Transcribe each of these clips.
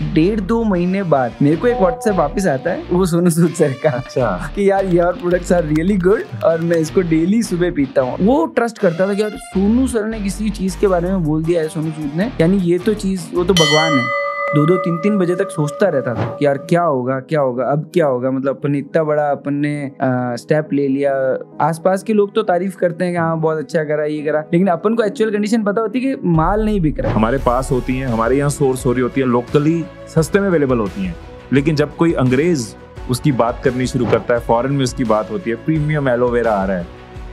1.5-2 महीने बाद मेरे को एक व्हाट्सएप वापस आता है, वो सोनू सूद सर का। अच्छा। कि यार your products are really good और मैं इसको डेली सुबह पीता हूँ। वो ट्रस्ट करता था कि यार सोनू सर ने किसी चीज के बारे में बोल दिया है, सोनू सूद ने, यानी ये तो चीज, वो तो भगवान है। 2-2, 3-3 बजे तक सोचता रहता था कि यार क्या होगा, अब क्या होगा। मतलब अपन इतना बड़ा अपन ने स्टेप ले लिया। आसपास के लोग तो तारीफ करते हैं कि हाँ बहुत अच्छा करा, ये करा, लेकिन अपन को एक्चुअल कंडीशन पता होती है कि माल नहीं बिक रहा है। हमारे पास होती हैं, हमारे यहाँ सोर्स हो रही होती है, लोकली सस्ते में अवेलेबल होती हैं, लेकिन जब कोई अंग्रेज उसकी बात करनी शुरू करता है, फॉरेन में उसकी बात होती है, प्रीमियम एलोवेरा आ रहा है,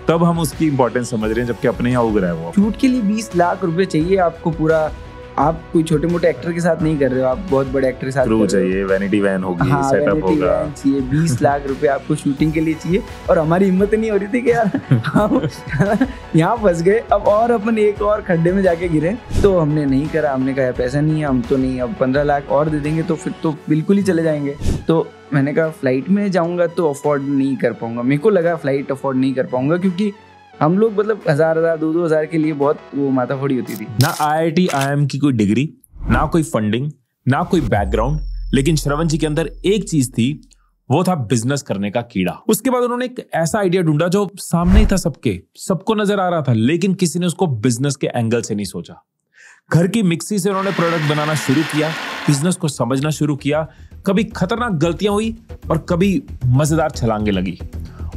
तब हम उसकी इंपॉर्टेंस समझ रहे हैं, जबकि अपने यहाँ उग रहा है वो। शूट के लिए 20 लाख रुपए चाहिए आपको पूरा। आप कोई छोटे मोटे एक्टर के साथ नहीं कर रहे हो, आप बहुत बड़े एक्टर के साथ क्रू चाहिए, वैनिटी वैन होगी, हाँ, सेटअप होगा, चाहिए 20 लाख रुपए आपको शूटिंग के लिए चाहिए। और हमारी हिम्मत नहीं हो रही थी कि यार हम यहाँ फंस गए, अब और अपन एक और खड्डे में जाके गिरे, तो हमने नहीं करा। हमने कहा पैसा नहीं है, हम तो नहीं, अब 15 लाख और दे देंगे तो फिर तो बिल्कुल ही चले जाएंगे। तो मैंने कहा फ्लाइट में जाऊंगा तो अफोर्ड नहीं कर पाऊंगा। मेरे को लगा फ्लाइट अफोर्ड नहीं कर पाऊंगा, क्योंकि हम लोग मतलब 1000, 2,000 के लिए बहुत वो माथाफोड़ी होती थी। ना IIT IIM की कोई डिग्री, ना कोई फंडिंग, ना कोई बैकग्राउंड, लेकिन श्रवण जी के अंदर एक चीज थी, वो था बिजनेस करने का कीड़ा। उसके बाद उन्होंने एक ऐसा आइडिया ढूंढा जो सामने ही था, सबको नजर आ रहा था, लेकिन किसी ने उसको बिजनेस के एंगल से नहीं सोचा। घर की मिक्सी से उन्होंने प्रोडक्ट बनाना शुरू किया, बिजनेस को समझना शुरू किया। कभी खतरनाक गलतियां हुई और कभी मजेदार छलांगे लगी,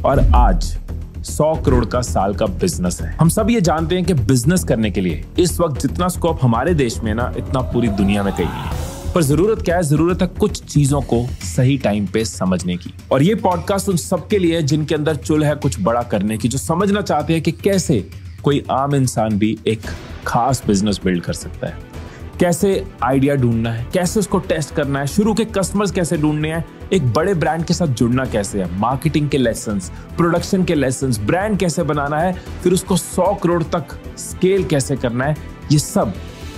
और आज 100 करोड़ का साल का बिजनेस है। हम सब ये जानते हैं कि बिजनेस करने के लिए इस वक्त जितना स्कोप हमारे देश में ना, इतना पूरी दुनिया में कहीं नहीं है। पर जरूरत क्या है? जरूरत है कुछ चीजों को सही टाइम पे समझने की। और ये पॉडकास्ट उन सबके लिए है जिनके अंदर चुल है कुछ बड़ा करने की, जो समझना चाहते हैं कि कैसे कोई आम इंसान भी एक खास बिजनेस बिल्ड कर सकता है, कैसे आइडिया ढूंढना है, कैसे उसको टेस्ट करना है, शुरू के कस्टमर्स कैसे ढूंढने हैं, एक बड़े ब्रांड के साथ जुड़ना कैसे है, मार्केटिंग के लेसन्स, प्रोडक्शन के लेसन्स, ब्रांड कैसे बनाना है, फिर उसको 100 करोड़ तक स्केल कैसे करना है, ये सब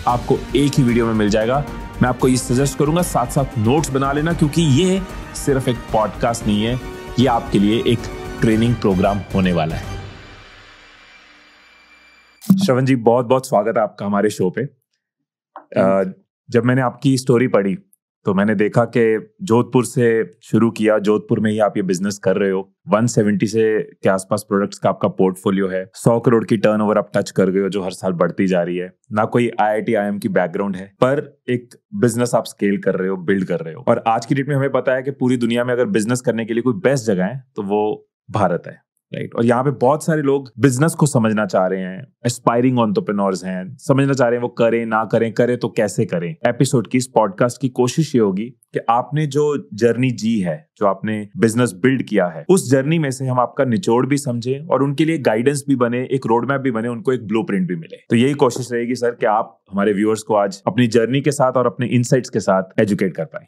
आपको एक ही वीडियो में मिल जाएगा। मैं आपको ये सजेस्ट करूंगा साथ साथ नोट्स बना लेना, क्योंकि ये सिर्फ एक पॉडकास्ट नहीं है, ये आपके लिए एक ट्रेनिंग प्रोग्राम होने वाला है। श्रवण जी, बहुत बहुत स्वागत है आपका हमारे शो पे। जब मैंने आपकी स्टोरी पढ़ी तो मैंने देखा कि जोधपुर से शुरू किया, जोधपुर में ही आप ये बिजनेस कर रहे हो, 170 से के आसपास प्रोडक्ट्स का आपका पोर्टफोलियो है, 100 करोड़ की टर्नओवर आप टच कर गए हो, जो हर साल बढ़ती जा रही है। ना कोई IIT IIM की बैकग्राउंड है, पर एक बिजनेस आप स्केल कर रहे हो, बिल्ड कर रहे हो। और आज की डेट में हमें पता है कि पूरी दुनिया में अगर बिजनेस करने के लिए कोई बेस्ट जगह है तो वो भारत है, राइट। और यहाँ पे बहुत सारे लोग बिजनेस को समझना चाह रहे हैं, एस्पायरिंग एंटरप्रेन्योर्स हैं, समझना चाह रहे हैं वो करें ना करें, करें तो कैसे करें। एपिसोड की, इस पॉडकास्ट की कोशिश ये होगी कि आपने जो जर्नी जी है, जो आपने बिजनेस बिल्ड किया है, उस जर्नी में से हम आपका निचोड़ भी समझें और उनके लिए गाइडेंस भी बने, एक रोड मैप भी बने, उनको एक ब्लूप्रिंट भी मिले। तो यही कोशिश रहेगी सर कि आप हमारे व्यूअर्स को आज अपनी जर्नी के साथ और अपने इनसाइट्स के साथ एजुकेट कर पाए।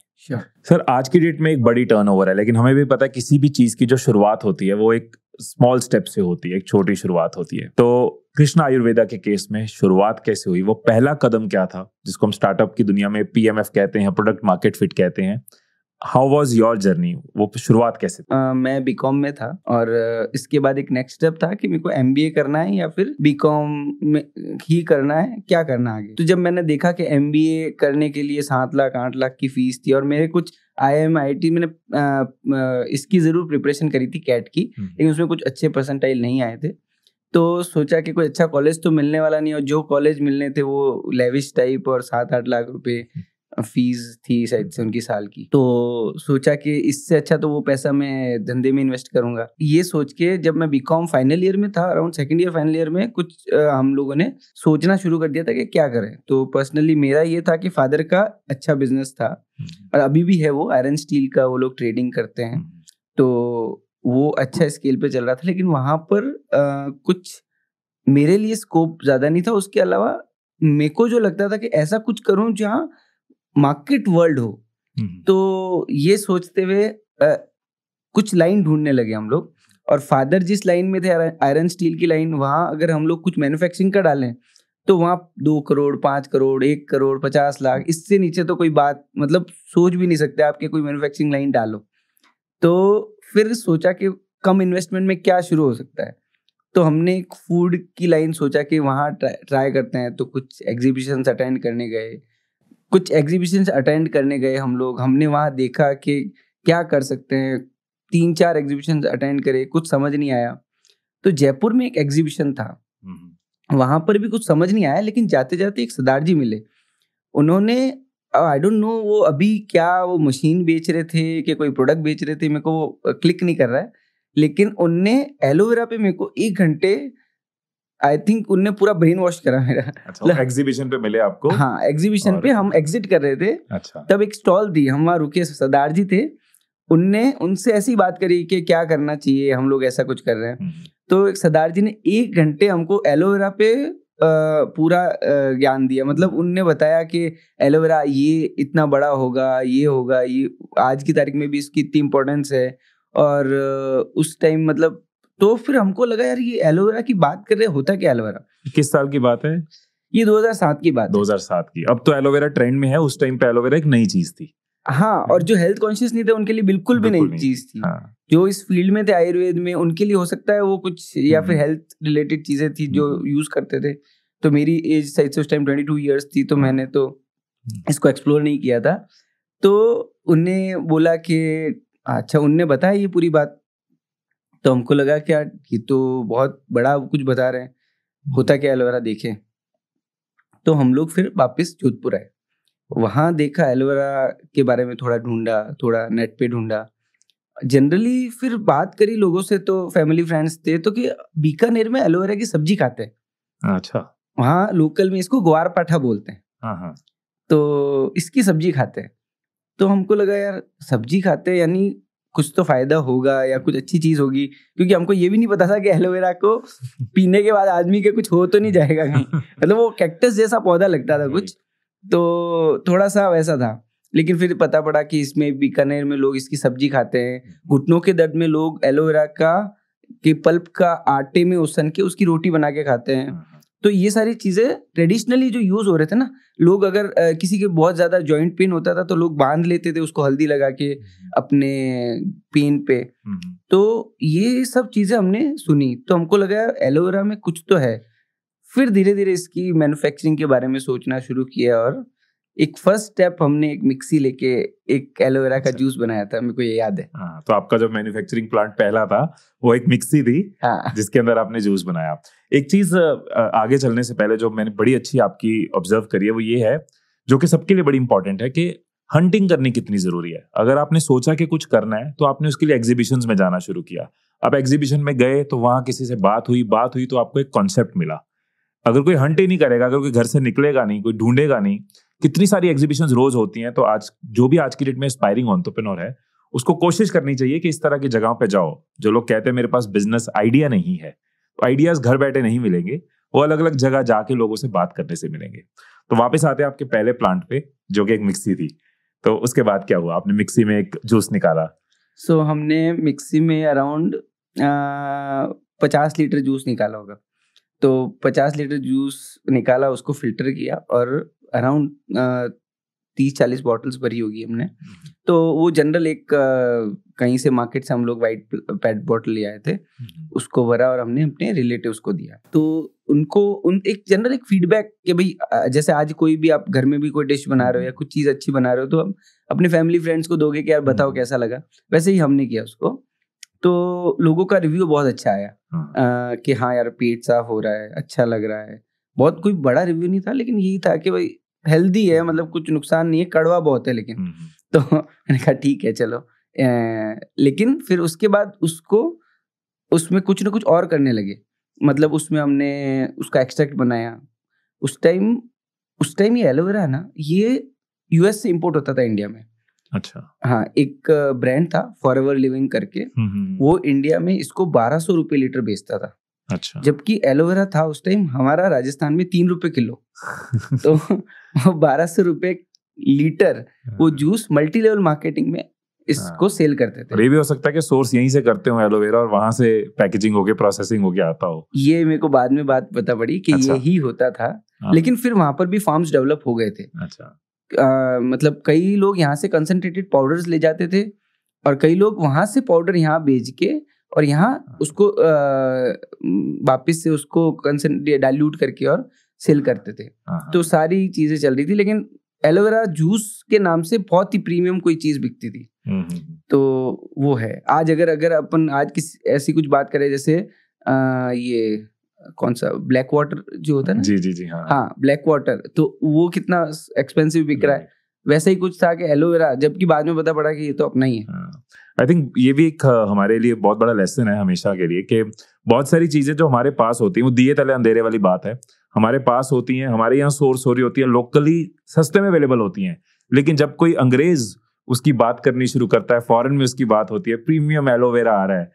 सर, आज की डेट में एक बड़ी टर्नओवर है, लेकिन हमें भी पता है किसी भी चीज की जो शुरुआत होती है वो एक स्मॉल स्टेप से होती है, एक छोटी शुरुआत होती है। तो कृष्ण आयुर्वेदा के केस में शुरुआत कैसे हुई, वो पहला कदम क्या था, जिसको हम स्टार्टअप की दुनिया में PMF कहते हैं, प्रोडक्ट मार्केट फिट कहते हैं। हाउ वाज योर जर्नी, वो शुरुआत कैसे थी? मैं बीकॉम में था और इसके बाद एक नेक्स्ट स्टेप था कि मेरे को MBA करना है या फिर बीकॉम में ही करना है, क्या करना आगे। तो जब मैंने देखा कि MBA करने के लिए 7 लाख 8 लाख की फीस थी, और मेरे कुछ IIM IIT मैंने इसकी जरूर प्रिपरेशन करी थी, कैट की, लेकिन उसमें कुछ अच्छे परसेंटाइल नहीं आए थे। तो सोचा कि कोई अच्छा कॉलेज तो मिलने वाला नहीं, और जो कॉलेज मिलने थे वो लेविश टाइप, और 7-8 लाख रुपए फीस थी शायद से उनकी साल की। तो सोचा कि इससे अच्छा तो वो पैसा मैं धंधे में इन्वेस्ट करूंगा। ये सोच के जब मैं बीकॉम फाइनल ईयर में था, around second year final year में, कुछ हम लोगों ने सोचना शुरू कर दिया था कि क्या करें। तो पर्सनली मेरा ये था कि फादर का अच्छा बिजनेस था, और अभी भी है, वो आयरन स्टील का वो लोग ट्रेडिंग करते हैं, तो वो अच्छा स्केल पे चल रहा था। लेकिन वहां पर कुछ मेरे लिए स्कोप ज्यादा नहीं था। उसके अलावा मेरे को जो लगता था कि ऐसा कुछ करूं जहां मार्केट वर्ल्ड हो। तो ये सोचते हुए कुछ लाइन ढूंढने लगे हम लोग, और फादर जिस लाइन में थे, आयरन स्टील की लाइन, वहां अगर हम लोग कुछ मैन्युफैक्चरिंग का डालें तो वहां 2 करोड़ 5 करोड़ 1 करोड़ 50 लाख, इससे नीचे तो कोई बात मतलब सोच भी नहीं सकते आपके कोई मैन्युफैक्चरिंग लाइन डालो। तो फिर सोचा कि कम इन्वेस्टमेंट में क्या शुरू हो सकता है। तो हमने एक फूड की लाइन सोचा कि वहाँ ट्राई करते हैं। तो कुछ एग्जीबिशंस अटेंड करने गए, कुछ एग्जीबिशंस अटेंड करने गए हम लोग, हमने वहाँ देखा कि क्या कर सकते हैं, 3-4 एग्जीबिशंस अटेंड करे, कुछ समझ नहीं आया। तो जयपुर में एक एग्जीबिशन था, वहाँ पर भी कुछ समझ नहीं आया, लेकिन जाते जाते एक सरदार जी मिले। उन्होंने आई डोंट नो वो अभी क्या वो मशीन बेच रहे थे कि कोई प्रोडक्ट बेच रहे थे, मेरे को वो क्लिक नहीं कर रहा है, लेकिन उनने एलोवेरा पे मेरे को 1 घंटे आई थिंक उनने पूरा ब्रेन वॉश करा मेरा। अच्छा, एग्जीबिशन पे मिले आपको? हाँ, एग्जीबिशन पे हम एग्जिट कर रहे थे। अच्छा। तब एक स्टॉल थी, हम वहाँ रुके, सरदार जी थे, उनने उनसे ऐसी बात करी कि क्या करना चाहिए, हम लोग ऐसा कुछ कर रहे हैं। तो एक सरदार जी ने 1 घंटे हमको एलोवेरा पे पूरा ज्ञान दिया। मतलब उनने बताया कि एलोवेरा ये इतना बड़ा होगा, ये होगा, ये आज की तारीख में भी इसकी इतनी इम्पोर्टेंस है। और उस टाइम मतलब तो फिर हमको लगा यार ये एलोवेरा की बात कर रहे, होता क्या एलोवेरा? किस साल की बात है ये? 2007 की बात है। 2007 की। अब तो एलोवेरा ट्रेंड में है, उस टाइम पे एलोवेरा एक नई चीज थी। हाँ, और जो हेल्थ कॉन्शियस नहीं थे उनके लिए बिल्कुल भी नई चीज थी। हाँ। जो इस फील्ड में थे आयुर्वेद में, उनके लिए हो सकता है वो कुछ या फिर हेल्थ रिलेटेड चीजें थी जो यूज करते थे। तो मेरी एज शायद से उस टाइम 22 इयर्स थी, तो मैंने तो इसको एक्सप्लोर नहीं किया था। तो उनने बोला कि अच्छा, उनने बताया ये पूरी बात, तो हमको लगा कि यार ये तो बहुत बड़ा कुछ बता रहे हैं, होता क्या एलोवेरा देखें। तो हम लोग फिर वापस जोधपुर आए, वहाँ देखा एलोवेरा के बारे में, थोड़ा ढूंढा, थोड़ा नेट पे ढूंढा, जनरली फिर बात करी लोगों से, तो फैमिली फ्रेंड्स थे तो कि बीकानेर में एलोवेरा की सब्जी खाते हैं। अच्छा। वहाँ लोकल में इसको ग्वार पाठा बोलते हैं। हाँ। तो इसकी सब्जी खाते हैं। तो हमको लगा यार सब्जी खाते हैं यानी कुछ तो फायदा होगा या कुछ अच्छी चीज होगी, क्योंकि हमको ये भी नहीं पता था कि एलोवेरा को पीने के बाद आदमी के कुछ हो तो नहीं जाएगा कहीं। मतलब वो कैक्टस जैसा पौधा लगता था कुछ, तो थोड़ा सा वैसा था। लेकिन फिर पता पड़ा कि इसमें बीकानेर में लोग इसकी सब्जी खाते हैं। घुटनों के दर्द में लोग एलोवेरा के पल्प का आटे में उसन के उसकी रोटी बना के खाते हैं। तो ये सारी चीजें ट्रेडिशनली जो यूज हो रहे थे ना, लोग अगर किसी के बहुत ज्यादा जॉइंट पेन होता था तो लोग बांध लेते थे उसको हल्दी लगा के अपने पेन पे। तो ये सब चीजें हमने सुनी, तो हमको लगा एलोवेरा में कुछ तो है। फिर धीरे धीरे इसकी मैन्युफैक्चरिंग के बारे में सोचना शुरू किया, और एक फर्स्ट स्टेप हमने एक मिक्सी लेके एक एलोवेरा का जूस बनाया था, मेरे को ये याद है। हाँ, तो आपका जो मैन्युफैक्चरिंग प्लांट पहला था वो एक मिक्सी थी। हाँ। जिसके अंदर आपने जूस बनाया। एक चीज आगे चलने से पहले जो मैंने बड़ी अच्छी आपकी ऑब्जर्व करी है वो ये है, जो कि सबके लिए बड़ी इंपॉर्टेंट है, कि हंटिंग करनी कितनी जरूरी है। अगर आपने सोचा कि कुछ करना है तो आपने उसके लिए एग्जीबिशंस में जाना शुरू किया। अब एग्जीबिशन में गए तो वहां किसी से बात हुई तो आपको एक कॉन्सेप्ट मिला। अगर कोई हंट ही नहीं करेगा, अगर कोई घर से निकलेगा नहीं, कोई ढूंढेगा नहीं, कितनी सारी एग्जीबिशंस रोज होती हैं। तो आज जो भी आज की डेट में एस्पायरिंग एंटरप्रेन्योर है, उसको कोशिश करनी चाहिए कि इस तरह की जगहों पे जाओ। जो लोग कहते हैं मेरे पास बिजनेस आइडिया नहीं है, तो आइडियाज घर बैठे नहीं मिलेंगे, वो अलग अलग जगह जाके लोगों से बात करने से मिलेंगे। तो वापस आते हैं आपके पहले प्लांट पे, जो कि एक मिक्सी थी। तो उसके बाद क्या हुआ? आपने मिक्सी में एक जूस निकाला। सो हमने मिक्सी में अराउंड 50 लीटर जूस निकाला होगा। तो 50 लीटर जूस निकाला, उसको फिल्टर किया, और अराउंड 30-40 बॉटल्स भरी होगी हमने। तो वो जनरल एक कहीं से मार्केट से हम लोग वाइट पेट बॉटल ले आए थे, उसको भरा और हमने अपने रिलेटिव्स को दिया। तो उनको एक जनरल एक फीडबैक कि भाई जैसे आज कोई भी आप घर में भी कोई डिश बना रहे हो या कुछ चीज़ अच्छी बना रहे हो, तो हम अपने फैमिली फ्रेंड्स को दोगे कि यार बताओ कैसा लगा। वैसे ही हमने किया उसको, तो लोगों का रिव्यू बहुत अच्छा आया कि हाँ यार पेट साफ हो रहा है, अच्छा लग रहा है। बहुत कोई बड़ा रिव्यू नहीं था, लेकिन यही था कि भाई हेल्दी है, मतलब कुछ नुकसान नहीं है, कड़वा बहुत है लेकिन। तो मैंने कहा ठीक है चलो। लेकिन फिर उसके बाद उसको उसमें कुछ ना कुछ और करने लगे। मतलब उसमें हमने उसका एक्सट्रैक्ट बनाया। उस टाइम ये एलोवेरा है ना, ये यूएस से इंपोर्ट होता था इंडिया में। अच्छा। हाँ, एक ब्रांड था फॉरएवर लिविंग करके, वो इंडिया में इसको 1200 रुपये लीटर बेचता था। अच्छा। जबकि एलोवेरा था उस टाइम हमारा राजस्थान में 3 रुपए किलो। तो 1200 रुपये लीटर वो जूस मल्टी लेवल मार्केटिंग में इसको सेल करते थे। ये भी हो सकता है कि सोर्स यहीं से करते हो एलोवेरा, और वहां से पैकेजिंग होके प्रोसेसिंग होके आता हो। ये मेरे को बाद में बात पता पड़ी कि अच्छा। यही होता था। लेकिन फिर वहां पर भी फार्म्स डेवलप हो गए थे। अच्छा। मतलब कई लोग यहाँ से कंसंट्रेटेड पाउडर्स ले जाते थे, और कई लोग वहां से पाउडर यहाँ बेच के और यहाँ उसको वापस से उसको डाइल्यूट करके और सेल करते थे। तो सारी चीजें चल रही थी। लेकिन एलोवेरा जूस के नाम से बहुत ही प्रीमियम कोई चीज बिकती थी। तो वो है। आज अगर अपन आज किसी ऐसी कुछ बात करें, जैसे ये कौन सा ब्लैक वाटर जो होता है ना, जी हाँ ब्लैक वाटर, तो वो कितना एक्सपेंसिव बिक रहा है, वैसा ही कुछ था कि एलोवेरा, जबकि बाद में पता पड़ा कि ये तो अपना ही है। आई थिंक ये भी एक हमारे लिए बहुत बड़ा लेसन है हमेशा के लिए, कि बहुत सारी चीजें जो हमारे पास होती हैं वो दिए तले अंधेरे वाली बात है, हमारे पास होती हैं, हमारे यहाँ सोर्स हो रही होती है, लोकली सस्ते में अवेलेबल होती हैं, लेकिन जब कोई अंग्रेज उसकी बात करनी शुरू करता है, फॉरेन में उसकी बात होती है, प्रीमियम एलोवेरा आ रहा है,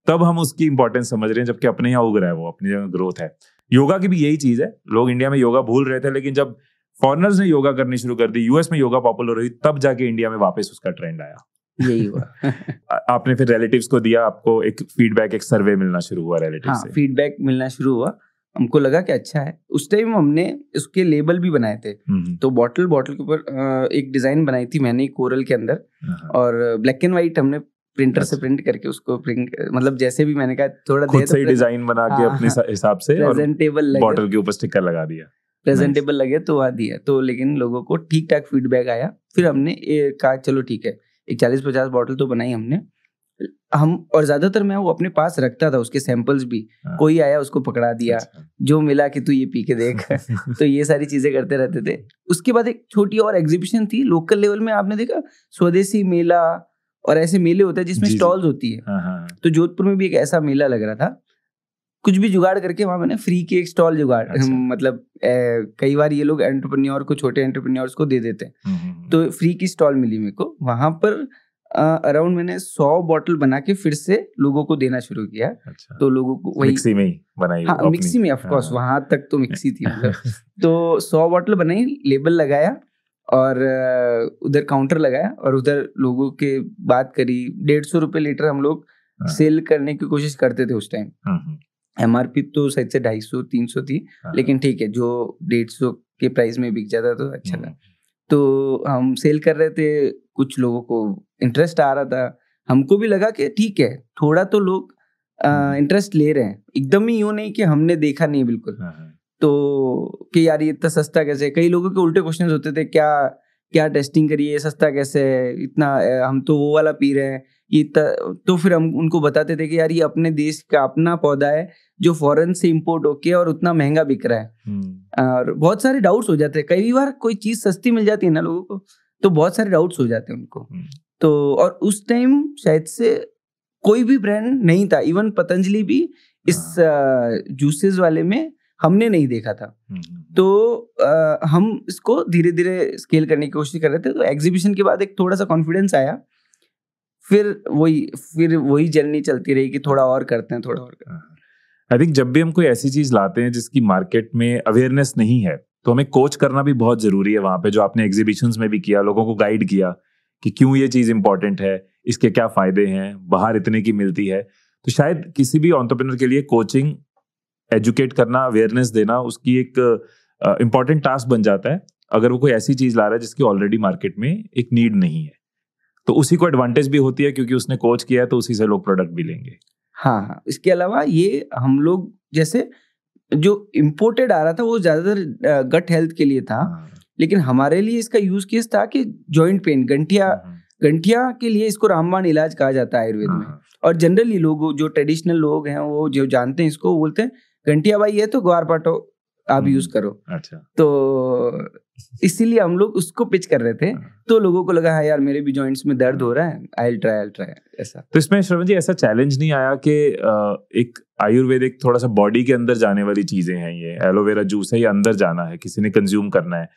तब हम उसकी इंपॉर्टेंस समझ रहे हैं, जबकि अपने यहाँ उग रहा है, वो अपनी जगह ग्रोथ है। योगा की भी यही चीज है, लोग इंडिया में योगा भूल रहे थे, लेकिन जब फॉरेनर्स ने योगा करनी शुरू कर दी, यूएस में योगा पॉपुलर हुई, तब जाके इंडिया में वापस उसका ट्रेंड आया। यही हुआ। आपने फिर रिलेटिव्स को दिया, आपको एक फीडबैक, एक सर्वे मिलना शुरू हुआ रिलेटिव से? फीडबैक मिलना शुरू हुआ, हमको लगा कि अच्छा है। उस टाइम हमने उसके लेबल भी बनाए थे, तो बॉटल के ऊपर एक डिजाइन बनाई थी मैंने कोरल के अंदर, और ब्लैक एंड व्हाइट हमने प्रिंटर से प्रिंट करके उसको प्रिंट, मतलब जैसे भी मैंने कहा थोड़ा खुद से ही डिजाइन बना के अपने हिसाब से प्रेजेंटेबल बॉटल के ऊपर स्टिकर लगा दिया, प्रेजेंटेबल लगे तो वहाँ दिया। तो लेकिन लोगों को ठीक ठाक फीडबैक आया। फिर हमने कहा चलो ठीक है, एक 40-50 बॉटल तो बनाई हमने हम, और ज्यादातर मैं वो अपने पास रखता था, उसके सैंपल्स भी। कोई आया उसको पकड़ा दिया, जो मिला कि तू ये पी के देख। तो ये सारी चीजें करते रहते थे। उसके बाद एक छोटी और एग्जीबिशन थी लोकल लेवल में, आपने देखा स्वदेशी मेला और ऐसे मेले होते हैं जिसमें स्टॉल्स होती है। तो जोधपुर में भी एक ऐसा मेला लग रहा था, कुछ भी जुगाड़ करके वहां मैंने फ्री की एक स्टॉल जुगाड़, मतलब कई बार ये लोग एंटरप्रेन्योर को, छोटे एंटरप्रेन्योर्स को दे देते हैं, तो फ्री की स्टॉल मिली मेरे को। वहां पर अराउंड मैंने 100 बॉटल बना के फिर से लोगों को देना शुरू किया। तो लोगों को वही मिक्सी में ही बनाई? हाँ, मिक्सी में, ऑफ कोर्स वहां तक तो मिक्सी थी मतलब। तो 100 बॉटल बनाई, लेबल लगाया और उधर काउंटर लगाया, और उधर लोगों के बात करी। 150 रुपए लीटर हम लोग सेल करने की कोशिश करते थे उस टाइम। एमआरपी तो शायद से 250-300 थी, लेकिन ठीक है, जो 150 के प्राइस में बिक जाता तो अच्छा था। तो हम सेल कर रहे थे, कुछ लोगों को इंटरेस्ट आ रहा था, हमको भी लगा कि ठीक है, थोड़ा तो लोग इंटरेस्ट ले रहे हैं, एकदम ही यूं नहीं कि हमने देखा नहीं बिल्कुल। तो कि यार ये इतना सस्ता कैसे, कई लोगों के उल्टे क्वेश्चंस होते थे, क्या टेस्टिंग करिए, सस्ता कैसे है इतना, हम तो वो वाला पी रहे हैं ये। तो फिर हम उनको बताते थे कि यार ये अपने देश का अपना पौधा है जो फॉरेन से इंपोर्ट होके और उतना महंगा बिक रहा है। और बहुत सारे डाउट्स हो जाते हैं, कई बार कोई चीज सस्ती मिल जाती है ना लोगों को, तो बहुत सारे डाउट्स हो जाते हैं उनको। तो और उस टाइम शायद से कोई भी ब्रांड नहीं था, इवन पतंजलि भी इस जूसेस वाले में हमने नहीं देखा था। तो हम इसको धीरे धीरे स्केल करने की कोशिश कर रहे थे। तो एग्जीबिशन के बाद एक थोड़ा सा कॉन्फिडेंस आया, फिर वही जर्नी चलती रही कि थोड़ा और करते हैं, थोड़ा और करते हैं। आई थिंक जब भी हम कोई ऐसी चीज लाते हैं जिसकी मार्केट में अवेयरनेस नहीं है, तो हमें कोच करना भी बहुत जरूरी है। वहां पे जो आपने एग्जीबिशंस में भी किया, लोगों को गाइड किया कि क्यों ये चीज इंपॉर्टेंट है, इसके क्या फायदे हैं, बाहर इतने की मिलती है। तो शायद किसी भी एंटरप्रेन्योर के लिए कोचिंग, एजुकेट करना, अवेयरनेस देना उसकी एक इम्पॉर्टेंट टास्क बन जाता है, अगर वो कोई ऐसी चीज ला रहा है जिसकी ऑलरेडी मार्केट में एक नीड नहीं है। तो उसी को एडवांटेज भी होती है, क्योंकि उसने कोच किया है, तो उसी से लोग प्रोडक्ट भी लेंगे। हाँ, इसके अलावा ये हम लोग जैसे जो इम्पोर्टेड आ रहा था वो ज्यादातर गट हेल्थ के लिए था, लेकिन हमारे लिए इसका यूज केस था कि जॉइंट पेन, गंठिया के लिए इसको रामबाण इलाज कहा जाता है आयुर्वेद में। और जनरली लोग जो ट्रेडिशनल लोग हैं वो जो जानते हैं इसको, बोलते हैं गंठिया भाई है तो ग्वार पाटो आप यूज करो। अच्छा। तो इसीलिए हम लोग उसको पिच कर रहे थे। तो लोगों को लगा, हाँ यार मेरे भी जॉइंट्स में दर्द हो रहा है, आई ट्राई ऐसा। तो इसमें श्रवण जी ऐसा चैलेंज नहीं आया कि एक आयुर्वेदिक थोड़ा सा बॉडी के अंदर जाने वाली चीजें हैं, ये एलोवेरा जूस है, ये अंदर जाना है, किसी ने कंज्यूम करना है,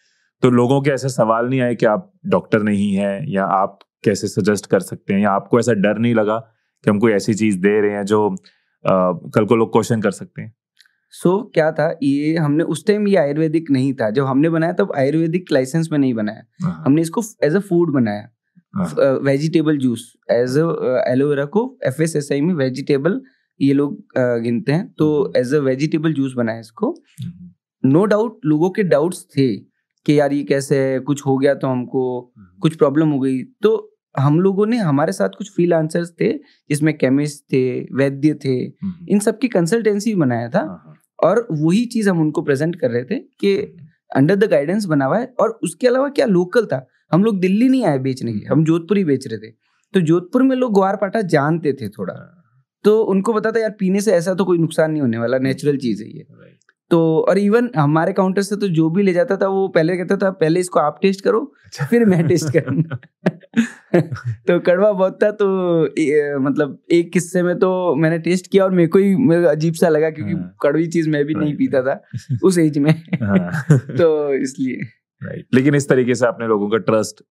तो लोगों के ऐसे सवाल नहीं आए कि आप डॉक्टर नहीं है, या आप कैसे सजेस्ट कर सकते हैं, या आपको ऐसा डर नहीं लगा कि हम कोई ऐसी चीज दे रहे हैं जो कल को लोग क्वेश्चन कर सकते हैं? क्या था, ये हमने उस टाइम ये आयुर्वेदिक नहीं था, जब हमने बनाया तब आयुर्वेदिक लाइसेंस में नहीं बनाया, हमने इसको एज अ फूड बनाया, वेजिटेबल जूस एज एलोवेरा को FSSAI में वेजिटेबल ये लोग गिनते हैं, तो एज अ वेजिटेबल जूस बनाया इसको। नो डाउट लोगों के डाउट्स थे कि यार ये कैसे है, कुछ हो गया तो हमको कुछ प्रॉब्लम हो गई। तो हम लोगों ने, हमारे साथ कुछ फ्रीलांसर्स थे जिसमें केमिस्ट थे, वैद्य थे, इन सब की कंसल्टेंसी बनाया था, और वही चीज हम उनको प्रेजेंट कर रहे थे कि अंडर द गाइडेंस बना हुआ है। और उसके अलावा क्या लोकल था, हम लोग दिल्ली नहीं आए बेचने के लिए, हम जोधपुर ही बेच रहे थे। तो जोधपुर में लोग ग्वारपाठा जानते थे थोड़ा, तो उनको पता था यार पीने से ऐसा तो कोई नुकसान नहीं होने वाला, नेचुरल चीज है ये। तो और इवन हमारे काउंटर से तो जो भी ले जाता था वो पहले कहता था पहले इसको आप टेस्ट करो फिर मैं टेस्ट करूंगा। तो कड़वा बहुत था, तो मतलब एक किस्से में तो मैंने टेस्ट किया और मेरे को ही अजीब सा लगा, क्योंकि कड़वी चीज मैं भी नहीं पीता था उस एज में। तो इसलिए लेकिन इस तरीके से आपने लोगों का ट्रस्ट,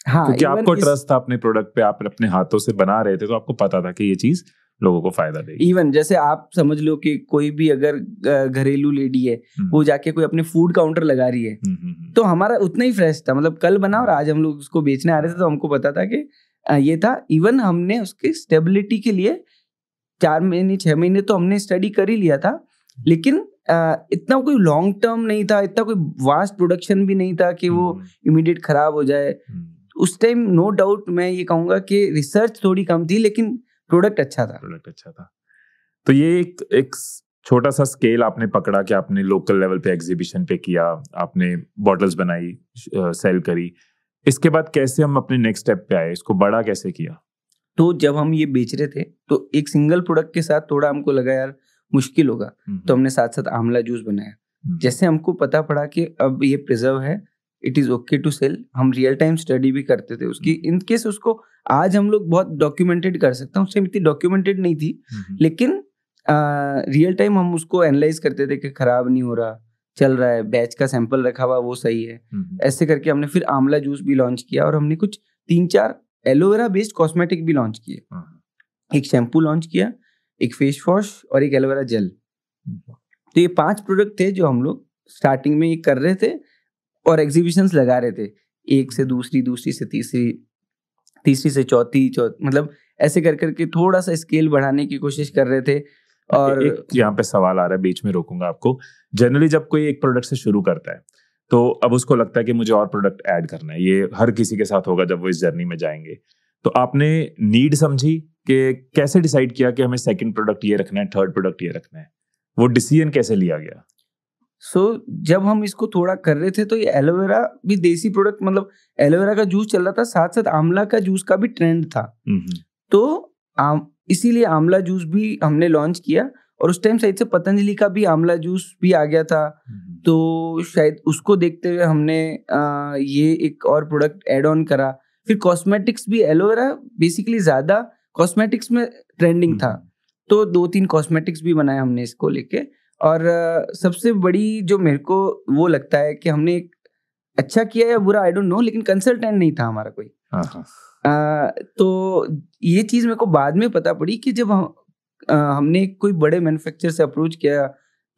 क्योंकि आपको ट्रस्ट था अपने प्रोडक्ट पे, आप अपने हाथों से बना रहे थे, तो आपको पता था कि ये चीज लोगों को फायदा देगी। इवन जैसे आप समझ लो कि कोई भी अगर घरेलू लेडी है वो जाके कोई अपने फूड काउंटर लगा रही है, तो हमारा उतना ही फ्रेश था, मतलब कल बना और आज हम लोग उसको बेचने आ रहे थे, तो हमको पता था कि ये था। इवन हमने उसकी स्टेबिलिटी के लिए 4 महीने 6 महीने तो हमने स्टडी कर ही लिया था, लेकिन इतना कोई लॉन्ग टर्म नहीं था, इतना कोई वास्ट प्रोडक्शन भी नहीं था कि वो इमीडिएट खराब हो जाए। उस टाइम नो डाउट मैं ये कहूंगा कि रिसर्च थोड़ी कम थी, लेकिन प्रोडक्ट अच्छा था। तो ये एक छोटा सा स्केल आपने पकड़ा कि आपने लोकल लेवल पे एग्जीबिशन पे किया, आपने बॉटल्स बनाई, सेल करी। इसके बाद कैसे हम अपने नेक्स्ट स्टेप पे आए, इसको बड़ा कैसे किया? तो जब हम ये बेच रहे थे तो एक सिंगल प्रोडक्ट के साथ थोड़ा हमको लगा यार मुश्किल होगा, तो हमने साथ साथ आंवला जूस बनाया। जैसे हमको पता पड़ा कि अब ये प्रिजर्व है, it is okay to sell, हम रियल टाइम स्टडी भी करते थे उसकी, इन केस उसको आज हम लोग बहुत डॉक्यूमेंटेड कर सकते हैं, उस टाइम इतनी डॉक्यूमेंटेड नहीं थी, लेकिन रियल टाइम हम उसको एनालाइज करते थे कि खराब नहीं हो रहा, चल रहा है, बैच का सैंपल रखा हुआ वो सही है। ऐसे करके हमने फिर आंवला जूस भी लॉन्च किया, और हमने कुछ 3-4 एलोवेरा बेस्ड कॉस्मेटिक भी लॉन्च किए। एक शैम्पू लॉन्च किया, एक फेस वॉश और एक एलोवेरा जेल। तो ये 5 प्रोडक्ट थे जो हम लोग स्टार्टिंग में ये कर रहे थे और एग्जीबिशंस लगा रहे थे, एक से दूसरी, दूसरी से तीसरी, तीसरी से चौथी, मतलब ऐसे कर करके थोड़ा सा स्केल बढ़ाने की कोशिश कर रहे थे। और एक यहाँ पे सवाल आ रहा है, बीच में रोकूंगा आपको। जनरली जब कोई एक प्रोडक्ट से शुरू करता है तो अब उसको लगता है कि मुझे और प्रोडक्ट ऐड करना है, ये हर किसी के साथ होगा जब वो इस जर्नी में जाएंगे। तो आपने नीड समझी कि कैसे डिसाइड किया कि हमें सेकंड प्रोडक्ट ये रखना है, थर्ड प्रोडक्ट ये रखना है, वो डिसीजन कैसे लिया गया? जब हम इसको थोड़ा कर रहे थे तो ये एलोवेरा भी देसी प्रोडक्ट, मतलब एलोवेरा का जूस चल रहा था, साथ साथ आंवला का जूस का भी ट्रेंड था। तो इसीलिए आंवला जूस भी हमने लॉन्च किया, और उस टाइम शायद से पतंजलि का भी आंवला जूस भी आ गया था, तो शायद उसको देखते हुए हमने ये एक और प्रोडक्ट ऐड ऑन करा। फिर कॉस्मेटिक्स भी, एलोवेरा बेसिकली ज्यादा कॉस्मेटिक्स में ट्रेंडिंग था, तो 2-3 कॉस्मेटिक्स भी बनाया हमने इसको लेके। और सबसे बड़ी जो मेरे को वो लगता है कि हमने एक अच्छा किया या बुरा आई डोंट नो, लेकिन कंसल्टेंट नहीं था हमारा कोई। तो ये चीज मेरे को बाद में पता पड़ी कि जब हमने कोई बड़े मैन्युफैक्चरर से अप्रोच किया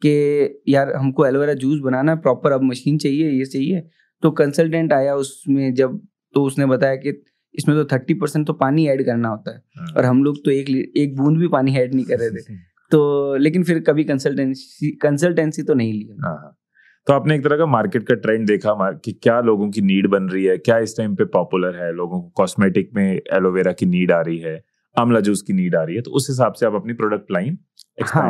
कि यार हमको एलोवेरा जूस बनाना है, प्रॉपर अब मशीन चाहिए, ये चाहिए, तो कंसल्टेंट आया उसमें जब, तो उसने बताया कि इसमें तो 30% तो पानी ऐड करना होता है, और हम लोग तो एक बूंद भी पानी ऐड नहीं कर रहे थे। तो लेकिन फिर कभी कंसल्टेंसी तो नहीं ली। तो आपने एक तरह का मार्केट का ट्रेंड देखा कि क्या लोगों की नीड बन रही है, क्या इस टाइम पे पॉपुलर है, लोगों को कॉस्मेटिक में एलोवेरा की नीड आ रही है, आंवला जूस की नीड आ रही है, तो उस हिसाब से आप अपनी प्रोडक्ट लाइन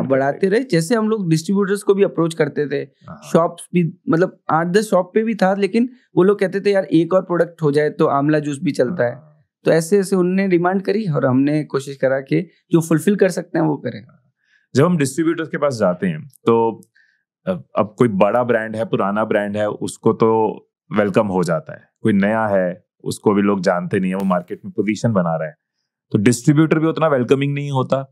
बढ़ाते रहे। जैसे हम लोग डिस्ट्रीब्यूटर्स को भी अप्रोच करते थे, शॉप्स भी, मतलब 8-10 शॉप पे भी था, लेकिन वो लोग कहते थे यार एक और प्रोडक्ट हो जाए तो आंवला जूस भी चलता है। तो ऐसे ऐसे उन्होंने डिमांड करी और हमने कोशिश करा कि जो फुलफिल कर सकते हैं वो करें। जब हम डिस्ट्रीब्यूटर्स के पास जाते हैं तो अब कोई बड़ा ब्रांड है, पुराना ब्रांड है, उसको तो वेलकम हो जाता है, कोई नया है उसको भी लोग जानते नहीं है, वो मार्केट में पोजीशन बना रहा है, तो डिस्ट्रीब्यूटर भी उतना वेलकमिंग नहीं होता,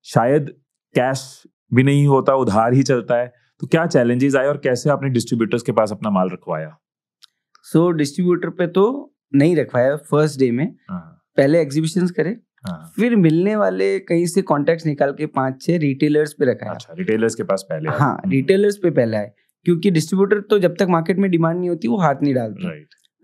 शायद कैश भी नहीं होता, उधार ही चलता है। तो क्या चैलेंजेस आए और कैसे आपने डिस्ट्रीब्यूटर्स के पास अपना माल रखवाया? डिस्ट्रीब्यूटर पे तो नहीं रखवाया फर्स्ट डे में, पहले एग्जीबिशंस करे, फिर मिलने वाले कहीं से कॉन्टेक्ट्स निकाल के 5-6 रिटेलर्स पे रखा है। अच्छा, रिटेलर्स के पास पहले? हाँ, रिटेलर्स पे पहले आए, क्योंकि डिस्ट्रीब्यूटर तो जब तक मार्केट में डिमांड नहीं होती वो हाथ नहीं डालता।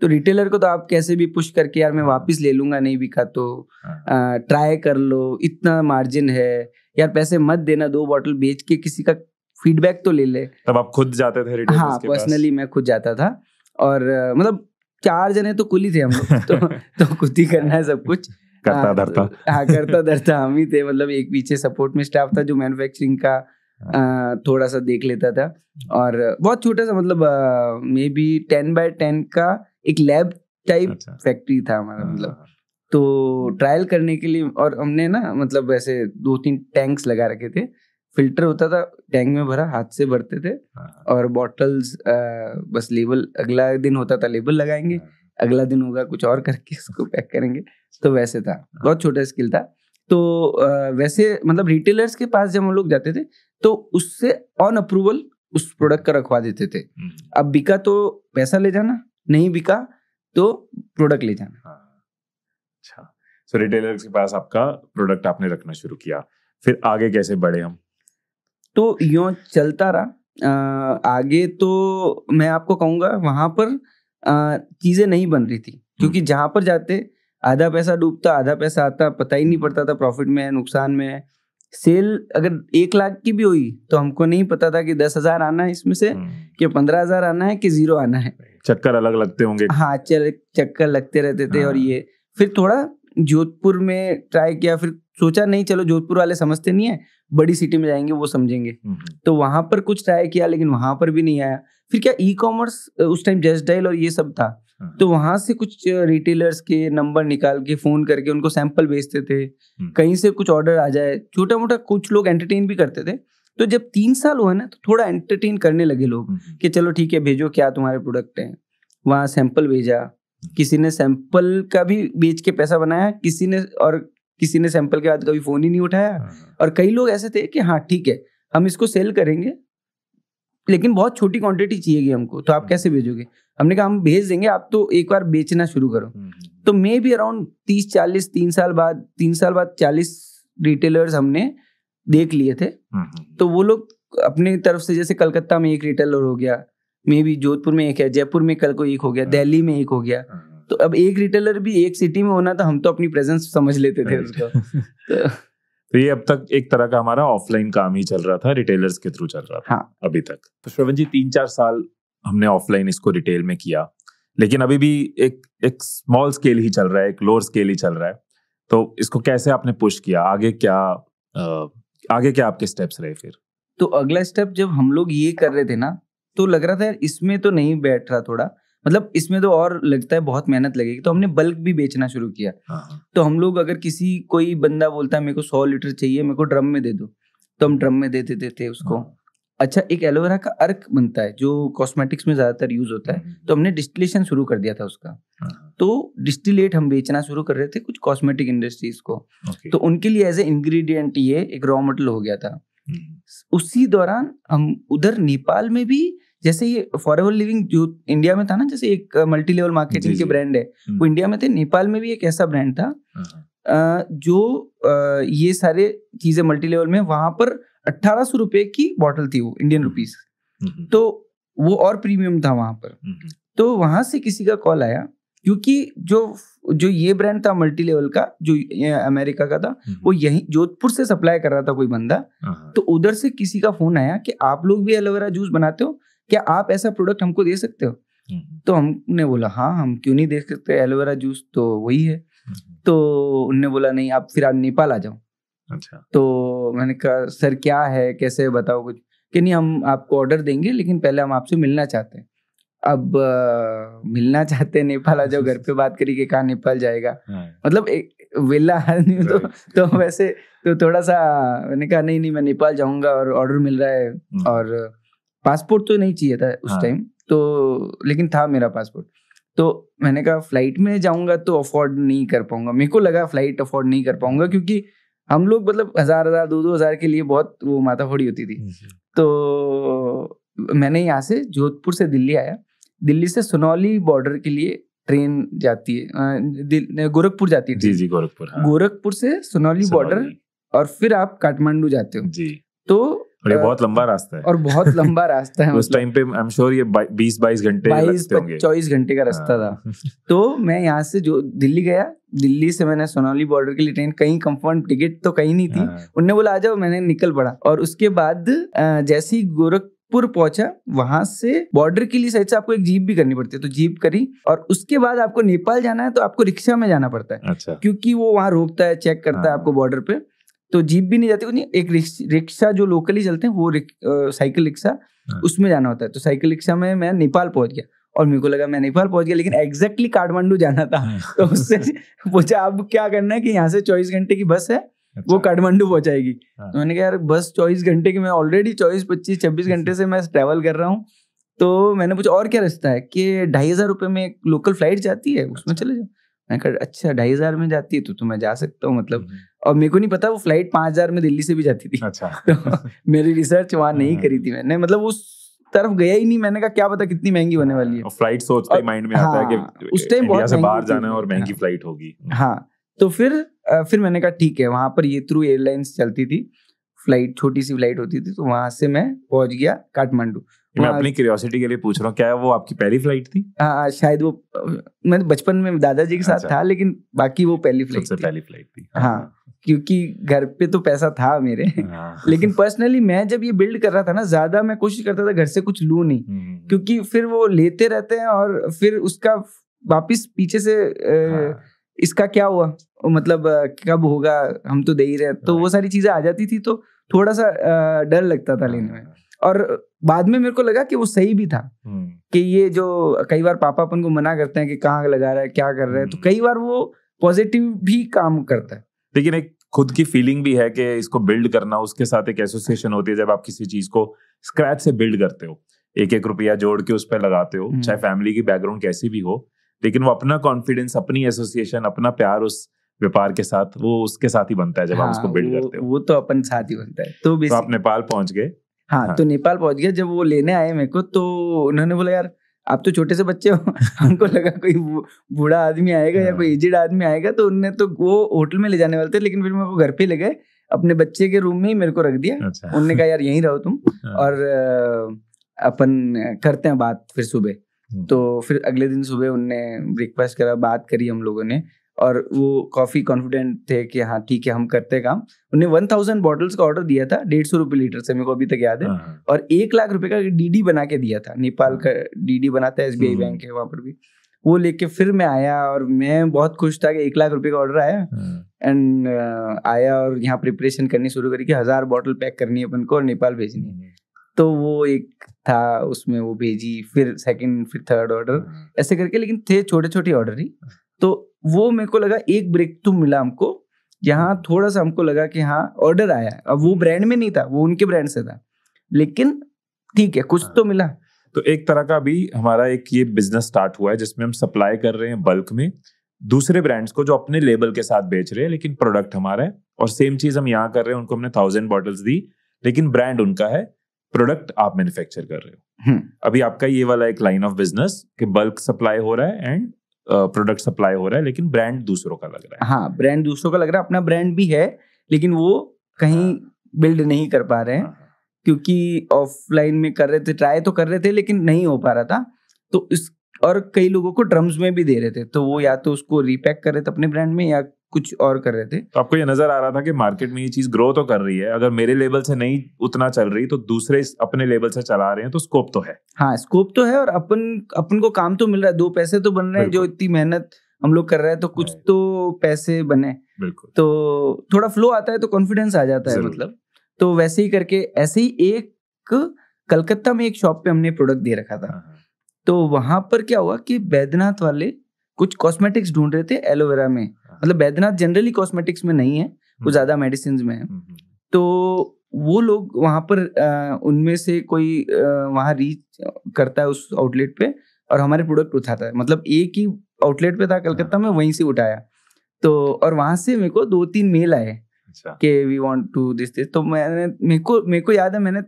तो रिटेलर को तो आप कैसे भी पुश करके यार मैं वापस ले लूंगा, नहीं बिका तो ट्राई कर लो, इतना मार्जिन है यार, पैसे मत देना, 2 बॉटल बेच के किसी का फीडबैक तो ले ले। तब आप खुद जाते थे रिटेलर्स के पास? पर्सनली मैं खुद जाता था, और मतलब 4 जने तो कुल ही थे हम लोग, तो खुद ही करना है सब कुछ, करता धरता हम ही थे, मतलब एक पीछे सपोर्ट में स्टाफ था जो मैन्युफैक्चरिंग का थोड़ा सा देख लेता था। और बहुत छोटा सा मतलब मे बी 10x10 का एक लैब टाइप फैक्ट्री था हमारा, मतलब तो ट्रायल करने के लिए। और हमने ना मतलब वैसे 2-3 टैंक्स लगा रखे थे, फिल्टर होता था, टैंक में भरा, हाथ से भरते थे और बॉटल्स बस लेबल, अगला दिन होता था लेबल लगाएंगे, अगला दिन होगा कुछ और करके उसको पैक करेंगे। तो वैसे था, बहुत छोटा स्किल था। तो वैसे मतलब रिटेलर्स के पास जब हम लोग जाते थे तो उससे ऑन अप्रूवल उस प्रोडक्ट का रखवा देते थे। अब बिका तो पैसा ले जाना, नहीं बिका तो प्रोडक्ट ले जाना। अच्छा, सो रिटेलर्स के पास आपका प्रोडक्ट आपने रखना शुरू किया, फिर आगे कैसे बढ़े हम? तो यूं चलता रहा आगे। तो मैं आपको कहूँगा वहाँ पर चीज़ें नहीं बन रही थी, क्योंकि जहाँ पर जाते आधा पैसा डूबता, आधा पैसा आता, पता ही नहीं पड़ता था प्रॉफिट में है नुकसान में है। सेल अगर 1 लाख की भी हुई तो हमको नहीं पता था कि 10,000 आना है इसमें से, कि 15,000 आना है, कि 0 आना है। चक्कर अलग लगते होंगे। हाँ, चक्कर लगते रहते थे। और ये फिर थोड़ा जोधपुर में ट्राई किया, फिर सोचा नहीं चलो जोधपुर वाले समझते नहीं है, बड़ी सिटी में जाएंगे वो समझेंगे। तो वहां पर कुछ ट्राई किया, लेकिन वहां पर भी नहीं आया। फिर क्या ई कॉमर्स उस टाइम जस्ट डायल और ये सब था, तो वहां से कुछ रिटेलर्स के नंबर निकाल के फोन करके उनको सैंपल भेजते थे, कहीं से कुछ ऑर्डर आ जाए, छोटा मोटा कुछ लोग एंटरटेन भी करते थे। तो जब 3 साल हुए ना तो थोड़ा एंटरटेन करने लगे लोग कि चलो ठीक है भेजो क्या तुम्हारे प्रोडक्ट हैं। वहाँ सैंपल भेजा, किसी ने सैंपल का भी बेच के पैसा बनाया, किसी ने सैंपल के बाद कभी फोन ही नहीं उठाया। और कई लोग ऐसे थे कि हाँ ठीक है हम इसको सेल करेंगे, लेकिन बहुत छोटी क्वांटिटी चाहिए हमको, तो आप कैसे भेजोगे? हमने कहा हम भेज देंगे, आप तो एक बार बेचना शुरू करो। तो मे भी अराउंड 30-40 3 साल बाद 40 रिटेलर्स हमने देख लिए थे। तो वो लोग अपने तरफ से, जैसे कलकत्ता में एक रिटेलर हो गया, मे भी जोधपुर में एक है, जयपुर में कल को एक हो गया, दिल्ली में एक हो गया। तो अब एक रिटेलर भी एक सिटी में होना, तो हम तो अपनी प्रेजेंस समझ लेते थे उसको। तो ये अब तक एक तरह का हमारा ऑफलाइन काम ही चल रहा था, रिटेलर्स के थ्रू चल रहा था। हाँ। अभी तक तो श्रवण जी 3-4 साल हमने ऑफलाइन इसको रिटेल में किया, लेकिन अभी भी एक स्मॉल स्केल ही चल रहा है, एक लोअर स्केल ही चल रहा है। तो इसको कैसे आपने पुश किया? आगे क्या आपके स्टेप्स रहे फिर? तो अगला स्टेप जब हम लोग ये कर रहे थे ना, तो लग रहा था यार इसमें तो नहीं बैठ रहा, थोड़ा मतलब इसमें तो और लगता है बहुत मेहनत लगेगी। तो हमने बल्क भी बेचना शुरू किया। तो हम लोग अगर कोई बंदा बोलता है मेरे को 100 लीटर चाहिए, मेरे को ड्रम में दे दो, तो हम ड्रम में दे देते थे उसको। अच्छा, एक एलोवेरा का अर्क बनता है जो कॉस्मेटिक्स में ज्यादातर यूज होता है, तो हमने डिस्टिलेशन शुरू कर दिया था उसका। तो डिस्टिलेट हम बेचना शुरू कर रहे थे कुछ कॉस्मेटिक इंडस्ट्रीज को। तो उनके लिए एज ए इंग्रेडिएंट ये एक रॉ मटेरियल हो गया था। उसी दौरान हम उधर नेपाल में भी, जैसे ये फॉरएवर लिविंग जो इंडिया में था ना, जैसे एक मल्टी लेवल मार्केटिंग के ब्रांड है, वो इंडिया में थे, नेपाल में भी एक ऐसा ब्रांड था जो ये सारे चीजें मल्टी लेवल में, वहां पर 1800 रुपए की बॉटल थी वो, इंडियन रुपीस। तो वो और प्रीमियम था वहां पर। तो वहां से किसी का कॉल आया, क्योंकि जो ये ब्रांड था मल्टी लेवल का, जो अमेरिका का था, वो यही जोधपुर से सप्लाई कर रहा था कोई बंदा। तो उधर से किसी का फोन आया कि आप लोग भी एलोवेरा जूस बनाते हो, क्या आप ऐसा प्रोडक्ट हमको दे सकते हो? तो हमने बोला हाँ, हम क्यों नहीं दे सकते, एलोवेरा जूस तो वही है। तो उनने बोला नहीं, आप नेपाल आ जाओ। अच्छा। तो मैंने कहा सर क्या है, कैसे बताओ कुछ? कि नहीं, हम आपको ऑर्डर देंगे, लेकिन पहले हम आपसे मिलना चाहते हैं। अब मिलना चाहते हैं, नेपाल आ जाओ, घर पे बात करी कि कहाँ नेपाल जाएगा, मतलब एक वेला आदमी। तो वैसे तो थोड़ा सा मैंने कहा नहीं मैं नेपाल जाऊंगा और ऑर्डर मिल रहा है, और पासपोर्ट तो नहीं चाहिए था उस टाइम, तो लेकिन था मेरा पासपोर्ट। तो मैंने कहा फ्लाइट में जाऊंगा तो अफोर्ड नहीं कर पाऊंगा। मेरे को लगा फ्लाइट अफोर्ड नहीं कर पाऊंगा, क्योंकि हम लोग मतलब 1000 2,000 के लिए बहुत वो माथाफोड़ी होती थी। तो मैंने यहाँ से जोधपुर से दिल्ली आया, दिल्ली से सुनौली बॉर्डर के लिए ट्रेन जाती है, गोरखपुर जाती है। जी गोरखपुर। हाँ। गोरखपुर से सुनौली बॉर्डर, और फिर आप काठमांडू जाते हो जी। तो ये बहुत लंबा रास्ता है, और बहुत लंबा रास्ता है। उस टाइम पे आई एम श्योर ये 20-22 घंटे 24 घंटे का रास्ता था। तो मैं यहाँ से जो दिल्ली गया, दिल्ली से मैंने सोनाली बॉर्डर के लिए ट्रेन, कहीं कंफर्म टिकट तो कहीं नहीं थी। उन्होंने बोला आ जाओ, मैंने निकल पड़ा। और उसके बाद जैसे ही गोरखपुर पहुंचा, वहां से बॉर्डर के लिए साइड से आपको एक जीप भी करनी पड़ती है, तो जीप करी। और उसके बाद आपको नेपाल जाना है तो आपको रिक्शा में जाना पड़ता है। अच्छा। क्योंकि वो वहां रोकता है, चेक करता है आपको बॉर्डर पे। तो जीप भी नहीं जाती, नहीं, एक रिक्शा जो लोकली चलते हैं वो साइकिल रिक्शा, उसमें जाना होता है। तो साइकिल रिक्शा में मैं नेपाल पहुंच गया और मेरे को लगा मैं नेपाल पहुंच गया, लेकिन एग्जैक्टली काठमांडू जाना था। तो उससे पूछा अब क्या करना है कि यहाँ से 24 घंटे की बस है, वो काठमांडू पहुंचाएगी। तो मैंने कहा यार बस 24 घंटे की, मैं ऑलरेडी 24, 25, 26 घंटे से मैं ट्रैवल कर रहा हूँ। तो मैंने पूछा और क्या रास्ता है कि 2,500 रुपये में एक लोकल फ्लाइट जाती है, उसमें चले जाओ। मैंने कहा अच्छा 2,500 में जाती है तो मैं जा सकता हूँ मतलब। और मेरे को नहीं पता वो फ्लाइट 5,000 में दिल्ली से भी जाती थी। अच्छा। तो मेरी रिसर्च वहाँ नहीं करी थी मैंने, मतलब उस तरफ गया ही नहीं। मैंने कहा क्या पता कितनी महंगी होने वाली है। फ्लाइट सोचते ही माइंड में आता है कि उस टाइम बहुत से बाहर जाना है और महंगी फ्लाइट होगी। हाँ, तो फिर मैंने कहा ठीक है, वहां पर ये थ्रू एयरलाइंस चलती थी फ्लाइट, छोटी सी फ्लाइट होती थी, तो वहां से मैं पहुंच गया काठमांडू। मैं अपनी क्यूरियोसिटी के लिए पूछ रहा हूँ, क्या वो आपकी पहली फ्लाइट थी? हाँ शायद वो, मैं बचपन में दादाजी के साथ था, लेकिन बाकी वो पहली फ्लाइट थी। हाँ, क्योंकि घर पे तो पैसा था मेरे। लेकिन पर्सनली मैं जब ये बिल्ड कर रहा था ना, ज्यादा मैं कोशिश करता था घर से कुछ लूं नहीं, क्योंकि फिर वो लेते रहते हैं और फिर उसका वापिस पीछे से इसका क्या हुआ, मतलब कब होगा, हम तो दे ही रहे। तो वो सारी चीजें आ जाती थी, तो थोड़ा सा डर लगता था लेने में। और बाद में मेरे को लगा कि वो सही भी था, कि ये जो कई बार पापा अपन को मना करते हैं कि कहाँ लगा रहा है, क्या कर रहा है, तो कई बार वो पॉजिटिव भी काम करता है। लेकिन एक खुद की फीलिंग भी है कि इसको बिल्ड करना, उसके साथ एक एसोसिएशन होती है। जब आप किसी चीज को स्क्रैच से बिल्ड करते हो, एक एक रुपया जोड़ के उस पर लगाते हो, चाहे फैमिली की बैकग्राउंड कैसी भी हो, लेकिन वो अपना कॉन्फिडेंस, अपनी एसोसिएशन, अपना प्यार उस व्यापार के साथ, वो उसके साथ ही बनता है जब आप उसको बिल्ड करते हो। वो तो अपन साथ ही बनता है। तो आप नेपाल पहुंच गए? हाँ, तो नेपाल पहुंच गया। जब वो लेने आए मेरे को, तो उन्होंने बोला यार आप तो छोटे से बच्चे हो। हमको लगा कोई बूढ़ा आदमी आएगा या कोई एजेड आदमी आएगा, तो उनने तो वो होटल में ले जाने वाले थे, लेकिन फिर मेरे को घर पे ले गए, अपने बच्चे के रूम में ही मेरे को रख दिया। उन्होंने कहा यार यहीं रहो तुम, और अपन करते हैं बात फिर सुबह। तो फिर अगले दिन सुबह उनने ब्रेकफास्ट करा, बात करी हम लोगों ने, और वो काफी कॉन्फिडेंट थे कि हाँ ठीक है हम करते हैं काम। उन्हें 1000 बॉटल्स का ऑर्डर दिया था, 150 रुपये लीटर से, मेरे को अभी तक याद है। और 1 लाख रुपए का डीडी बना के दिया था, नेपाल का डीडी बनाता है, SBI बैंक है वहां पर भी। वो लेके फिर मैं आया, और मैं बहुत खुश था कि 1 लाख रुपए का ऑर्डर आया। एंड आया और यहाँ प्रिपरेशन करनी शुरू करी कि 1000 बॉटल पैक करनी है अपन को और नेपाल भेजनी है। तो वो एक था, उसमें वो भेजी, फिर सेकंड, फिर थर्ड ऑर्डर, ऐसे करके। लेकिन थे छोटे छोटे ऑर्डर ही। तो वो मेरे को लगा एक ब्रेक तो मिला हमको, जहाँ थोड़ा सा हमको लगा कि हाँ ऑर्डर आया। अब वो ब्रांड में नहीं था, वो उनके ब्रांड से था, लेकिन ठीक है कुछ तो मिला। तो एक तरह का भी हमारा एक ये बिजनेस स्टार्ट हुआ है, जिसमें हम सप्लाई कर रहे हैं बल्क में दूसरे ब्रांड्स को जो अपने लेबल के साथ बेच रहे हैं, लेकिन प्रोडक्ट हमारा है। और सेम चीज हम यहाँ कर रहे हैं, उनको हमने 1000 बॉटल्स दी, लेकिन ब्रांड उनका है, प्रोडक्ट आप मैन्युफैक्चर कर रहे हो। अभी आपका ये वाला एक लाइन ऑफ बिजनेस कि बल्क सप्लाई हो रहा है एंड प्रोडक्ट सप्लाई हो रहा है, लेकिन ब्रांड दूसरों का लग रहा है। हाँ, ब्रांड दूसरों का लग रहा है, अपना ब्रांड भी है, लेकिन वो कहीं बिल्ड नहीं कर पा रहे हैं, क्योंकि ऑफलाइन में कर रहे थे, ट्राई तो कर रहे थे, लेकिन नहीं हो पा रहा था। तो इस, और कई लोगों को ड्रम्स में भी दे रहे थे, तो वो या तो उसको रीपैक कर रहे थे अपने ब्रांड में, या कुछ और कर रहे थे। तो आपको ये नजर आ रहा था कि मार्केट में ये चीज ग्रो तो कर रही है, अगर मेरे लेवल से नहीं उतना चल रही, तो दूसरे अपने लेवल से चला रहे हैं, तो स्कोप तो है। हाँ, स्कोप तो है, और अपन को काम तो मिल रहा है, 2 पैसे तो बन रहे हैं। जो इतनी मेहनत हम लोग कर रहे हैं, तो कुछ तो पैसे बने। बिल्कुल। तो थोड़ा फ्लो आता है तो कॉन्फिडेंस आ जाता है, मतलब। तो वैसे ही करके, ऐसे ही एक कलकत्ता में एक शॉप पे हमने प्रोडक्ट दे रखा था। तो वहां पर क्या हुआ कि बैद्यनाथ वाले कुछ कॉस्मेटिक्स ढूंढ रहे थे एलोवेरा में। मतलब बैद्यनाथ जनरली कॉस्मेटिक्स में नहीं है, वो ज्यादा मेडिसिन में है। तो वो लोग वहां पर उनमें से कोई वहां रीच करता है उस आउटलेट पे, और हमारे प्रोडक्ट उठाता है। मतलब एक ही आउटलेट पे था कलकत्ता में, वहीं से उठाया। तो और वहां से मेरे को 2-3 मेल आए कि वी वांट टू दिस। तो मेरे को याद है, मैंने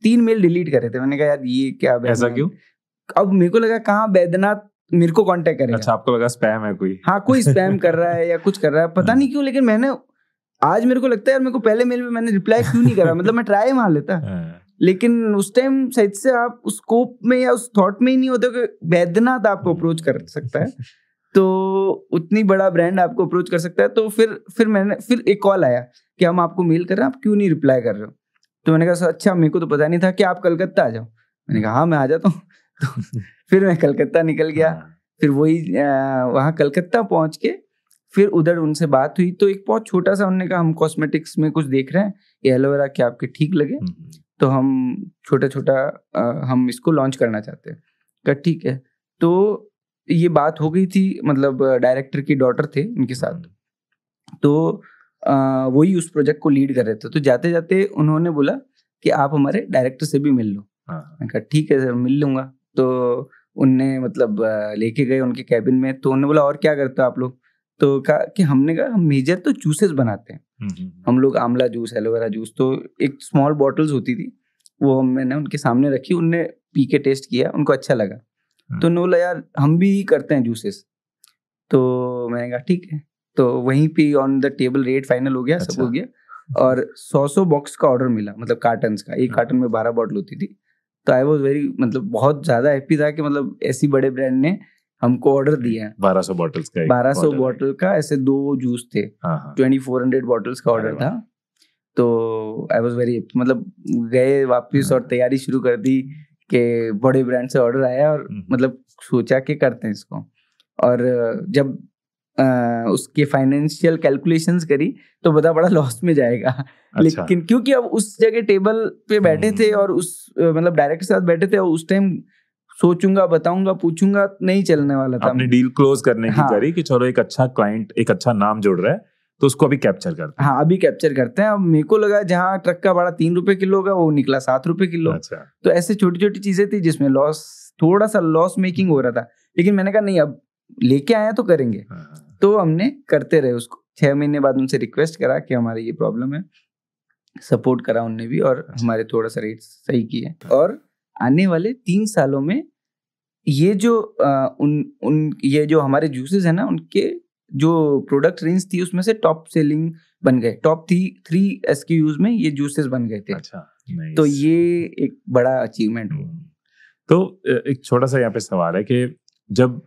3 मेल डिलीट करे थे। मैंने कहा यार ये क्या, ऐसा क्यों? अब मेरे को लगा कहाँ बैद्यनाथ मेरे को कांटेक्ट करेगा। अच्छा, आपको लगा स्पैम है कोई? हाँ, कोई स्पैम कर रहा है या कुछ कर रहा है, पता नहीं क्यों। लेकिन मैंने आज मेरे को लगता है यार, मेरे को पहले मेल में मैंने रिप्लाई क्यों नहीं करा। मतलब मैं ट्राई मार लेता, लेकिन उस टाइम शायद से आप उस स्कोप में या उस थॉट में ही नहीं होते कि बैद्यनाथ आपको अप्रोच कर सकता है, तो उतनी बड़ा ब्रांड आपको अप्रोच कर सकता है। तो फिर एक कॉल आया कि हम आपको मेल कर रहे हैं, आप क्यों नहीं रिप्लाई कर रहे हो। तो मैंने कहा अच्छा, मेरे को तो पता नहीं था कि आप कलकत्ता आ जाओ। मैंने कहा हाँ मैं आ जाता हूँ। तो फिर मैं कलकत्ता निकल गया। फिर वही वहाँ कलकत्ता पहुँच के फिर उधर उनसे बात हुई तो एक बहुत छोटा सा उन्होंने कहा हम कॉस्मेटिक्स में कुछ देख रहे हैं, ये एलोवेरा क्या आपके ठीक लगे तो हम छोटा छोटा हम इसको लॉन्च करना चाहते हैं। कहा ठीक है। तो ये बात हो गई थी, मतलब डायरेक्टर की डॉटर थे उनके साथ, तो वही उस प्रोजेक्ट को लीड कर रहे थे। तो जाते जाते उन्होंने बोला कि आप हमारे डायरेक्टर से भी मिल लो। मैंने कहा ठीक है सर, मिल लूंगा। तो उनने मतलब लेके गए उनके कैबिन में, तो उन्होंने बोला और क्या करते हो आप लोग? तो कहा कि हमने कहा हम मेजर तो जूसेस बनाते हैं, हम लोग आंवला जूस, एलोवेरा जूस। तो एक स्मॉल बॉटल्स होती थी, वो मैंने उनके सामने रखी, उनने पी के टेस्ट किया, उनको अच्छा लगा। तो उन्होंने बोला यार हम भी करते हैं जूसेस। तो मैंने कहा ठीक है। तो वहीं पे on the table rate final हो गया, सब हो गया, और 100 बॉक्स का ऑर्डर मिला, मतलब कार्टन का। एक कार्टन में 12 बॉटल होती थी। तो आई वाज वेरी, मतलब बहुत ज्यादा हैप्पी था कि मतलब ऐसी बड़े ब्रांड ने हमको ऑर्डर दिया है। 1200 बॉटल्स का, 1200 बॉटल का, ऐसे 2 जूस थे, 2400 बॉटल्स का ऑर्डर था। तो आई वाज वेरी, मतलब गए वापस और तैयारी शुरू कर दी कि बड़े ब्रांड से ऑर्डर आया, और मतलब सोचा कि करते हैं इसको। और जब उसके फाइनेंशियल कैलकुलेशंस करी तो बड़ा लॉस में जाएगा। अच्छा। लेकिन क्योंकि अब उस जगह टेबल पे बैठे थे और उस मतलब डायरेक्टर के साथ बैठे थे, और उस टाइम सोचूंगा, बताऊंगा, पूछूंगा, नहीं चलने वाला था। आपने डील क्लोज करने की करी कि चलो एक अच्छा क्लाइंट, एक अच्छा नाम जुड़ रहा है, तो उसको अभी कैप्चर करते हैं। हाँ, अभी कैप्चर करते हैं। अब मेरे को लगा जहाँ ट्रक का भाड़ा 3 रुपए किलो का, वो निकला 7 रुपए किलो। अच्छा। तो ऐसे छोटी छोटी चीजें थी जिसमें लॉस, थोड़ा सा लॉस मेकिंग हो रहा था। लेकिन मैंने कहा नहीं, अब लेके आए तो करेंगे। तो हमने करते रहे उसको। 6 महीने बाद उनसे रिक्वेस्ट करा कि हमारी ये प्रॉब्लम है, सपोर्ट करा उनने भी, और हमारे थोड़ा सा रेट सही किए। और आने वाले 3 सालों में ये जो ये जो हमारे जूसेस है ना, उनके जो प्रोडक्ट रेंज थी उसमें से टॉप सेलिंग बन गए। टॉप 3 SKUs में ये जूसेस बन गए थे। अच्छा, nice. तो ये एक बड़ा अचीवमेंट हुआ। तो एक छोटा सा यहाँ पे सवाल है कि जब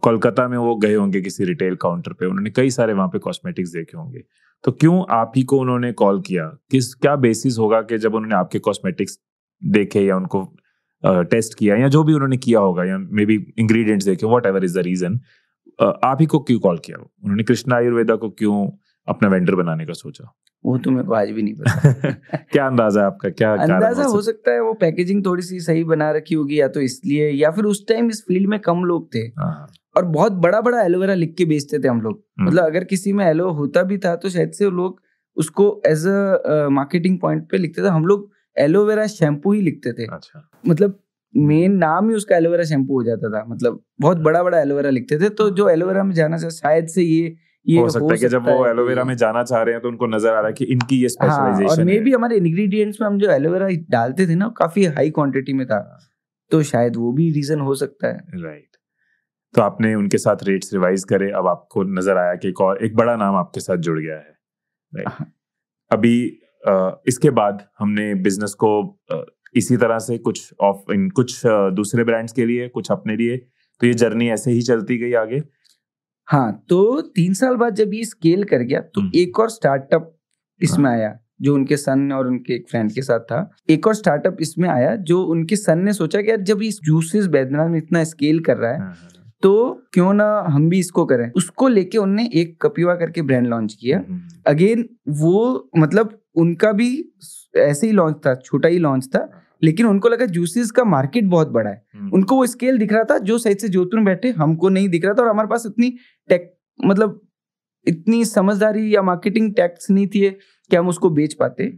कोलकाता में वो गए होंगे किसी रिटेल काउंटर पे, उन्होंने कई सारे वहां पे कॉस्मेटिक्स देखे होंगे, तो क्यों आप ही को उन्होंने कॉल किया? क्या बेसिस होगा कि जब उन्होंने आपके कॉस्मेटिक्स देखे या उनको टेस्ट किया या जो भी उन्होंने किया होगा, या मे बी इंग्रेडिएंट्स देखे, whatever is the reason, आप ही को क्यों कॉल किया? उन्होंने कृष्णा आयुर्वेदा को क्यों अपना वेंडर बनाने का सोचा? वो तो मेरे को आज भी नहीं पता। क्या अंदाजा है आपका? क्या अंदाजा हो सकता है वो पैकेजिंग थोड़ी सी सही बना रखी होगी, या तो इसलिए, या फिर उस टाइम इस फील्ड में कम लोग थे और बहुत बड़ा बड़ा एलोवेरा लिख के बेचते थे हम लोग। मतलब अगर किसी में एलो होता भी था तो शायद से लोग उसको एज अ मार्केटिंग पॉइंट पे लिखते थे। हम लोग एलोवेरा शैम्पू ही लिखते थे। अच्छा। मतलब मेन नाम ही उसका एलोवेरा शैम्पू हो जाता था। मतलब बहुत बड़ा बड़ा एलोवेरा लिखते थे। तो जो एलोवेरा में जाना चाहिए, शायद से ये हो सकता है कि जब वो एलोवेरा में जाना चाह रहे हैं तो उनको नजर आ रहा है कि इनकी ये स्पेशलाइजेशन है। और मे भी हमारे इंग्रेडिएंट्स में हम जो एलोवेरा डालते थे ना, काफी हाई क्वांटिटी में था, तो शायद वो भी रीजन हो सकता है। राइट। तो आपने उनके साथ रेट्स रिवाइज करे, अब आपको नजर आया कि एक बड़ा नाम आपके साथ जुड़ गया है। राइट। अभी इसके बाद हमने बिजनेस को इसी तरह से कुछ दूसरे ब्रांड्स के लिए, कुछ अपने लिए, तो ये जर्नी ऐसे ही चलती गई आगे। हाँ, तो 3 साल बाद जब ये स्केल कर गया तो एक और स्टार्टअप इसमें आया, जो उनके सन और उनके एक फ्रेंड के साथ था। एक और स्टार्टअप इसमें आया जो उनके सन ने सोचा कि यार जब इस जूसेस बैद्यनाथ में इतना स्केल कर रहा है तो क्यों ना हम भी इसको करें। उसको लेके उनने एक कपिवा करके ब्रांड लॉन्च किया। अगेन वो मतलब उनका भी ऐसे ही लॉन्च था, छोटा ही लॉन्च था, लेकिन उनको लगा जूसेस का मार्केट बहुत बड़ा है। उनको वो स्केल दिख रहा था जो शायद से जोधपुर में बैठे हमको नहीं दिख रहा था, और हमारे पास इतनी मतलब इतनी समझदारी या मार्केटिंग टैक्ट्स नहीं थी कि हम उसको बेच पाते।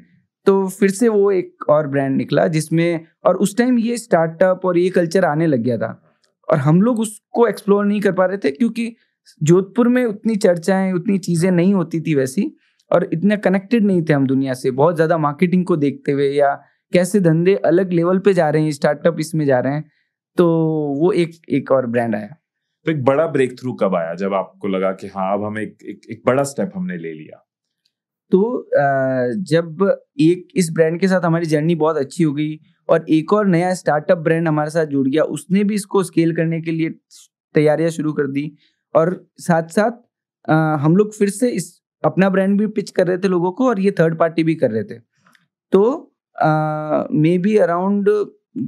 तो फिर से वो एक और ब्रांड निकला जिसमें, और उस टाइम ये स्टार्टअप और ये कल्चर आने लग गया था और हम लोग उसको एक्सप्लोर नहीं कर पा रहे थे क्योंकि जोधपुर में उतनी चर्चाएं, उतनी चीजें नहीं होती थी वैसी, और इतने कनेक्टेड नहीं थे हम दुनिया से, बहुत ज्यादा मार्केटिंग को देखते हुए या कैसे धंधे अलग लेवल पे जा रहे हैं, स्टार्टअप इसमें जा रहे हैं। तो वो एक और ब्रांड आया। तो एक बड़ा ब्रेक थ्रू कब आया जब आपको लगा कि हाँ अब हम एक बड़ा स्टेप हमने ले लिया? तो जब इस ब्रांड के साथ हमारी जर्नी बहुत अच्छी हो गई और एक और नया स्टार्टअप ब्रांड हमारे साथ जुड़ गया, उसने भी इसको स्केल करने के लिए तैयारियां शुरू कर दी, और साथ साथ हम लोग फिर से अपना ब्रांड भी पिच कर रहे थे लोगों को, और ये थर्ड पार्टी भी कर रहे थे। तो मे बी अराउंड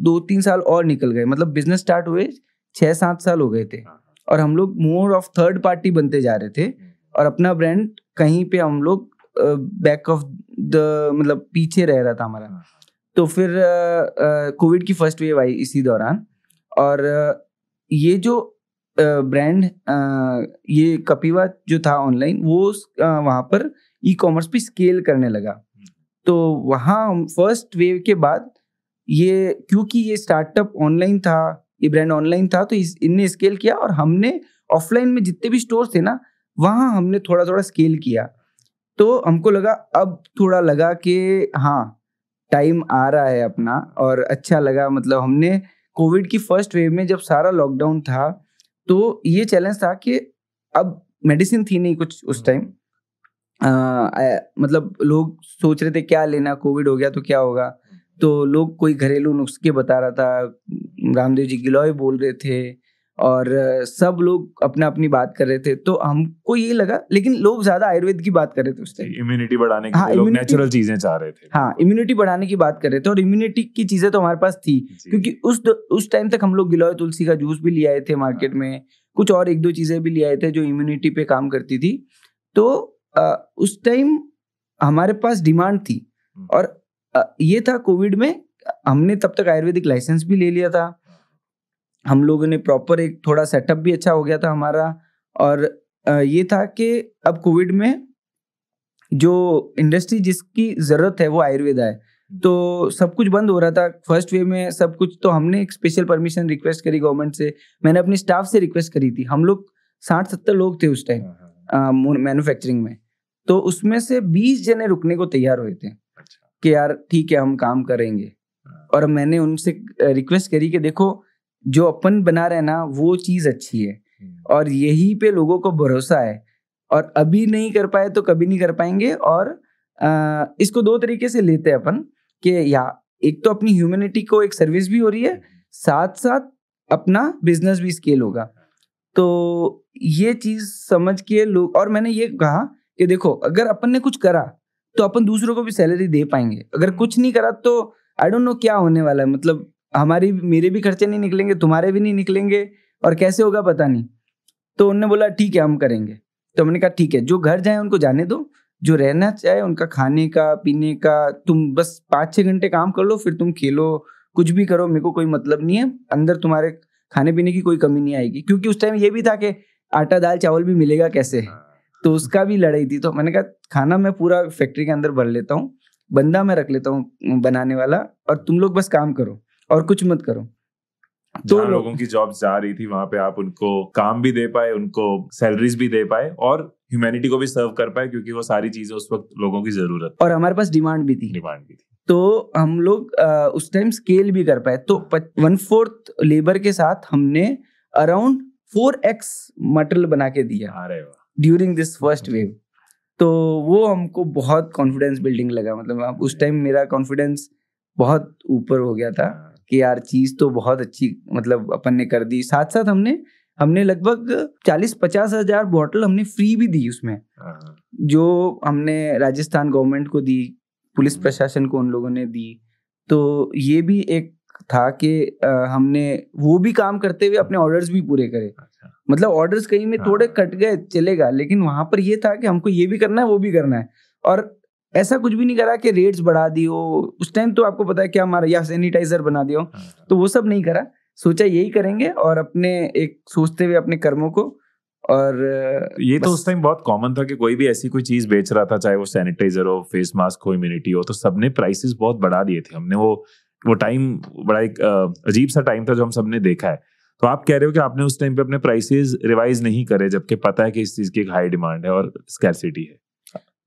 2-3 साल और निकल गए, मतलब बिजनेस स्टार्ट हुए 6-7 साल हो गए थे। और हम लोग मोर ऑफ थर्ड पार्टी बनते जा रहे थे और अपना ब्रांड कहीं पे हम लोग बैक ऑफ द मतलब पीछे रह रहा था हमारा। तो फिर कोविड की फर्स्ट वेव आई इसी दौरान, और ये जो ब्रांड ये कपिवा जो था ऑनलाइन, वो वहाँ पर ई कॉमर्स पे स्केल करने लगा। तो वहाँ फर्स्ट वेव के बाद ये, क्योंकि ये स्टार्टअप ऑनलाइन था, ये ब्रांड ऑनलाइन था, तो इनने स्केल किया और हमने ऑफलाइन में जितने भी स्टोर थे ना, वहाँ हमने थोड़ा थोड़ा स्केल किया। तो हमको लगा, अब थोड़ा लगा कि हाँ टाइम आ रहा है अपना, और अच्छा लगा। मतलब हमने कोविड की फर्स्ट वेव में जब सारा लॉकडाउन था, तो ये चैलेंज था कि अब मेडिसिन थी नहीं कुछ उस टाइम, मतलब लोग सोच रहे थे क्या लेना, कोविड हो गया तो क्या होगा। तो लोग कोई घरेलू नुस्खे बता रहा था, रामदेव जी गिलोय बोल रहे थे, और सब लोग अपना अपनी बात कर रहे थे। तो हमको ये लगा, लेकिन लोग ज्यादा आयुर्वेद की बात कर रहे थे उस टाइम, इम्यूनिटी बढ़ाने के लिए लोग नेचुरल चीजें चाह रहे थे। हाँ, इम्यूनिटी बढ़ाने की बात कर रहे थे, और इम्यूनिटी की चीजें तो हमारे पास थी, क्योंकि उस टाइम तक हम लोग गिलोय तुलसी का जूस भी ले आए थे मार्केट में, कुछ और एक दो चीजें भी ले आए थे जो इम्यूनिटी पे काम करती थी। तो उस टाइम हमारे पास डिमांड थी, और ये था कोविड में, हमने तब तक आयुर्वेदिक लाइसेंस भी ले लिया था, हम लोगों ने प्रॉपर एक थोड़ा सेटअप भी अच्छा हो गया था हमारा। और ये था कि अब कोविड में जो इंडस्ट्री जिसकी जरूरत है वो आयुर्वेद है, तो सब कुछ बंद हो रहा था फर्स्ट वे में सब कुछ। तो हमने एक स्पेशल परमिशन रिक्वेस्ट करी गवर्नमेंट से, मैंने अपनी स्टाफ से रिक्वेस्ट करी थी। हम लोग 60-70 लोग थे उस टाइम मैन्युफैक्चरिंग में, तो उसमें से 20 जने रुकने को तैयार हुए थे कि यार ठीक है हम काम करेंगे। और मैंने उनसे रिक्वेस्ट करी कि देखो जो अपन बना रहे हैं ना वो चीज अच्छी है, और यही पे लोगों को भरोसा है, और अभी नहीं कर पाए तो कभी नहीं कर पाएंगे। और इसको दो तरीके से लेते हैं अपन कि या एक तो अपनी ह्यूमैनिटी को एक सर्विस भी हो रही है, साथ साथ अपना बिजनेस भी स्केल होगा। तो ये चीज समझ के लोग, और मैंने ये कहा कि देखो अगर अपन ने कुछ करा तो अपन दूसरों को भी सैलरी दे पाएंगे, अगर कुछ नहीं करा तो आई डोंट नो क्या होने वाला है। मतलब मेरे भी खर्चे नहीं निकलेंगे, तुम्हारे भी नहीं निकलेंगे, और कैसे होगा पता नहीं। तो उन्होंने बोला ठीक है हम करेंगे। तो हमने कहा ठीक है, जो घर जाए उनको जाने दो, जो रहना चाहे उनका खाने का पीने का, तुम बस 5-6 घंटे काम कर लो, फिर तुम खेलो कुछ भी करो, मेरे को कोई मतलब नहीं है, अंदर तुम्हारे खाने पीने की कोई कमी नहीं आएगी। क्योंकि उस टाइम ये भी था कि आटा दाल चावल भी मिलेगा कैसे, तो उसका भी लड़ाई थी। तो मैंने कहा खाना मैं पूरा फैक्ट्री के अंदर भर लेता हूँ, बंदा मैं रख लेता हूँ बनाने वाला, और तुम लोग बस काम करो और कुछ मत करो। तो लोगों की जॉब जा रही थी वहां पे आप उनको काम भी दे पाए, उनको सैलरीज भी दे पाए, और ह्यूमैनिटी को भी सर्व कर पाए, क्योंकि वो सारी चीजें उस वक्त लोगों की जरूरत, और हमारे पास डिमांड भी थी। तो हम लोग उस टाइम स्केल भी कर पाए। तो 1/4 लेबर के साथ हमने अराउंड 4x मटेरियल बना के दिया ड्यूरिंग दिस फर्स्ट वेव। तो वो हमको बहुत कॉन्फिडेंस बिल्डिंग लगा। मतलब उस टाइम मेरा कॉन्फिडेंस बहुत ऊपर हो गया था कि यार चीज तो बहुत अच्छी मतलब अपन ने कर दी। साथ साथ हमने लगभग 40-50 हजार बॉटल हमने फ्री भी दी उसमें, जो हमने राजस्थान गवर्नमेंट को दी, पुलिस प्रशासन को उन लोगों ने दी। तो ये भी एक था कि हमने वो भी काम करते हुए अपने ऑर्डर्स भी पूरे करे। मतलब ऑर्डर्स कहीं में थोड़े कट गए चलेगा, लेकिन वहां पर ये था कि हमको ये भी करना है वो भी करना है। और ऐसा कुछ भी नहीं करा कि रेट्स बढ़ा दियो, उस टाइम तो आपको पता है क्या हमारा, या सैनिटाइजर बना दियो, तो वो सब नहीं करा। सोचा यही करेंगे और अपने एक सोचते हुए अपने कर्मों को। और ये तो उस टाइम बहुत कॉमन था कि कोई भी ऐसी कोई चीज बेच रहा था, चाहे वो सैनिटाइजर हो, फेस मास्क हो, इम्यूनिटी हो, तो सबने प्राइसेस बहुत बढ़ा दिए थे। हमने वो टाइम बड़ा एक अजीब सा टाइम था जो हम सबने देखा है। तो आप कह रहे हो कि आपने उस टाइम पे अपने प्राइसेस रिवाइज नहीं करे, जबकि पता है कि इस चीज की एक हाई डिमांड है और स्कैर्सिटी है।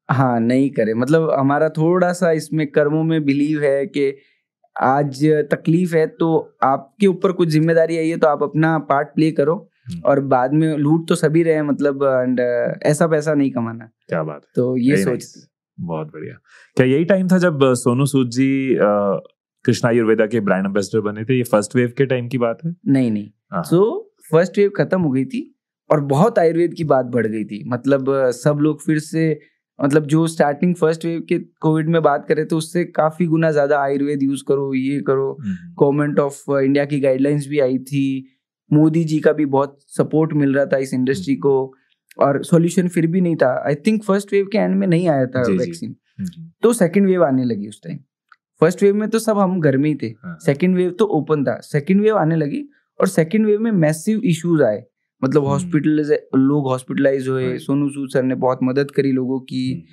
हाँ, नहीं करे। मतलब हमारा थोड़ा सा इसमें कर्मों में बिलीव है कि आज तकलीफ है तो आपके ऊपर कुछ जिम्मेदारी आई है, तो आप अपना पार्ट प्ले करो, और बाद में लूट तो सभी रहे, मतलब एंड ऐसा पैसा नहीं कमाना। क्या बात है। तो ये सोच बहुत बढ़िया। क्या यही टाइम था जब सोनू सूद जी कृष्णा आयुर्वेदा के ब्रांड एम्बेसडर बने थे? ये फर्स्ट वेव के टाइम की बात है? नहीं। तो फर्स्ट वेव खत्म हो गई थी और बहुत आयुर्वेद की बात बढ़ गई थी। मतलब सब लोग फिर से, मतलब जो स्टार्टिंग फर्स्ट वेव के कोविड में बात करे तो उससे काफी गुना ज्यादा आयुर्वेद यूज करो, ये करो। गवर्नमेंट ऑफ इंडिया की गाइडलाइंस भी आई थी मोदी जी का भी बहुत सपोर्ट मिल रहा था इस इंडस्ट्री को, और सॉल्यूशन फिर भी नहीं था। आई थिंक फर्स्ट वेव के एंड में नहीं आया था वैक्सीन, तो सेकंड वेव आने लगी उस टाइम। फर्स्ट वेव में तो सब हम घर में ही थे, सेकंड वेव तो ओपन था, सेकंड वेव आने लगी और सेकंड वेव में मैसिव इश्यूज आए, मतलब लोग हॉस्पिटलाइज हुए। सोनू सूद सर ने बहुत मदद करी लोगों की,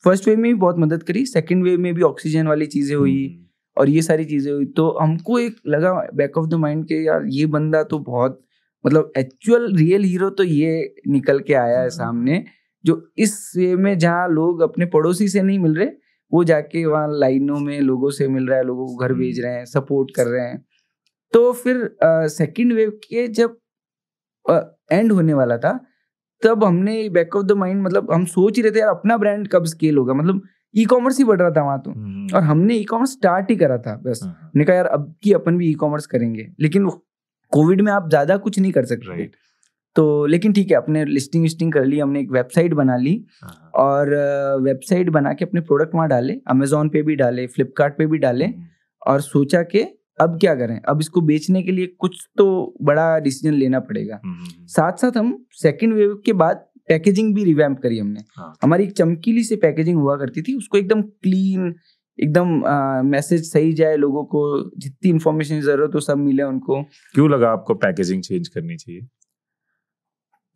फर्स्ट वेव में भी बहुत मदद करी, सेकंड वेव में भी ऑक्सीजन वाली चीजें हुई और ये सारी चीजें हुई। तो हमको एक लगा बैक ऑफ द माइंड के यार ये बंदा तो बहुत मतलब एक्चुअल रियल हीरो तो ये निकल के आया है सामने, जो इस वे में जहाँ लोग अपने पड़ोसी से नहीं मिल रहे, वो जाके वहाँ लाइनों में लोगों से मिल रहा है, लोगों को घर भेज रहे हैं, सपोर्ट कर रहे हैं। तो फिर सेकंड वेव के जब एंड होने वाला था, तब हमने बैक ऑफ द माइंड मतलब हम सोच ही रहे थे यार अपना ब्रांड कब स्केल होगा, मतलब ई कॉमर्स ही बढ़ रहा था वहां तो, और हमने ई कॉमर्स स्टार्ट ही करा था बस। हमने कहा यार अब की अपन भी ई कॉमर्स करेंगे, लेकिन कोविड में आप ज्यादा कुछ नहीं कर सकते तो लेकिन ठीक है, अपने लिस्टिंग कर ली, हमने एक वेबसाइट बना ली और वेबसाइट बना के अपने प्रोडक्ट वहाँ डाले, अमेजोन पे भी डाले, फ्लिपकार्ट पे भी डाले, और सोचा कि अब क्या करें, अब इसको बेचने के लिए कुछ तो बड़ा डिसीजन लेना पड़ेगा। साथ साथ हम सेकंड वेव के बाद पैकेजिंग भी रिवैम्प करी हमने। हमारी एक चमकीली सी पैकेजिंग हुआ करती थी, उसको एकदम क्लीन, एकदम मैसेज सही जाए, लोगों को जितनी इन्फॉर्मेशन जरूरत हो सब मिले उनको। क्यों लगा आपको पैकेजिंग चेंज करनी चाहिए?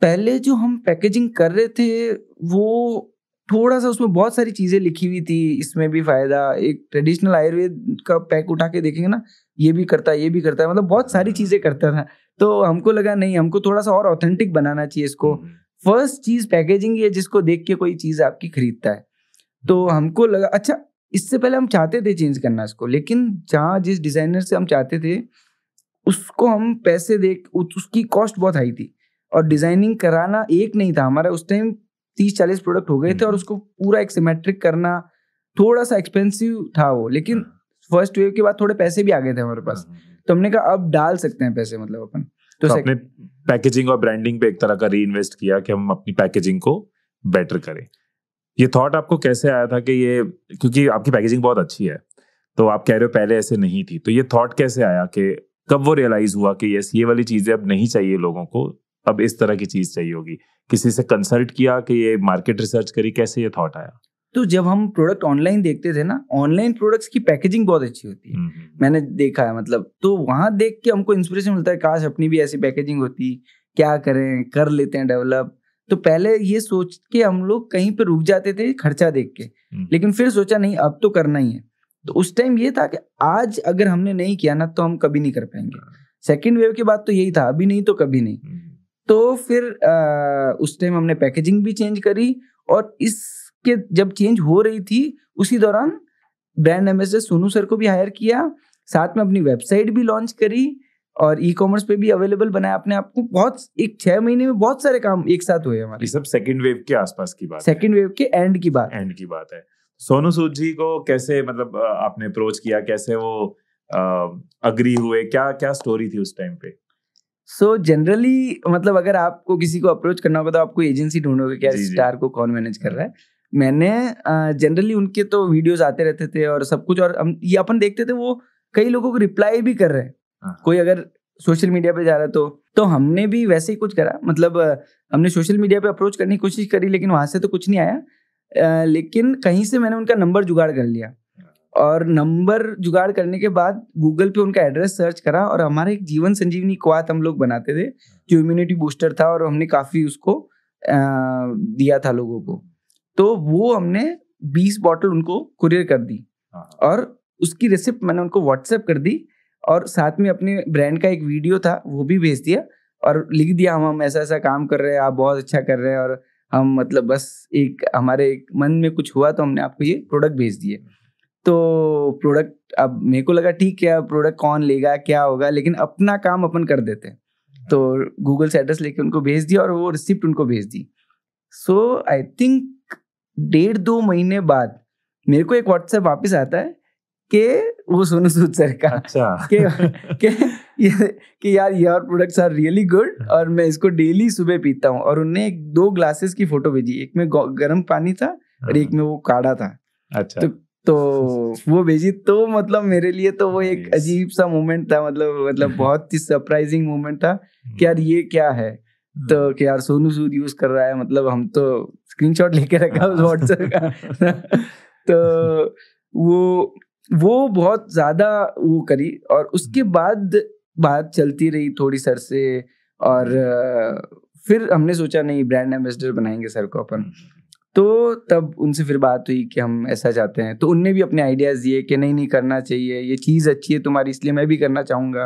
पहले जो हम पैकेजिंग कर रहे थे वो थोड़ा सा उसमें बहुत सारी चीजें लिखी हुई थी, इसमें भी फायदा, एक ट्रेडिशनल आयुर्वेद का पैक उठा के देखेंगे ना, ये भी करता है, ये भी करता है, मतलब बहुत सारी चीजें करता था। तो हमको लगा नहीं, हमको थोड़ा सा और ऑथेंटिक बनाना चाहिए इसको। फर्स्ट चीज पैकेजिंग ही है जिसको देख के कोई चीज आपकी खरीदता है। तो हमको लगा अच्छा, इससे पहले हम चाहते थे चेंज करना इसको, लेकिन जहाँ जिस डिजाइनर से हम चाहते थे उसको हम पैसे देख, उसकी कॉस्ट बहुत हाई थी, और डिजाइनिंग कराना एक नहीं था हमारा, उस टाइम 30-40 प्रोडक्ट हो गए थे, और उसको पूरा एक सिमेट्रिक करना थोड़ा सा एक्सपेंसिव था वो। लेकिन फर्स्ट वेव के बाद थोड़े पैसे भी आ गए थे हमारे पास, तो हमने कहा अब डाल सकते हैं पैसे, मतलब अपन तो अपने पैकेजिंग और ब्रांडिंग पे एक तरह का री इन्वेस्ट किया कि हम अपनी पैकेजिंग को बेटर करें। ये थॉट आपको कैसे आया था कि ये, क्योंकि आपकी पैकेजिंग बहुत अच्छी है, तो आप कह रहे हो पहले ऐसे नहीं थी, तो ये थॉट कैसे आया कि कब वो रियलाइज हुआ कि यस ये वाली चीजें अब नहीं चाहिए लोगों को, अब इस तरह की चीज चाहिए होगी? किसी से कंसल्ट किया कि ये मार्केट रिसर्च करी, कैसे ये थॉट आया? तो जब हम प्रोडक्ट ऑनलाइन देखते थे ना, ऑनलाइन प्रोडक्ट्स की पैकेजिंग बहुत अच्छी होती है, मैंने देखा है, मतलब तो वहां देख के हमको इंस्पिरेशन मिलता है, काश अपनी भी ऐसी पैकेजिंग होती, क्या करें, कर लेते हैं डेवलप। तो पहले ये सोच के हम लोग कहीं पे रुक जाते थे खर्चा देख के, लेकिन फिर सोचा नहीं अब तो करना ही है। तो उस टाइम ये था कि आज अगर हमने नहीं किया ना तो हम कभी नहीं कर पाएंगे। सेकेंड वेव के बाद तो यही था, अभी नहीं तो कभी नहीं। तो फिर उस टाइम हमने पैकेजिंग भी चेंज करी, और इसके जब चेंज हो रही थी उसी दौरान ब्रांड एम्बेसडर सोनू सर को भी हायर किया, साथ में अपनी वेबसाइट भी लॉन्च करी, और ई कॉमर्स पे भी अवेलेबल बनाया अपने आप को। बहुत एक 6 महीने में बहुत सारे काम एक साथ हुए हमारे। ये सब सेकंड वेव के आसपास की बात, सेकंड वेव के एंड की बात है। सोनू सूद जी को कैसे मतलब आपने अप्रोच किया, कैसे वो अग्री हुए, क्या स्टोरी थी उस टाइम पे? सो जनरली मतलब अगर आपको किसी को अप्रोच करना होगा तो आपको एजेंसी ढूंढोगे क्या स्टार को कौन मैनेज कर रहा है। मैंने जनरली उनके तो वीडियोस आते रहते थे और सब कुछ, और हम ये अपन देखते थे वो कई लोगों को रिप्लाई भी कर रहे हैं, कोई अगर सोशल मीडिया पे जा रहा है तो हमने भी वैसे ही कुछ करा। मतलब हमने सोशल मीडिया पे अप्रोच करने की कोशिश करी, लेकिन वहां से तो कुछ नहीं आया। लेकिन कहीं से मैंने उनका नंबर जुगाड़ कर लिया, और नंबर जुगाड़ करने के बाद गूगल पे उनका एड्रेस सर्च करा, और हमारे एक जीवन संजीवनी क्वाथ हम लोग बनाते थे जो इम्यूनिटी बूस्टर था, और हमने काफी उसको दिया था लोगों को। तो वो हमने 20 बॉटल उनको कुरियर कर दी, और उसकी रिसिप्ट मैंने उनको व्हाट्सएप कर दी, और साथ में अपने ब्रांड का एक वीडियो था वो भी भेज दिया, और लिख दिया हम ऐसा ऐसा काम कर रहे हैं, आप बहुत अच्छा कर रहे हैं, और हम मतलब बस एक हमारे एक मन में कुछ हुआ तो हमने आपको ये प्रोडक्ट भेज दिए। तो प्रोडक्ट, अब मेरे को लगा ठीक है प्रोडक्ट कौन लेगा क्या होगा, लेकिन अपना काम अपन कर देते। तो गूगल से एड्रेस लेके उनको भेज दिया और वो रिसिप्ट उनको भेज दी। सो आई थिंक 1.5-2 महीने बाद मेरे को एक व्हाट्सएप वापस आता है कि वो सोनू सूद सर का, अच्छा कि यार your products are really good और मैं इसको डेली सुबह पीता हूँ। और उन्हें 2 ग्लासेस की फोटो भेजी, एक में गर्म पानी था और एक में वो काढ़ा था। अच्छा। तो वो भेजी, तो मतलब मेरे लिए तो वो एक अजीब सा मोमेंट था, मतलब बहुत ही सरप्राइजिंग मोमेंट था कि यार ये क्या है। तो कि यार सोनू सूद यूज कर रहा है, मतलब हम तो स्क्रीनशॉट लेके रखा उस व्हाट्सएप का। तो वो बहुत ज्यादा वो करी, और उसके बाद बात चलती रही थोड़ी सर से, और फिर हमने सोचा नहीं ब्रांड एम्बेसडर बनाएंगे सर को अपन। तो तब उनसे फिर बात हुई कि हम ऐसा चाहते हैं, तो उनने भी अपने आइडियाज़ दिए कि नहीं करना चाहिए, ये चीज़ अच्छी है तुम्हारी, इसलिए मैं भी करना चाहूँगा।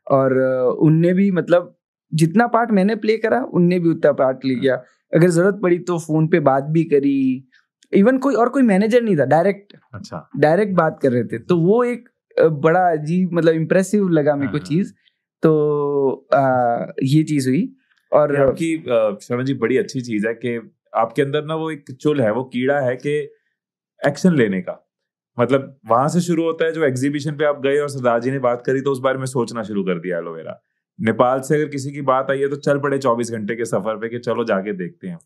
और उनने भी मतलब जितना पार्ट मैंने प्ले करा उनने भी उतना पार्ट ले गया। अगर ज़रूरत पड़ी तो फ़ोन पे बात भी करी, इवन कोई मैनेजर नहीं था, डायरेक्ट बात कर रहे थे। तो वो एक बड़ा अजीब मतलब इम्प्रेसिव लगा मेरे को चीज़। तो ये चीज़ हुई। और आपकी श्रवण जी बड़ी अच्छी चीज़ है कि आपके अंदर ना वो एक चुल है, वो कीड़ा है कि एक्शन लेने का। मतलब वहां से शुरू होता है, जो एग्जीबिशन पे आप गए और सरदार जी ने बात करी तो उस बारे में सोचना शुरू कर दिया एलोवेरा। नेपाल से अगर किसी की बात आई है तो चल पड़े 24 घंटे के सफर पे कि चलो जाके देखते हैं।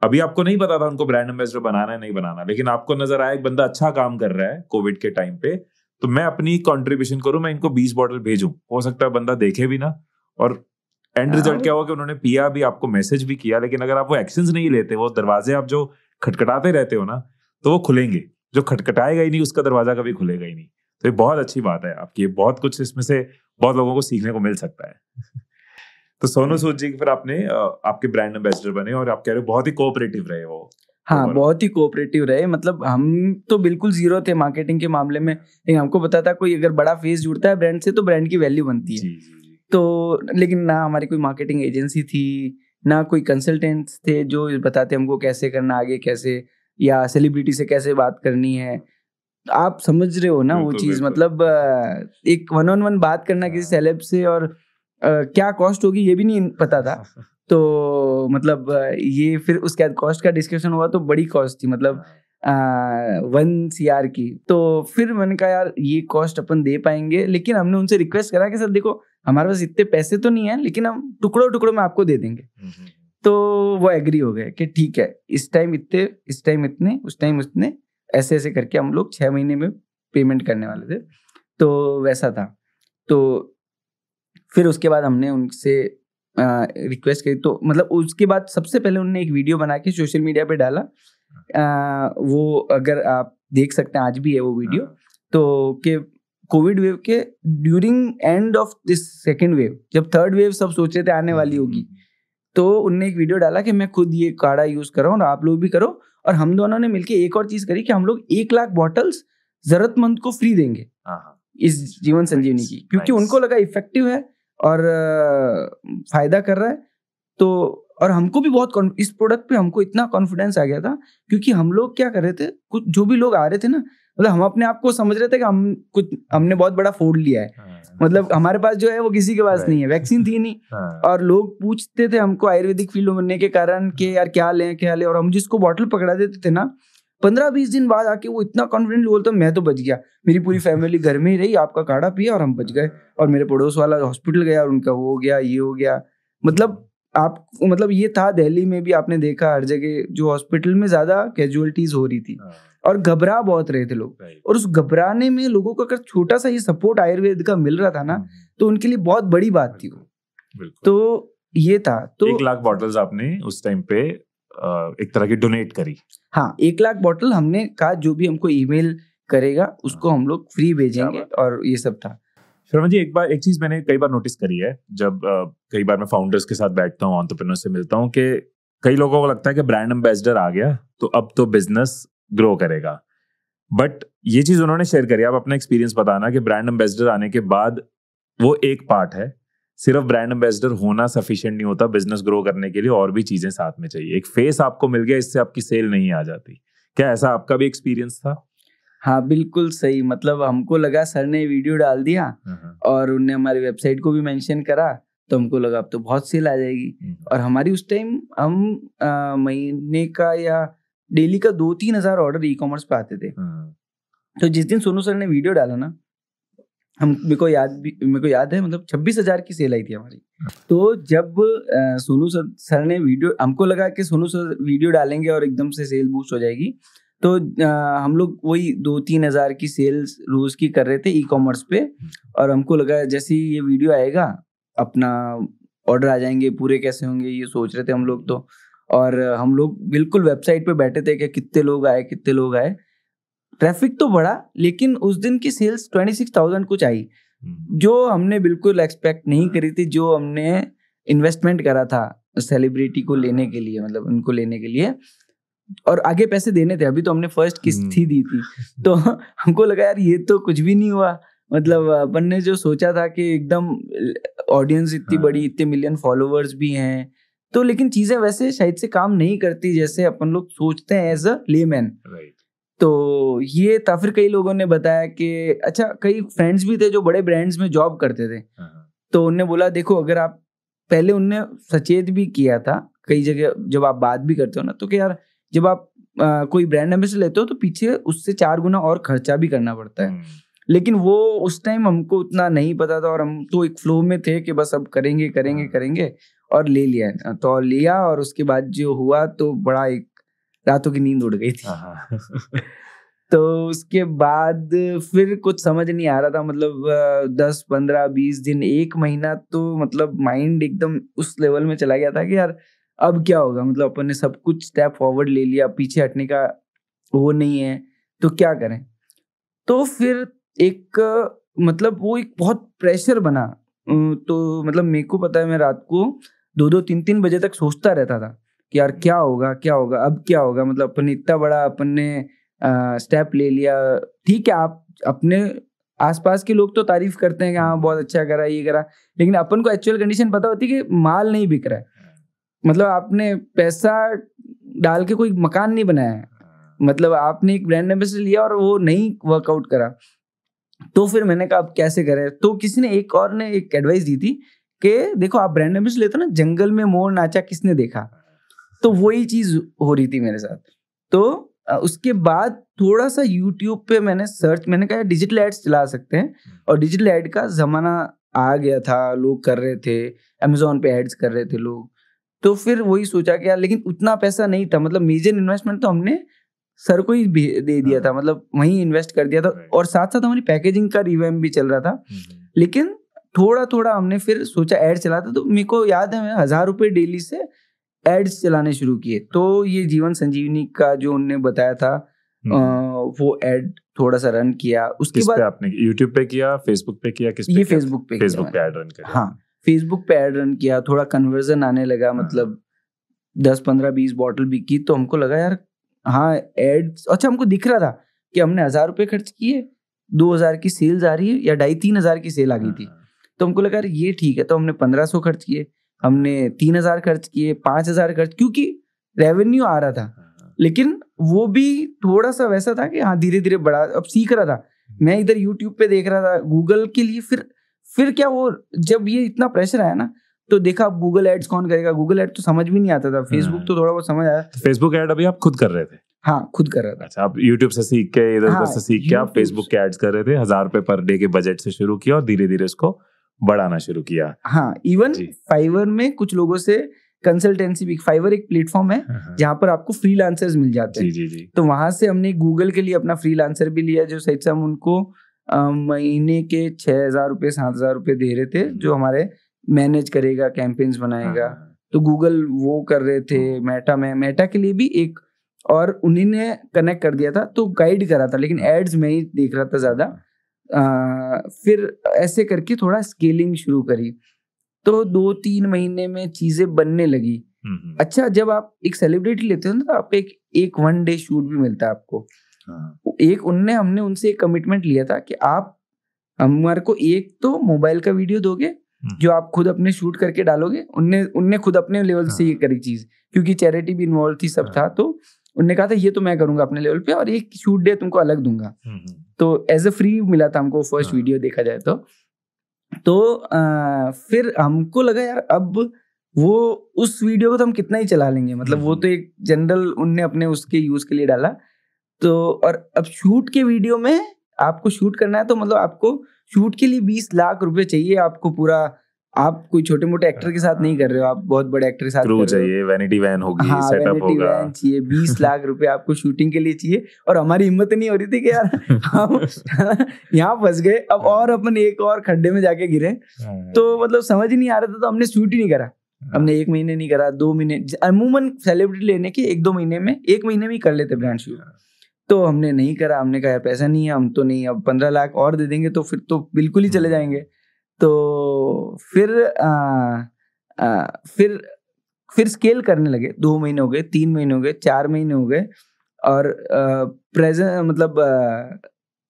अभी आपको नहीं पता था उनको ब्रांड एम्बेसडर बनाना है नहीं बनाना, लेकिन आपको नजर आया एक बंदा अच्छा काम कर रहा है कोविड के टाइम पे, तो मैं अपनी कॉन्ट्रीब्यूशन करूं, मैं इनको 20 बॉटल भेजूं। हो सकता है बंदा देखे भी ना, और एंड रिजल्ट क्या हुआ कि उन्होंने पिया भी, आपको मैसेज भी किया, लेकिन अगर आप वो एक्शंस नहीं लेते, वो दरवाजे आप जो खटखटाते रहते हो ना, तो वो खुलेंगे। जो खटखटाएगा ही नहीं उसका दरवाजा कभी खुलेगा ही नहीं। तो ये बहुत अच्छी बात है आपकी, बहुत कुछ इसमें से बहुत लोगों को सीखने को मिल सकता है। तो सोनू सूद जी फिर आपने आपके ब्रांड एम्बेसडर बने, और आप कह रहे हो बहुत ही कोऑपरेटिव रहे वो। हाँ, बहुत ही कोऑपरेटिव रहे। मतलब हम तो बिल्कुल जीरो थे मार्केटिंग के मामले में, लेकिन हमको पता था कोई अगर बड़ा फेस जुड़ता है ब्रांड से तो ब्रांड की वैल्यू बनती है। तो लेकिन ना हमारी कोई मार्केटिंग एजेंसी थी, ना कोई कंसल्टेंट्स थे जो बताते हमको कैसे करना, आगे कैसे, या सेलिब्रिटी से कैसे बात करनी है। आप समझ रहे हो ना वो चीज़, मतलब एक 1-on-1 बात करना किसी सेलेब से, और क्या कॉस्ट होगी ये भी नहीं पता था। तो मतलब ये फिर उसके बाद कॉस्ट का डिस्कशन हुआ तो बड़ी कॉस्ट थी, मतलब 1 CR की। तो फिर मैंने कहा यार ये कॉस्ट अपन दे पाएंगे, लेकिन हमने उनसे रिक्वेस्ट करा कि सर देखो हमारे पास इतने पैसे तो नहीं है, लेकिन हम टुकड़ों में आपको दे देंगे। तो वो एग्री हो गए कि ठीक है, इस टाइम इतने, इस टाइम इतने, उस टाइम उतने, ऐसे ऐसे करके हम लोग 6 महीने में पेमेंट करने वाले थे। तो वैसा था। तो फिर उसके बाद हमने उनसे रिक्वेस्ट करी, तो मतलब उसके बाद सबसे पहले उन्होंने एक वीडियो बना के सोशल मीडिया पे डाला। वो अगर आप देख सकते हैं आज भी है वो वीडियो। तो कि कोविड वेव के during end of this second wave, जब थर्ड वेव सब सोच रहे थे आने वाली होगी, तो उनने एक वीडियो डाला कि मैं खुद ये काढ़ा यूज कर रहा हूँ और आप लोग भी करो। और हम दोनों ने मिलकर एक और चीज करी कि हम लोग 1 लाख बॉटल्स जरूरतमंद को फ्री देंगे इस जीवन संजीवनी की, क्योंकि उनको लगा इफेक्टिव है और फायदा कर रहा है। तो और हमको भी बहुत इस प्रोडक्ट पे हमको इतना कॉन्फिडेंस आ गया था, क्योंकि हम लोग क्या कर रहे थे, कुछ जो भी लोग आ रहे थे ना, मतलब हम अपने आप को समझ रहे थे कि हमने बहुत बड़ा फोड़ लिया है। मतलब हमारे पास जो है वो किसी के पास नहीं है, वैक्सीन थी नहीं। और लोग पूछते थे हमको आयुर्वेदिक फील्ड बनने के कारण कि यार क्या लें, और हम जिसको बॉटल पकड़ा देते थे ना, 15-20 दिन बाद आके वो इतना कॉन्फिडेंट बोलता मैं तो बच गया, मेरी पूरी फैमिली घर में ही रही, आपका काढ़ा पिया और हम बच गए, और मेरे पड़ोस वाला हॉस्पिटल गया और उनका वो हो गया, ये हो गया। मतलब ये था दिल्ली में भी आपने देखा हर जगह जो हॉस्पिटल में ज्यादा कैजुअलिटीज हो रही थी और घबरा बहुत रहे थे लोग। और उस घबराने में लोगों को अगर छोटा सा ये सपोर्ट आयुर्वेद का मिल रहा था ना, तो उनके लिए बहुत बड़ी बात थी वो। तो ये था। तो 1 लाख बॉटल्स आपने उस टाइम पे एक तरह की डोनेट करी। हाँ, 1 लाख बॉटल हमने कहा जो भी हमको ईमेल करेगा उसको हम लोग फ्री भेजेंगे, और ये सब था। श्रवण जी, एक चीज मैंने कई बार नोटिस करी है, जब कई बार मैं फाउंडर्स के साथ बैठता हूँ, एंटरप्रेन्योर से मिलता हूँ, कि कई लोगों को लगता है कि ब्रांड एम्बेसडर आ गया तो अब तो बिजनेस ग्रो करेगा। बट ये चीज उन्होंने शेयर करी, आप अपना एक्सपीरियंस बताना कि ब्रांड एम्बेसडर आने के बाद वो एक पार्ट है, सिर्फ ब्रांड एम्बेसडर होना सफिशिएंट नहीं होता, बिजनेस ग्रो करने के लिए और भी चीजें साथ में चाहिए। एक फेस आपको मिल गया, इससे आपकी सेल नहीं आ जाती। क्या ऐसा आपका भी एक्सपीरियंस था? हाँ, बिल्कुल सही। मतलब हमको लगा सर ने वीडियो डाल दिया और उनने हमारी वेबसाइट को भी मेंशन करा, तो हमको लगा अब तो बहुत सेल आ जाएगी। और हमारी उस टाइम हम महीने का या डेली का 2-3 हज़ार ऑर्डर ई-कॉमर्स पे आते थे। तो जिस दिन सोनू सर ने वीडियो डाला ना, मेरे को याद है, मतलब 26,000 की सेल आई थी हमारी। तो जब सोनू सर ने वीडियो, हमको लगा कि सोनू सर वीडियो डालेंगे और एकदम से सेल बूस्ट हो जाएगी। तो हम लोग वही 2-3 हज़ार की सेल्स रोज की कर रहे थे ई कॉमर्स पे, और हमको लगा जैसे ही ये वीडियो आएगा अपना ऑर्डर आ जाएंगे, पूरे कैसे होंगे ये सोच रहे थे हम लोग तो। और हम लोग बिल्कुल वेबसाइट पे बैठे थे कि कितने लोग आए। ट्रैफिक तो बढ़ा, लेकिन उस दिन की सेल्स 26,000 कुछ आई, जो हमने बिल्कुल एक्सपेक्ट नहीं करी थी। जो हमने इन्वेस्टमेंट करा था सेलिब्रिटी को लेने के लिए, मतलब उनको लेने के लिए, और आगे पैसे देने थे, अभी तो हमने फर्स्ट किस्त ही दी थी। तो हमको लगा यार ये तो कुछ भी नहीं हुआ। मतलब अपन ने जो सोचा था कि एकदम ऑडियंस इतनी बड़ी, इतने मिलियन फॉलोअर्स भी हैं, तो लेकिन चीजें वैसे शायद से काम नहीं करती जैसे अपन लोग सोचते हैं एज अ लेमैन। तो ये था। फिर कई लोगों ने बताया कि अच्छा, कई फ्रेंड्स भी थे जो बड़े ब्रांड्स में जॉब करते थे, तो उनने बोला देखो, अगर आप पहले, उनने सचेत भी किया था कई जगह जब आप बात भी करते हो ना, तो कि यार जब आप कोई ब्रांड एम्बेसडर लेते हो तो पीछे उससे 4 गुना और खर्चा भी करना पड़ता है। लेकिन वो उस टाइम हमको उतना नहीं पता था, और हम तो एक फ्लो में थे कि बस अब करेंगे और ले लिया। तो लिया, और उसके बाद जो हुआ तो बड़ा एक रातों की नींद उड़ गई थी। तो उसके बाद फिर कुछ समझ नहीं आ रहा था, मतलब 10, 15, 20 दिन, 1 महीना तो मतलब माइंड एकदम उस लेवल में चला गया था कि यार अब क्या होगा। मतलब अपन ने सब कुछ स्टेप फॉरवर्ड ले लिया, पीछे हटने का वो नहीं है, तो क्या करें। तो फिर एक मतलब वो एक बहुत प्रेशर बना। तो मतलब मेरे को पता है, मैं रात को 2-2, 3-3 बजे तक सोचता रहता था कि यार क्या होगा, अब क्या होगा। मतलब अपन इतना बड़ा अपन ने स्टेप ले लिया। ठीक है, आप अपने आसपास के लोग तो तारीफ करते हैं कि हाँ बहुत अच्छा करा, ये करा, लेकिन अपन को एक्चुअल कंडीशन पता होती है कि माल नहीं बिक रहा है। मतलब आपने पैसा डाल के कोई मकान नहीं बनाया है, मतलब आपने एक ब्रांड एम्बेसडर लिया और वो नहीं वर्कआउट करा। तो फिर मैंने कहा अब कैसे करें। तो किसी ने एक एडवाइस दी थी कि देखो, आप ब्रांड एम्बेसडर लेते हो ना, जंगल में मोर नाचा किसने देखा, तो वही चीज हो रही थी मेरे साथ। तो उसके बाद थोड़ा सा यूट्यूब पे मैंने कहा डिजिटल एड्स चला सकते हैं, और डिजिटल एड का जमाना आ गया था, लोग कर रहे थे, अमेजोन पे एड्स कर रहे थे लोग। तो फिर वही सोचा कि यार, लेकिन उतना पैसा नहीं था, मतलब मेजर इन्वेस्टमेंट तो हमने सर को ही दे दिया था, मतलब वहीं इन्वेस्ट कर दिया था, और साथ साथ हमारी पैकेजिंग का रिवैम्प भी चल रहा था। लेकिन थोड़ा थोड़ा हमने फिर सोचा ऐड चलाते, तो मेरे को याद है मैं 1,000 रुपए डेली से एड्स चलाने शुरू किए। तो ये जीवन संजीवनी का जो उन्होंने बताया था, वो एड थोड़ा सा रन किया। उसके बाद आपने यूट्यूब पे किया, फेसबुक पे किया, किस पे? ये फेसबुक पे एड रन किया। हाँ, फेसबुक पे एड रन किया, थोड़ा कन्वर्जन आने लगा, मतलब 10, 15, 20 बॉटल बिकी। तो हमको लगा यार हाँ एड्स अच्छा, हमको दिख रहा था कि हमने 1,000 रुपए खर्च किए, 2,000 की सेल्स आ रही है, या 2,500-3,000 की सेल आ गई थी। तो हमको लगा यार ये ठीक है। तो हमने 1,500 खर्च किए, हमने 3,000 खर्च किए, 5,000 खर्च, क्योंकि रेवेन्यू आ रहा था। लेकिन वो भी थोड़ा सा वैसा था कि हाँ धीरे धीरे बढ़ा, अब सीख रहा था मैं। इधर यूट्यूब पे देख रहा था गूगल के लिए। फिर क्या, वो जब ये इतना प्रेशर आया ना, तो देखा अब गूगल एड्स कौन करेगा। गूगल एड तो समझ भी नहीं आता था, फेसबुक तो थोड़ा बहुत समझ आया। फेसबुक एड अभी आप खुद कर रहे थे? हाँ, खुद कर रहा था। अच्छा, आप यूट्यूब से सीख के, इधर से सीख के आप फेसबुक के एड्स कर रहे थे। 1,000 रुपए पर डे के बजट से शुरू किया और धीरे धीरे उसको बढ़ाना शुरू किया। हाँ, इवन फाइवर में कुछ लोगों से कंसल्टेंसी भी। फाइवर एक प्लेटफॉर्म है जहाँ पर आपको फ्रीलांसर्स मिल जाते हैं। जी। तो वहां से हमने गूगल के लिए अपना फ्रीलांसर भी लिया, जो सही से हम उनको महीने के 6,000 रुपए 7,000 रुपए दे रहे थे, जो हमारे मैनेज करेगा, कैंपेन्स बनाएगा। तो गूगल वो कर रहे थे। मेटा के लिए भी एक, और उन्हीं ने कनेक्ट कर दिया था, तो गाइड करा था, लेकिन एड्स में ही देख रहा था ज्यादा। फिर ऐसे करके थोड़ा स्केलिंग शुरू करी, तो 2-3 महीने में चीजें बनने लगी। अच्छा, जब आप एक सेलिब्रिटी लेते हो ना, तो आप एक 1 डे शूट भी मिलता है आपको। हमने उनसे एक कमिटमेंट लिया था कि आप हमारे को एक तो मोबाइल का वीडियो दोगे जो आप खुद अपने शूट करके डालोगे। उनने खुद अपने लेवल से ये करी चीज, क्योंकि चैरिटी भी इन्वॉल्व थी, सब था। तो उनने कहा था ये तो मैं करूंगा अपने लेवल पे, और एक शूट डे तुमको अलग दूंगा। तो एज अ फ्री मिला था हमको फर्स्ट वीडियो, देखा जाए तो फिर हमको लगा यार अब वो उस वीडियो को तो हम कितना ही चला लेंगे, मतलब वो तो एक जनरल उनने अपने उसके यूज के लिए डाला। तो और अब शूट के वीडियो में आपको शूट करना है, तो मतलब आपको शूट के लिए 20 लाख रुपए चाहिए, आपको पूरा आप कोई छोटे मोटे एक्टर के साथ नहीं कर रहे हो, आप बहुत बड़े एक्टर के साथ क्रू कर रहे हो। चाहिए, वैनिटी वैन होगी, हाँ, सेटअप वैनिटी होगा, वैन चाहिए, 20 लाख रुपए आपको शूटिंग के लिए चाहिए। और हमारी हिम्मत नहीं हो रही थी कि यार हम यहाँ फंस गए अब, और अपन एक और खड्डे में जाके गिरे। तो मतलब समझ ही नहीं आ रहा था, तो हमने शूट ही नहीं करा। हमने 1 महीने नहीं करा, 2 महीने, अमूमन सेलिब्रिटी लेने के 1-2 महीने में, 1 महीने में ही कर लेते ब्रांड शूट। तो हमने नहीं करा, हमने कहा यार पैसा नहीं है, हम तो नहीं, अब 15 लाख और दे देंगे तो फिर तो बिल्कुल ही चले जाएंगे। तो फिर स्केल करने लगे। 2 महीने हो गए, 3 महीने हो गए, 4 महीने हो गए, और प्रेजेंट मतलब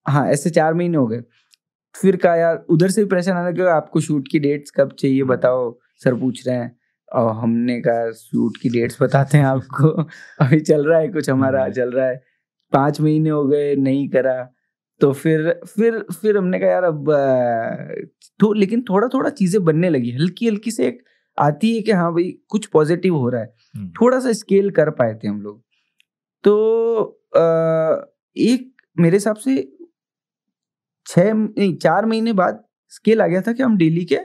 हाँ ऐसे 4 महीने हो गए। फिर कहा यार, उधर से भी प्रेशर आने लगा, आपको शूट की डेट्स कब चाहिए बताओ, सर पूछ रहे हैं। और हमने कहा शूट की डेट्स बताते हैं आपको, अभी चल रहा है कुछ हमारा, चल रहा है। 5 महीने हो गए, नहीं करा। तो फिर हमने कहा यार अब तो, लेकिन थोड़ा थोड़ा चीजें बनने लगी, हल्की हल्की से एक आती है कि हाँ भाई कुछ पॉजिटिव हो रहा है। थोड़ा सा स्केल कर पाए थे हम लोग। तो एक मेरे हिसाब से 4 महीने बाद स्केल आ गया था कि हम डेली के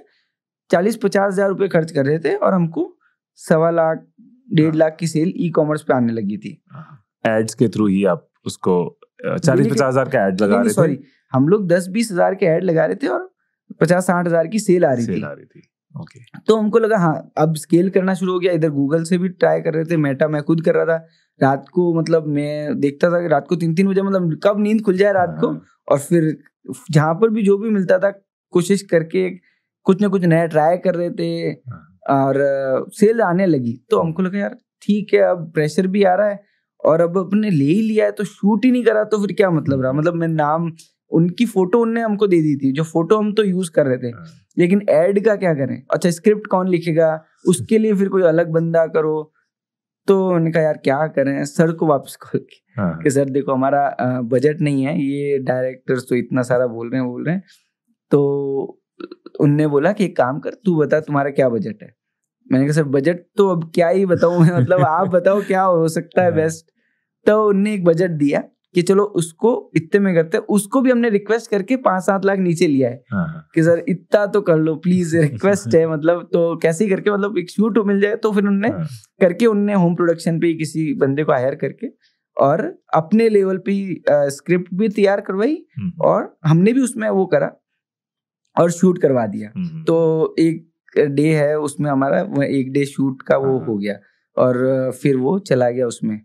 40-50 हजार रुपए खर्च कर रहे थे, और हमको 1.25 लाख 1.5 लाख की सेल ई कॉमर्स पे आने लगी थी। एड्स के थ्रू ही आप उसको 40-50 हजार का एड लगा रहे थे? सॉरी, हम लोग 10-20 हजार के एड लगा रहे थे और 50-60 हजार की सेल आ रही थी। ओके। तो हमको लगा हाँ अब स्केल करना शुरू हो गया। इधर गूगल से भी ट्राई कर रहे थे, मेटा मैं खुद कर रहा था। रात को मतलब मैं देखता था कि रात को 3-3 बजे मतलब कब नींद खुल जाए रात को, और फिर जहां पर भी जो भी मिलता था कोशिश करके कुछ ना कुछ नया ट्राई कर रहे थे, और सेल आने लगी। तो हमको लगा यार ठीक है, अब प्रेशर भी आ रहा है और अब अपने ले ही लिया है तो शूट ही नहीं करा तो फिर क्या मतलब रहा। मतलब मैं नाम, उनकी फोटो उनने हमको दे दी थी, जो फोटो हम तो यूज कर रहे थे, लेकिन एड का क्या करें। अच्छा स्क्रिप्ट कौन लिखेगा, उसके लिए फिर कोई अलग बंदा करो। तो उन्होंने कहा यार क्या करें, सर को वापस कॉल किया कि सर देखो हमारा बजट नहीं है, ये डायरेक्टर्स तो इतना सारा बोल रहे हैं। तो उनने बोला कि एक काम कर, तू बता तुम्हारा क्या बजट है। मैंने कहा सर बजट तो अब क्या ही बताऊं मैं, मतलब आप बताओ क्या हो सकता है बेस्ट। तो उनने एक बजट दिया कि चलो उसको इतने में करते हैं। उसको भी हमने रिक्वेस्ट करके 5-7 लाख नीचे लिया है कि सर इतना तो कर लो प्लीज, रिक्वेस्ट है मतलब। तो कैसे ही करके मतलब एक शूट मिल जाए। तो फिर उनने करके, उनने होम प्रोडक्शन पे किसी बंदे को हायर करके और अपने लेवल पे स्क्रिप्ट भी तैयार करवाई, और हमने भी उसमें वो करा और शूट करवा दिया। तो एक डे है उसमें हमारा, 1 डे शूट का वो हो गया, और फिर वो चला गया उसमें।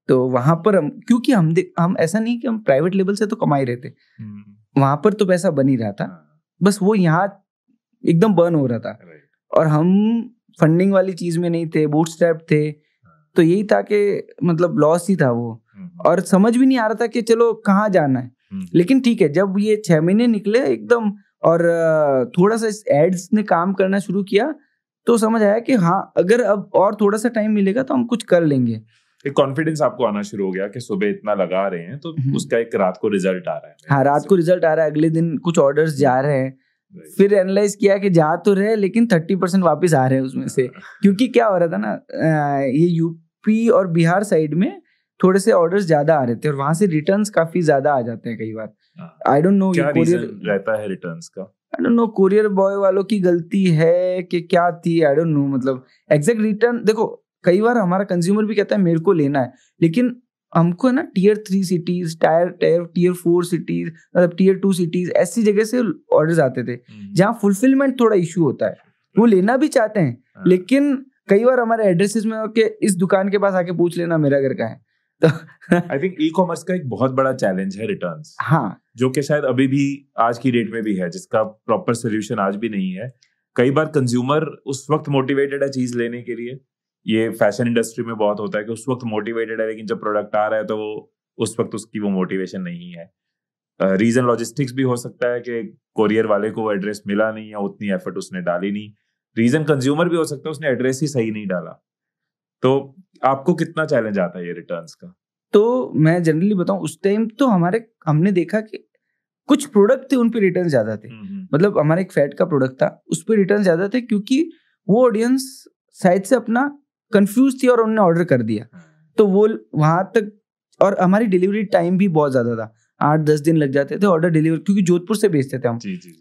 तो वहां पर हम, क्योंकि हम ऐसा नहीं कि हम प्राइवेट लेवल से तो कमा ही रहे थे, वहां पर तो पैसा बन ही रहा था, बस वो यहाँ एकदम बर्न हो रहा था। और हम फंडिंग वाली चीज में नहीं थे, बूटस्ट्रैप थे। तो यही था कि मतलब लॉस ही था वो, और समझ भी नहीं आ रहा था कि चलो कहाँ जाना है। लेकिन ठीक है, जब ये 6 महीने निकले एकदम, और थोड़ा सा एड्स ने काम करना शुरू किया, तो समझ आया कि हाँ अगर अब और थोड़ा सा टाइम मिलेगा तो हम कुछ कर लेंगे। एक कॉन्फिडेंस आपको आना शुरू हो गया कि सुबह इतना लगा रहे हैं तो उसका एक रात को रिजल्ट आ रहा है। हाँ, रात को रिजल्ट आ रहा है, अगले दिन कुछ ऑर्डर्स जा रहे हैं। फिर एनालाइज किया कि जा तो रहे लेकिन 30% वापस आ रहे हैं उसमें से। क्योंकि क्या हो रहा था ना, ये यूपी और बिहार साइड में थोड़े से ऑर्डर्स ज्यादा आ रहे थे, और वहां से रिटर्न्स काफी ज्यादा आ जाते हैं कई बार। आई डोंट नो क्या रीजन रहता है रिटर्न्स का। I don't know, courier boy वालों की गलती है कि क्या थी, आई डोंट नो। मतलब एग्जैक्ट रिटर्न देखो, कई बार हमारा कंज्यूमर भी कहता है मेरे को लेना है, लेकिन हमको ना Tier 3 सिटीज, Tier 4 सिटीज, मतलब Tier 2 सिटीज, ऐसी जगह से ऑर्डर्स आते थे जहाँ फुलफिलमेंट थोड़ा इशू होता है। वो लेना भी चाहते हैं, लेकिन कई बार हमारे एड्रेसेस में होके इस दुकान के पास आके पूछ लेना मेरा घर का है। तो आई थिंक ई कॉमर्स का एक बहुत बड़ा चैलेंज है रिटर्न्स। हाँ, जो कि शायद अभी भी आज की डेट में भी है, जिसका प्रॉपर सोल्यूशन आज भी नहीं है। कई बार कंज्यूमर उस वक्त मोटिवेटेड है चीज लेने के लिए, ये फैशन इंडस्ट्री में बहुत होता है कि उस वक्त मोटिवेटेड है, लेकिन जब प्रोडक्ट आ रहा है तो वो उस वक्त उसकी वो मोटिवेशन नहीं है। रीजन लॉजिस्टिक्स भी हो सकता है कि कोरियर वाले को वो एड्रेस मिला नहीं, या उतनी एफर्ट उसने डाली नहीं। रीजन कंज्यूमर भी हो सकता है उसने एड्रेस ही सही नहीं डाला। तो आपको कितना चैलेंज आता है ये रिटर्न्स का? तो मैं जनरली बताऊं, उस टाइम तो हमने देखा कि कुछ प्रोडक्ट थे उन पे रिटर्न ज्यादा थे। मतलब हमारा एक फैट का प्रोडक्ट था, उस पे रिटर्न ज्यादा थे, क्योंकि वो ऑडियंस शायद से अपना कंफ्यूज थी और उन्होंने ऑर्डर कर दिया। तो वो वहां तक, और हमारी डिलीवरी टाइम भी बहुत ज्यादा था। 8-10 दिन लग जाते थे ऑर्डर डिलीवर, क्योंकि जोधपुर से भेजते थे हम।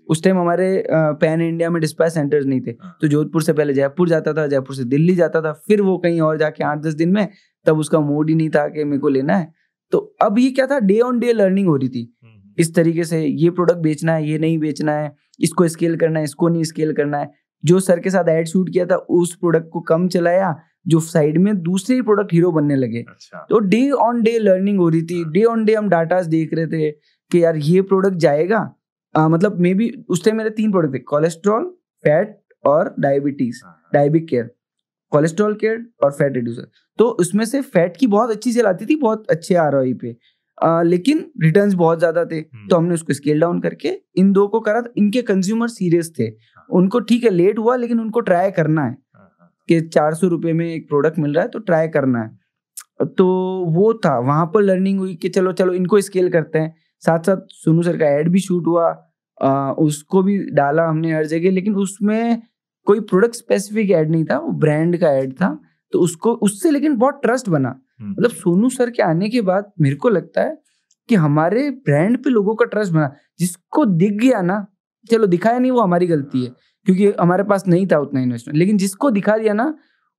उस टाइम हमारे पैन इंडिया में डिस्पैच सेंटर्स नहीं थे, तो जोधपुर से पहले जयपुर जाता था, जयपुर से दिल्ली जाता था, फिर वो कहीं और जाके 8-10 दिन में, तब उसका मूड ही नहीं था कि मेरे को लेना है। तो अब ये क्या था, डे ऑन डे लर्निंग हो रही थी इस तरीके से, ये प्रोडक्ट बेचना है, ये नहीं बेचना है, इसको स्केल करना है, इसको नहीं स्केल करना है। जो सर के साथ एड शूट किया था उस प्रोडक्ट को कम चलाया, जो साइड में दूसरे प्रोडक्ट हीरो बनने लगे। तो डे ऑन डे लर्निंग हो रही थी, डे ऑन डे हम डाटास देख रहे थे कि यार ये प्रोडक्ट जाएगा, मतलब मे बी उस टाइम मेरे 3 प्रोडक्ट थे, कोलेस्ट्रॉल, फैट और डायबिटीज, डायबिक केयर, कोलेस्ट्रॉल केयर और फैट रिड्यूसर। तो उसमें से फैट की बहुत अच्छी सेल आती थी, बहुत अच्छे ROI पे, लेकिन रिटर्न्स बहुत ज्यादा थे, तो हमने उसको स्केल डाउन करके इन 2 को करा। इनके कंज्यूमर सीरियस थे, उनको ठीक है लेट हुआ, लेकिन उनको ट्राई करना है कि 400 रुपए में एक प्रोडक्ट मिल रहा है तो ट्राई करना है। तो वो था, वहां पर लर्निंग हुई कि चलो चलो इनको स्केल करते हैं। साथ साथ सोनू सर का ऐड भी शूट हुआ, उसको भी डाला हमने हर जगह, लेकिन उसमें कोई प्रोडक्ट स्पेसिफिक ऐड नहीं था, वो ब्रांड का ऐड था। तो उसको उससे लेकिन बहुत ट्रस्ट बना। मतलब सोनू सर के आने के बाद मेरे को लगता है कि हमारे ब्रांड पे लोगों का ट्रस्ट बना। जिसको दिख गया ना, चलो दिखाया नहीं वो हमारी गलती है क्योंकि हमारे पास नहीं था उतना इन्वेस्टमेंट, लेकिन जिसको दिखा दिया ना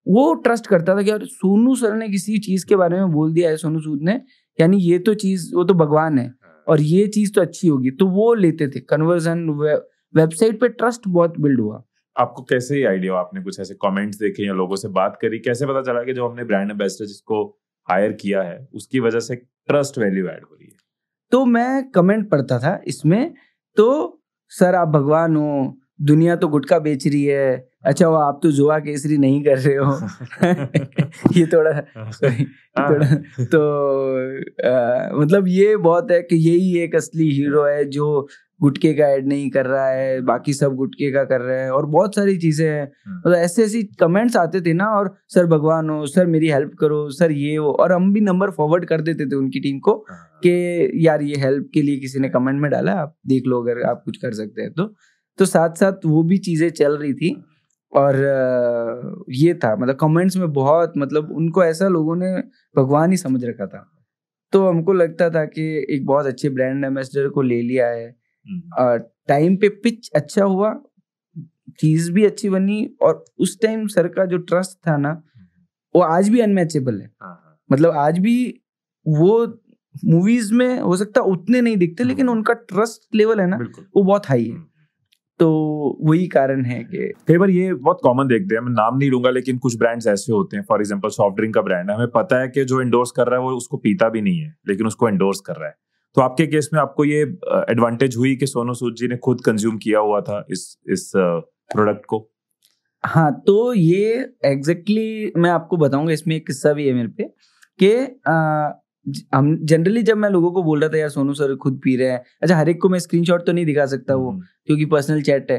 वो ट्रस्ट करता था कि यार सोनू सर ने किसी चीज के बारे में बोल दिया है, सोनू सूद ने, यानी ये तो चीज, वो तो भगवान है और ये चीज तो अच्छी होगी, तो वो लेते थे। कन्वर्जन, वेबसाइट पे ट्रस्ट बहुत बिल्ड हुआ। आपको कैसे ही आइडिया, आपने कुछ ऐसे कमेंट्स देखे या लोगों से बात करी, कैसे पता चला कि जो हमने ब्रांड एम्बेसडर जिसको हायर किया है उसकी वजह से ट्रस्ट वैल्यू ऐड हो रही है? तो मैं कमेंट पढ़ता था इसमें, तो सर आप भगवान हो, दुनिया तो गुटखा बेच रही है, अच्छा वो आप तो जुआ केसरी नहीं कर रहे हो। ये थोड़ा तो मतलब ये बहुत है कि यही एक असली हीरो है जो गुटके का ऐड नहीं कर रहा है, बाकी सब गुटके का कर रहे हैं, और बहुत सारी चीजें हैं। मतलब ऐसे ऐसी कमेंट्स आते थे ना, और सर भगवान हो, सर मेरी हेल्प करो, सर ये वो, और हम भी नंबर फॉरवर्ड कर देते थे उनकी टीम को कि यार ये हेल्प के लिए किसी ने कमेंट में डाला, आप देख लो अगर आप कुछ कर सकते हैं तो साथ साथ वो भी चीजें चल रही थी। और ये था, मतलब कमेंट्स में बहुत, मतलब उनको ऐसा लोगों ने भगवान ही समझ रखा था। तो हमको लगता था कि एक बहुत अच्छे ब्रांड एम्बेसडर को ले लिया है, टाइम पे पिच अच्छा हुआ, चीज भी अच्छी बनी, और उस टाइम सर का जो ट्रस्ट था ना वो आज भी अनमैचेबल है। मतलब आज भी वो मूवीज में हो सकता उतने नहीं दिखते, लेकिन उनका ट्रस्ट लेवल है ना वो बहुत हाई है। तो वही कारण है कि कई बार ये बहुत कॉमन देखते हैं, मैं नाम नहीं लूंगा, लेकिन कुछ ब्रांड्स ऐसे होते हैं, फॉर एग्जांपल सॉफ्ट ड्रिंक का ब्रांड है, हमें पता है कि जो एंडोर्स कर रहा है वो उसको पीता भी नहीं है, लेकिन उसको एंडोर्स कर रहा है। तो आपके केस में आपको ये एडवांटेज हुई कि सोनू सूद जी ने खुद कंज्यूम किया हुआ था इस प्रोडक्ट को? हाँ, तो ये एग्जैक्टली मैं आपको बताऊंगा, इसमें एक किस्सा भी है मेरे पे कि हम जनरली जब मैं लोगों को बोल रहा था यार सोनू सर खुद पी रहे हैं, अच्छा हर एक को मैं स्क्रीनशॉट तो नहीं दिखा सकता वो क्योंकि पर्सनल चैट है,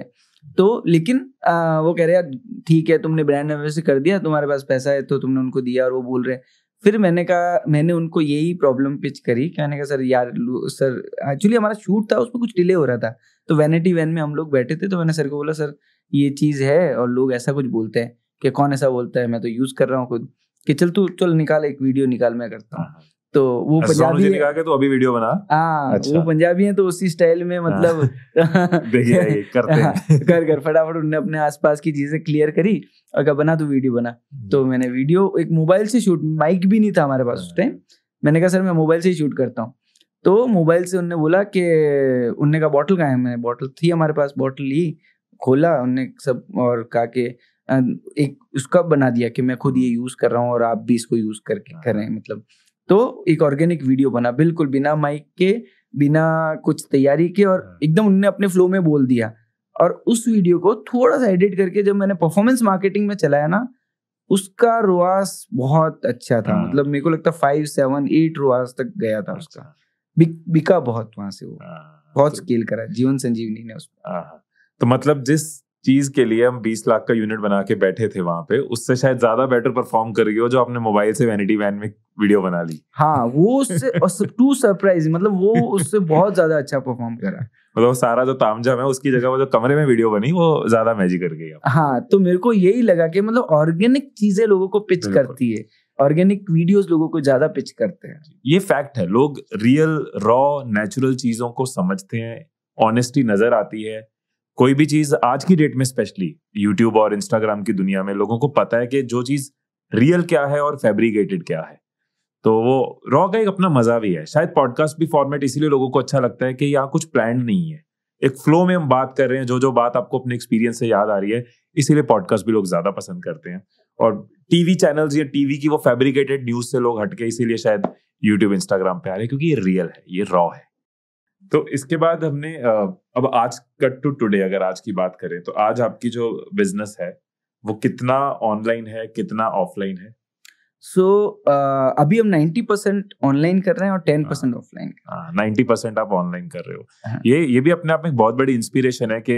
तो लेकिन वो कह रहे यार ठीक है तुमने ब्रांड एम्बेसडर कर दिया, तुम्हारे पास पैसा है तो तुमने उनको दिया, और वो बोल रहे हैं। फिर मैंने कहा, मैंने उनको यही प्रॉब्लम पिच करी, मैंने कहा सर यार सर एक्चुअली हमारा शूट था उसमें कुछ डिले हो रहा था, तो वैनिटी वैन में हम लोग बैठे थे, तो मैंने सर को बोला सर ये चीज़ है और लोग ऐसा कुछ बोलते हैं कि कौन ऐसा बोलता है, मैं तो यूज़ कर रहा हूँ खुद, कि चल निकाल एक वीडियो निकाल, मैं करता हूँ। तो वो पंजाबी है, तो अभी वीडियो बना, अच्छा। वो पंजाबी है तो उसी स्टाइल में मतलब करते हैं। कर फटाफट उन्होंने अपने आसपास की चीजें क्लियर करी और कहा बना तू वीडियो बना। तो मैंने वीडियो एक मोबाइल से शूट, माइक भी नहीं था हमारे पास उस टाइम, मैंने कहा सर मैं मोबाइल से ही शूट करता हूँ। तो मोबाइल से उन्होंने बोला कि, उनने कहा बॉटल कहाँ है, मैंने बॉटल थी हमारे पास, बॉटल ली, खोला उनने सब, और कहा कि एक उसका बना दिया कि मैं खुद ये यूज कर रहा हूँ और आप भी इसको यूज करके करें, मतलब। तो एक ऑर्गेनिक वीडियो बना, बिल्कुल बिना माइक के, बिना कुछ तैयारी के, और एकदम उन्होंने अपने फ्लो में बोल दिया। और उस वीडियो को थोड़ा सा एडिट करके जब मैंने परफॉर्मेंस मार्केटिंग में चलाया ना, उसका रुआस बहुत अच्छा था, मतलब मेरे को लगता 5, 7, 8 रुआस तक गया था उसका, बिका बहुत वहां से, वो बहुत स्केल करा जीवन संजीवनी ने उसमें। तो मतलब जिस चीज के लिए हम 20 लाख का यूनिट बना के बैठे थे वहां पे, उससे शायद ज्यादा बेटर परफॉर्म कर गई हो जो आपने मोबाइल से वैनिटी वैन में वीडियो बना ली। हाँ, वो उससे टू सरप्राइज, मतलब वो उससे बहुत ज्यादा अच्छा परफॉर्म करा। मतलब सारा जो तामझाम है उसकी जगह वो जो कमरे में वीडियो बनी वो ज्यादा मैजिक कर गई। हाँ, तो मेरे को यही लगा कि मतलब ऑर्गेनिक चीजें लोगों को पिच करती है, ऑर्गेनिक वीडियोस लोगों को ज्यादा पिच करते हैं। ये फैक्ट है, लोग रियल रॉ नेचुरल चीजों को समझते हैं, ऑनेस्टी नजर आती है। कोई भी चीज आज की डेट में स्पेशली यूट्यूब और इंस्टाग्राम की दुनिया में लोगों को पता है कि जो चीज रियल क्या है और फैब्रिकेटेड क्या है। तो वो रॉ का एक अपना मजा भी है। शायद पॉडकास्ट भी फॉर्मेट इसीलिए लोगों को अच्छा लगता है कि यहाँ कुछ प्लान नहीं है, एक फ्लो में हम बात कर रहे हैं, जो जो बात आपको अपने एक्सपीरियंस से याद आ रही है, इसीलिए पॉडकास्ट भी लोग ज्यादा पसंद करते हैं। और टीवी चैनल्स या टीवी की वो फैब्रिकेटेड न्यूज से लोग हटके इसीलिए शायद यूट्यूब इंस्टाग्राम पे आ रहे हैं, क्योंकि ये रियल है, ये रॉ है। तो इसके बाद हमने अब आज कट टू टुडे अगर आज की बात करें तो आज आपकी जो बिजनेस है वो कितना ऑनलाइन है, कितना ऑफलाइन है? सो अभी हम 90% ऑनलाइन कर रहे हैं और 10% ऑफलाइन। 90% आप ऑनलाइन कर रहे हो। ये भी अपने आप में एक बहुत बड़ी इंस्पिरेशन है कि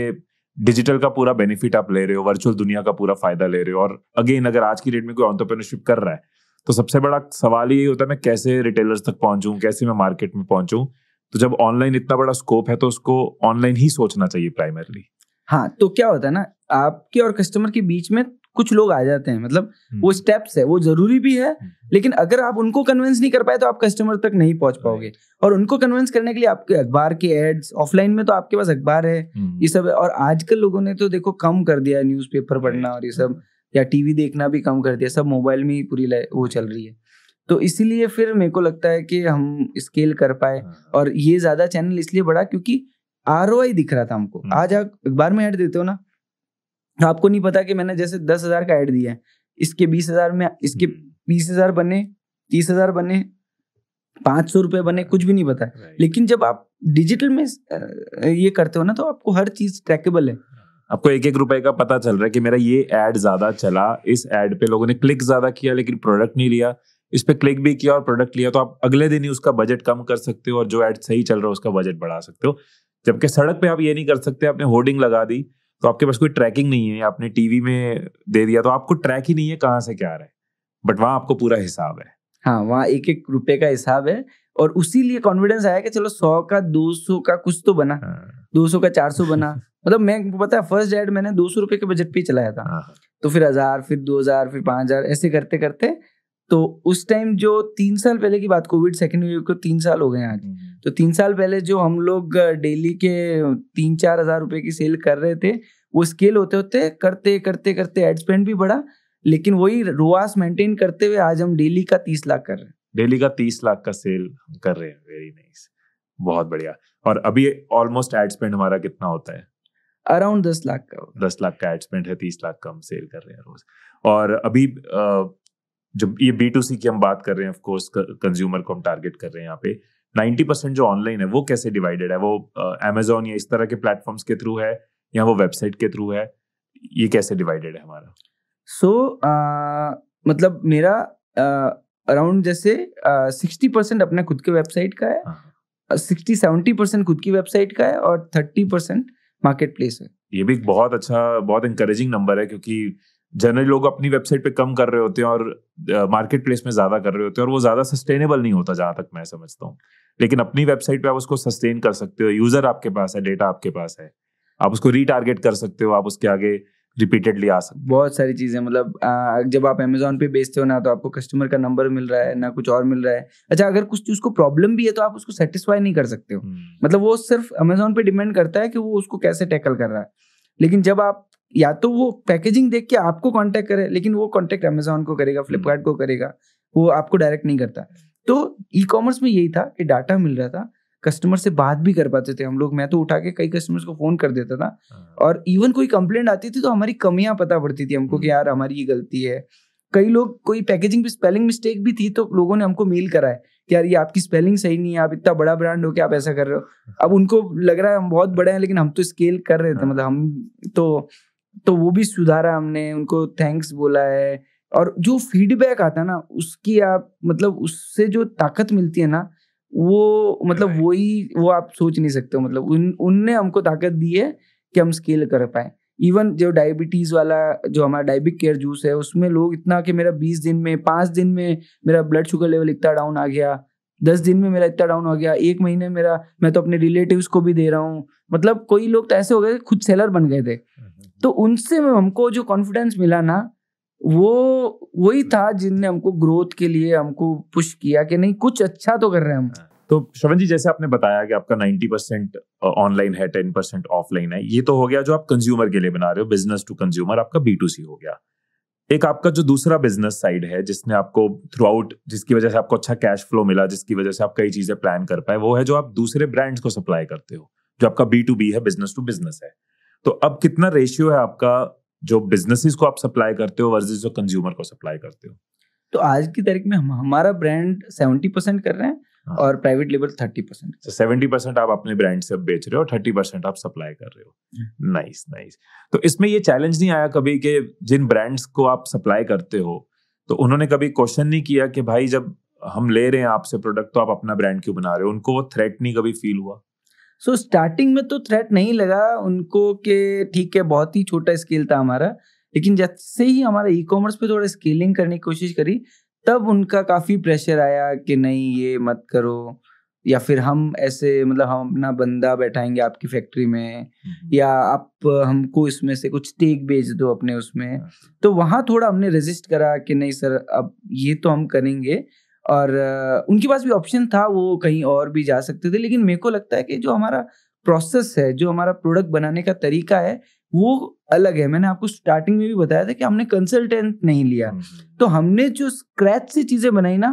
डिजिटल का पूरा बेनिफिट आप ले रहे हो, वर्चुअल दुनिया का पूरा फायदा ले रहे हो। और अगेन अगर आज की डेट में कोई एंटरप्रेन्योरशिप कर रहा है तो सबसे बड़ा सवाल ये होता है मैं कैसे रिटेलर्स तक पहुंचूं, कैसे मैं मार्केट में पहुंचूं। तो जब ऑनलाइन इतना बड़ा स्कोप है तो उसको ऑनलाइन ही सोचना चाहिए प्राइमरली। हाँ, तो क्या होता है ना, आपके और कस्टमर के बीच में कुछ लोग आ जाते हैं, मतलब वो स्टेप्स है, वो जरूरी भी है, लेकिन अगर आप उनको कन्विंस नहीं कर पाए तो आप कस्टमर तक नहीं पहुंच पाओगे। और उनको कन्विंस करने के लिए आपके अखबार के एड्स, ऑफलाइन में तो आपके पास अखबार है, ये सब है। और आजकल लोगों ने तो देखो कम कर दिया है न्यूज़पेपर पढ़ना और ये सब, या टीवी देखना भी कम कर दिया, सब मोबाइल में ही पूरी वो चल रही है। तो इसीलिए फिर मेरे को लगता है कि हम स्केल कर पाए। और ये ज्यादा चैनल इसलिए बढ़ा क्योंकि ROI दिख रहा था हमको। आज आप अखबार में ऐड देते हो ना, आपको नहीं पता कि मैंने जैसे 10,000 का ऐड दिया है, इसके 20,000 में इसके 20,000 बने, 30,000 बने, 500 रुपए बने, कुछ भी नहीं पता। लेकिन जब आप डिजिटल में ये करते हो ना तो आपको हर चीज ट्रैकेबल है। आपको एक एक रुपए का पता चल रहा है कि मेरा ये ऐड ज्यादा चला, इस ऐड पे लोगों ने क्लिक ज्यादा किया लेकिन प्रोडक्ट नहीं लिया, इस पे क्लिक भी किया और प्रोडक्ट लिया, तो आप अगले दिन ही उसका बजट कम कर सकते हो और जो ऐड सही चल रहा है उसका बजट बढ़ा सकते हो। जबकि सड़क पे आप ये नहीं कर सकते, आपने होर्डिंग लगा दी तो आपके पास कोई ट्रैकिंग नहीं है, आपने टीवी में दे दिया तो आपको ट्रैक ही नहीं है कहाँ से क्या आ रहा है, बट वहां आपको पूरा हिसाब है। हाँ, वहाँ एक एक रुपए का हिसाब है। और उसी लिए कॉन्फिडेंस आया कि चलो 100 का 200 का कुछ तो बना, 200 का 400 बना। मतलब मैं पता है फर्स्ट ऐड मैंने 200 रुपए के बजट पे ही चलाया था, तो फिर 1000, फिर 2000, फिर 5000, ऐसे करते करते तो उस टाइम जो 3 साल पहले की बात, कोविड सेकेंड वेव को 3 साल हो गए आज, तो 3 साल पहले जो हम लोग डेली के 3-4 हजार रुपए की सेल कर रहे थे, वो स्केल होते होते करते करते करते एड स्पेंड भी बढ़ा, लेकिन वही रोआस मेंटेन करते हुए आज हम डेली का 30 लाख कर रहे हैं। डेली का 30 लाख का सेल कर रहे हैं। वेरी नाइस, बहुत बढ़िया। और अभी ऑलमोस्ट एड स्पेंड हमारा कितना होता है? अराउंड 10 लाख का। 10 लाख का एड स्पेंड है, 30 लाख का हम सेल कर रहे हैं रोज। और अभी जब ये B2C की हम बात कर रहे हैं, ऑफ कोर्स कंज्यूमर को हम टारगेट कर रहे हैं यहाँ पे, 90% जो ऑनलाइन है वो कैसे डिवाइडेड है? वो Amazon या इस तरह के प्लेटफॉर्म्स के थ्रू है या वो वेबसाइट के थ्रू है? ये कैसे डिवाइडेड है हमारा? मतलब मेरा अराउंड जैसे 60% अपने खुद के वेबसाइट का है, 60-70% खुद की वेबसाइट का है और 30% मार्केट प्लेस है। ये भी बहुत अच्छा, बहुत इंकरेजिंग नंबर है, क्योंकि जनरली लोग अपनी वेबसाइट पे कम कर रहे होते हैं और मार्केट प्लेस में ज्यादा कर रहे होते हैं, और वो ज्यादा सस्टेनेबल नहीं होता जहां तक मैं समझता हूँ। लेकिन अपनी वेबसाइट पे आप उसको सस्टेन कर सकते हो, यूजर आपके पास है, डेटा आपके पास है, आप उसको रीटारगेट कर सकते हो, आप उसके आगे रिपीटेडली आ सकते हो। बहुत सारी चीजें, मतलब जब आप Amazon पे बेचते हो ना, तो आपको कस्टमर का नंबर मिल रहा है ना, कुछ और मिल रहा है। अच्छा, अगर कुछ उसको प्रॉब्लम भी है तो आप उसको सेटिस्फाई नहीं कर सकते हो। मतलब वो सिर्फ Amazon पे डिपेंड करता है कि वो उसको कैसे टैकल कर रहा है। लेकिन जब आप या तो वो पैकेजिंग देख के आपको कांटेक्ट करे, लेकिन वो कांटेक्ट Amazon को करेगा, फ्लिपकार्ट को करेगा, वो आपको डायरेक्ट नहीं करता। तो ई-कॉमर्स में यही था कि डाटा मिल रहा था, कस्टमर से बात भी कर पाते थे हम लोग। मैं तो उठा के कई कस्टमर्स को फोन कर देता था, और इवन कोई कंप्लेंट आती थी तो हमारी कमियां पता पड़ती थी हमको कि यार हमारी ये गलती है। कई लोग, कोई पैकेजिंग पे स्पेलिंग मिस्टेक भी थी तो लोगों ने हमको मेल करा है कि यार ये आपकी स्पेलिंग सही नहीं है, आप इतना बड़ा ब्रांड हो के आप ऐसा कर रहे हो। अब उनको लग रहा है हम बहुत बड़े हैं, लेकिन हम तो स्केल कर रहे थे, मतलब हम तो वो भी सुधारा हमने, उनको थैंक्स बोला है। और जो फीडबैक आता है ना, उसकी आप मतलब उससे जो ताकत मिलती है ना, वो मतलब वो आप सोच नहीं सकते हो। मतलब उनने हमको ताकत दी है कि हम स्केल कर पाए। इवन जो डायबिटीज वाला जो हमारा डायबिक केयर जूस है, उसमें लोग इतना कि मेरा 20 दिन में 5 दिन में मेरा ब्लड शुगर लेवल इतना डाउन आ गया, 10 दिन में मेरा इतना डाउन हो गया, 1 महीने मेरा, मैं तो अपने रिलेटिव्स को भी दे रहा हूँ। मतलब कोई लोग तो ऐसे हो गए खुद सेलर बन गए थे। तो उनसे हमको जो कॉन्फिडेंस मिला ना, वो वही था जिनने हमको ग्रोथ के लिए हमको पुश किया कि नहीं कुछ अच्छा तो कर रहे हैं हम। तो श्रवण जी, जैसे आपने बताया कि आपका 90% ऑनलाइन है, 10% ऑफलाइन है, ये तो हो गया जो आप कंज्यूमर के लिए बना रहे हो, बिजनेस टू कंज्यूमर, आपका B2C हो गया। एक आपका जो दूसरा बिजनेस साइड है जिसने आपको थ्रू आउट, जिसकी वजह से आपको अच्छा कैश फ्लो मिला, जिसकी वजह से आप कई चीजें प्लान कर पाए, वो है जो आप दूसरे ब्रांड्स को सप्लाई करते हो, जो आपका B2B है, बिजनेस टू बिजनेस है। तो अब कितना रेशियो है आपका जो बिजनेसेस को आप सप्लाई करते हो वर्सेस जो कंज्यूमर को सप्लाई करते हो? तो आज की तारीख में हमारा ब्रांड 70% कर रहे हैं और प्राइवेट लेबल 30%। 70% आप अपने ब्रांड से बेच रहे हो, 30% आप सप्लाई कर रहे हो। Nice nice. तो इसमें ये चैलेंज नहीं आया कभी कि जिन ब्रांड्स को आप सप्लाई करते हो तो उन्होंने कभी क्वेश्चन नहीं किया कि भाई जब हम ले रहे हैं आपसे प्रोडक्ट तो आप अपना ब्रांड क्यों बना रहे हो? उनको वो थ्रेट नहीं कभी फील हुआ? सो स्टार्टिंग में तो थ्रेट नहीं लगा उनको कि ठीक है, बहुत ही छोटा स्केल था हमारा, लेकिन जैसे ही हमारा ई-कॉमर्स पे थोड़ा स्केलिंग करने की कोशिश करी तब उनका काफ़ी प्रेशर आया कि नहीं ये मत करो, या फिर हम ऐसे मतलब हम अपना बंदा बैठाएंगे आपकी फैक्ट्री में, या आप हमको इसमें से कुछ स्टेक बेच दो अपने उसमें। तो वहाँ थोड़ा हमने रेजिस्ट करा कि नहीं सर अब ये तो हम करेंगे, और उनके पास भी ऑप्शन था, वो कहीं और भी जा सकते थे, लेकिन मेरे को लगता है कि जो हमारा प्रोसेस है, जो हमारा प्रोडक्ट बनाने का तरीका है वो अलग है। मैंने आपको स्टार्टिंग में भी बताया था कि हमने कंसल्टेंट नहीं लिया, तो हमने जो स्क्रैच से चीजें बनाई ना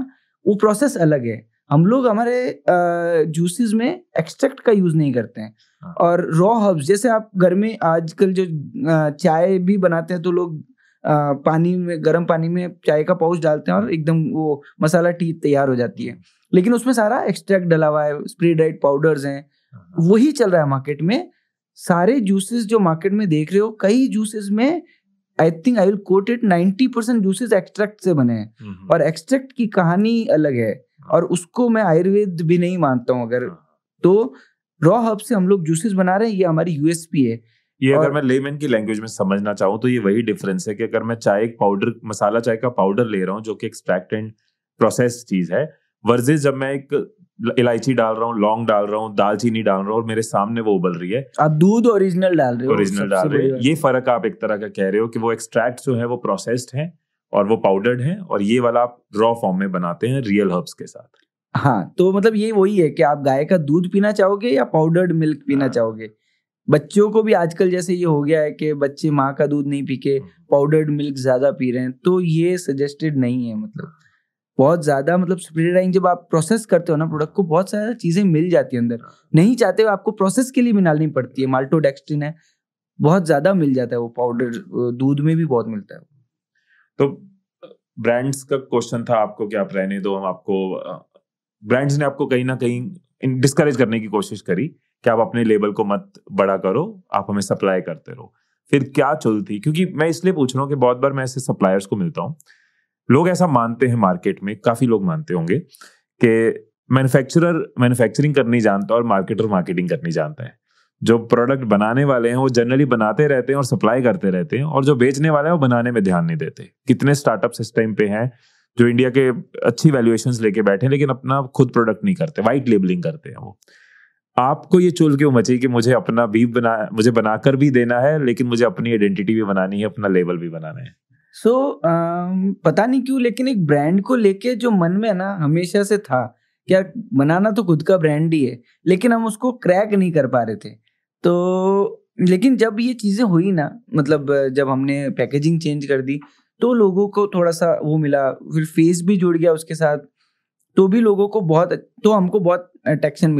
वो प्रोसेस अलग है। हम लोग हमारे जूसेस में एक्सट्रैक्ट का यूज नहीं करते हैं, और रॉ हर्ब्स जैसे आप घर में आजकल जो चाय भी बनाते हैं तो लोग पानी में, गर्म पानी में चाय का पाउच डालते हैं और एकदम वो मसाला टी तैयार हो जाती है, लेकिन उसमें सारा एक्सट्रैक्ट डला हुआ है, स्प्रे ड्राइड पाउडर्स हैं, वही चल रहा है मार्केट में। सारे जूसेस जो मार्केट में देख रहे हो, कई जूसेस में I think I will quote it 90% juices extract से बने हैं, और एक्सट्रैक्ट की कहानी अलग है, और उसको मैं आयुर्वेद भी नहीं मानता हूँ अगर। तो रॉ हर्ब से हम लोग जूसेस बना रहे हैं, ये हमारी यूएसपी है। ये अगर मैं लेमन की लैंग्वेज में समझना चाहूँ तो ये वही डिफरेंस है कि अगर मैं चाय पाउडर, मसाला चाय का पाउडर ले रहा हूँ जो कि एक्सट्रैक्ट एंड प्रोसेस चीज है, वर्सेस जब मैं एक इलायची डाल रहा हूँ, लौंग डाल रहा हूँ, दालचीनी डाल रहा हूँ और मेरे सामने वो उबल रही है, आप दूध ओरिजिनल डाल रहे हो, ओरिजिनल डाल रहे हो। ये फर्क आप एक तरह का कह रहे हो कि वो एक्सट्रैक्ट जो है वो प्रोसेस्ड है और वो पाउडर्ड है, और ये वाला आप रॉ फॉर्म में बनाते हैं रियल हर्ब्स के साथ। हाँ, तो मतलब ये वही है कि आप गाय का दूध पीना चाहोगे या पाउडर्ड मिल्क पीना चाहोगे। बच्चों को भी आजकल जैसे ये हो गया है कि बच्चे माँ का दूध नहीं पी के पाउडर्ड मिल्क ज्यादा पी रहे हैं, तो ये सजेस्टेड नहीं है। मतलब बहुत ज्यादा मतलब स्प्रे ड्राइंग जब आप प्रोसेस करते हो ना प्रोडक्ट को, बहुत सारी चीजें मिल जाती है अंदर, नहीं चाहते हो आपको प्रोसेस के लिए भी डालनी पड़ती है। माल्टोडेक्स्ट्रिन है, बहुत ज्यादा मिल जाता है वो पाउडर, दूध में भी बहुत मिलता है। तो ब्रांड्स का क्वेश्चन था आपको कि आप रहने दो, हम आपको ब्रांड्स ने आपको कहीं ना कहीं डिस्करेज करने की कोशिश करी कि आप अपने लेबल को मत बड़ा करो, आप हमें सप्लाई करते रहो। फिर क्या चल थी? क्योंकि मैं इसलिए पूछ रहा हूँ कि बहुत बार मैं ऐसे सप्लायर्स को मिलता हूँ, लोग ऐसा मानते हैं, मार्केट में काफी लोग मानते होंगे कि मैन्युफैक्चरर मैन्युफैक्चरिंग करनी जानता है और मार्केटर मार्केटिंग करनी जानता है। जो प्रोडक्ट बनाने वाले हैं वो जनरली बनाते रहते हैं और सप्लाई करते रहते हैं, और जो बेचने वाले हैं वो बनाने में ध्यान नहीं देते। कितने स्टार्टअप्स इस टाइम पे हैं जो इंडिया के अच्छी वैल्यूएशंस लेके बैठे हैं लेकिन अपना खुद प्रोडक्ट नहीं करते, वाइट लेबलिंग करते हैं वो। आपको ये चुल क्यों मची कि मुझे अपना भी मुझे बनाकर भी देना है, लेकिन मुझे अपनी आइडेंटिटी भी बनानी है, अपना लेबल भी बनाना है? पता नहीं क्यों, लेकिन एक ब्रांड को लेके जो मन में ना हमेशा से था, क्या बनाना तो खुद का ब्रांड ही है, लेकिन हम उसको क्रैक नहीं कर पा रहे थे। तो लेकिन जब ये चीजें हुई ना, मतलब जब हमने पैकेजिंग चेंज कर दी तो लोगों को थोड़ा सा वो मिला, फिर फेस भी जुड़ गया उसके साथ, तो भी लोगों को बहुत, तो हमको बहुत अट्रैक्शन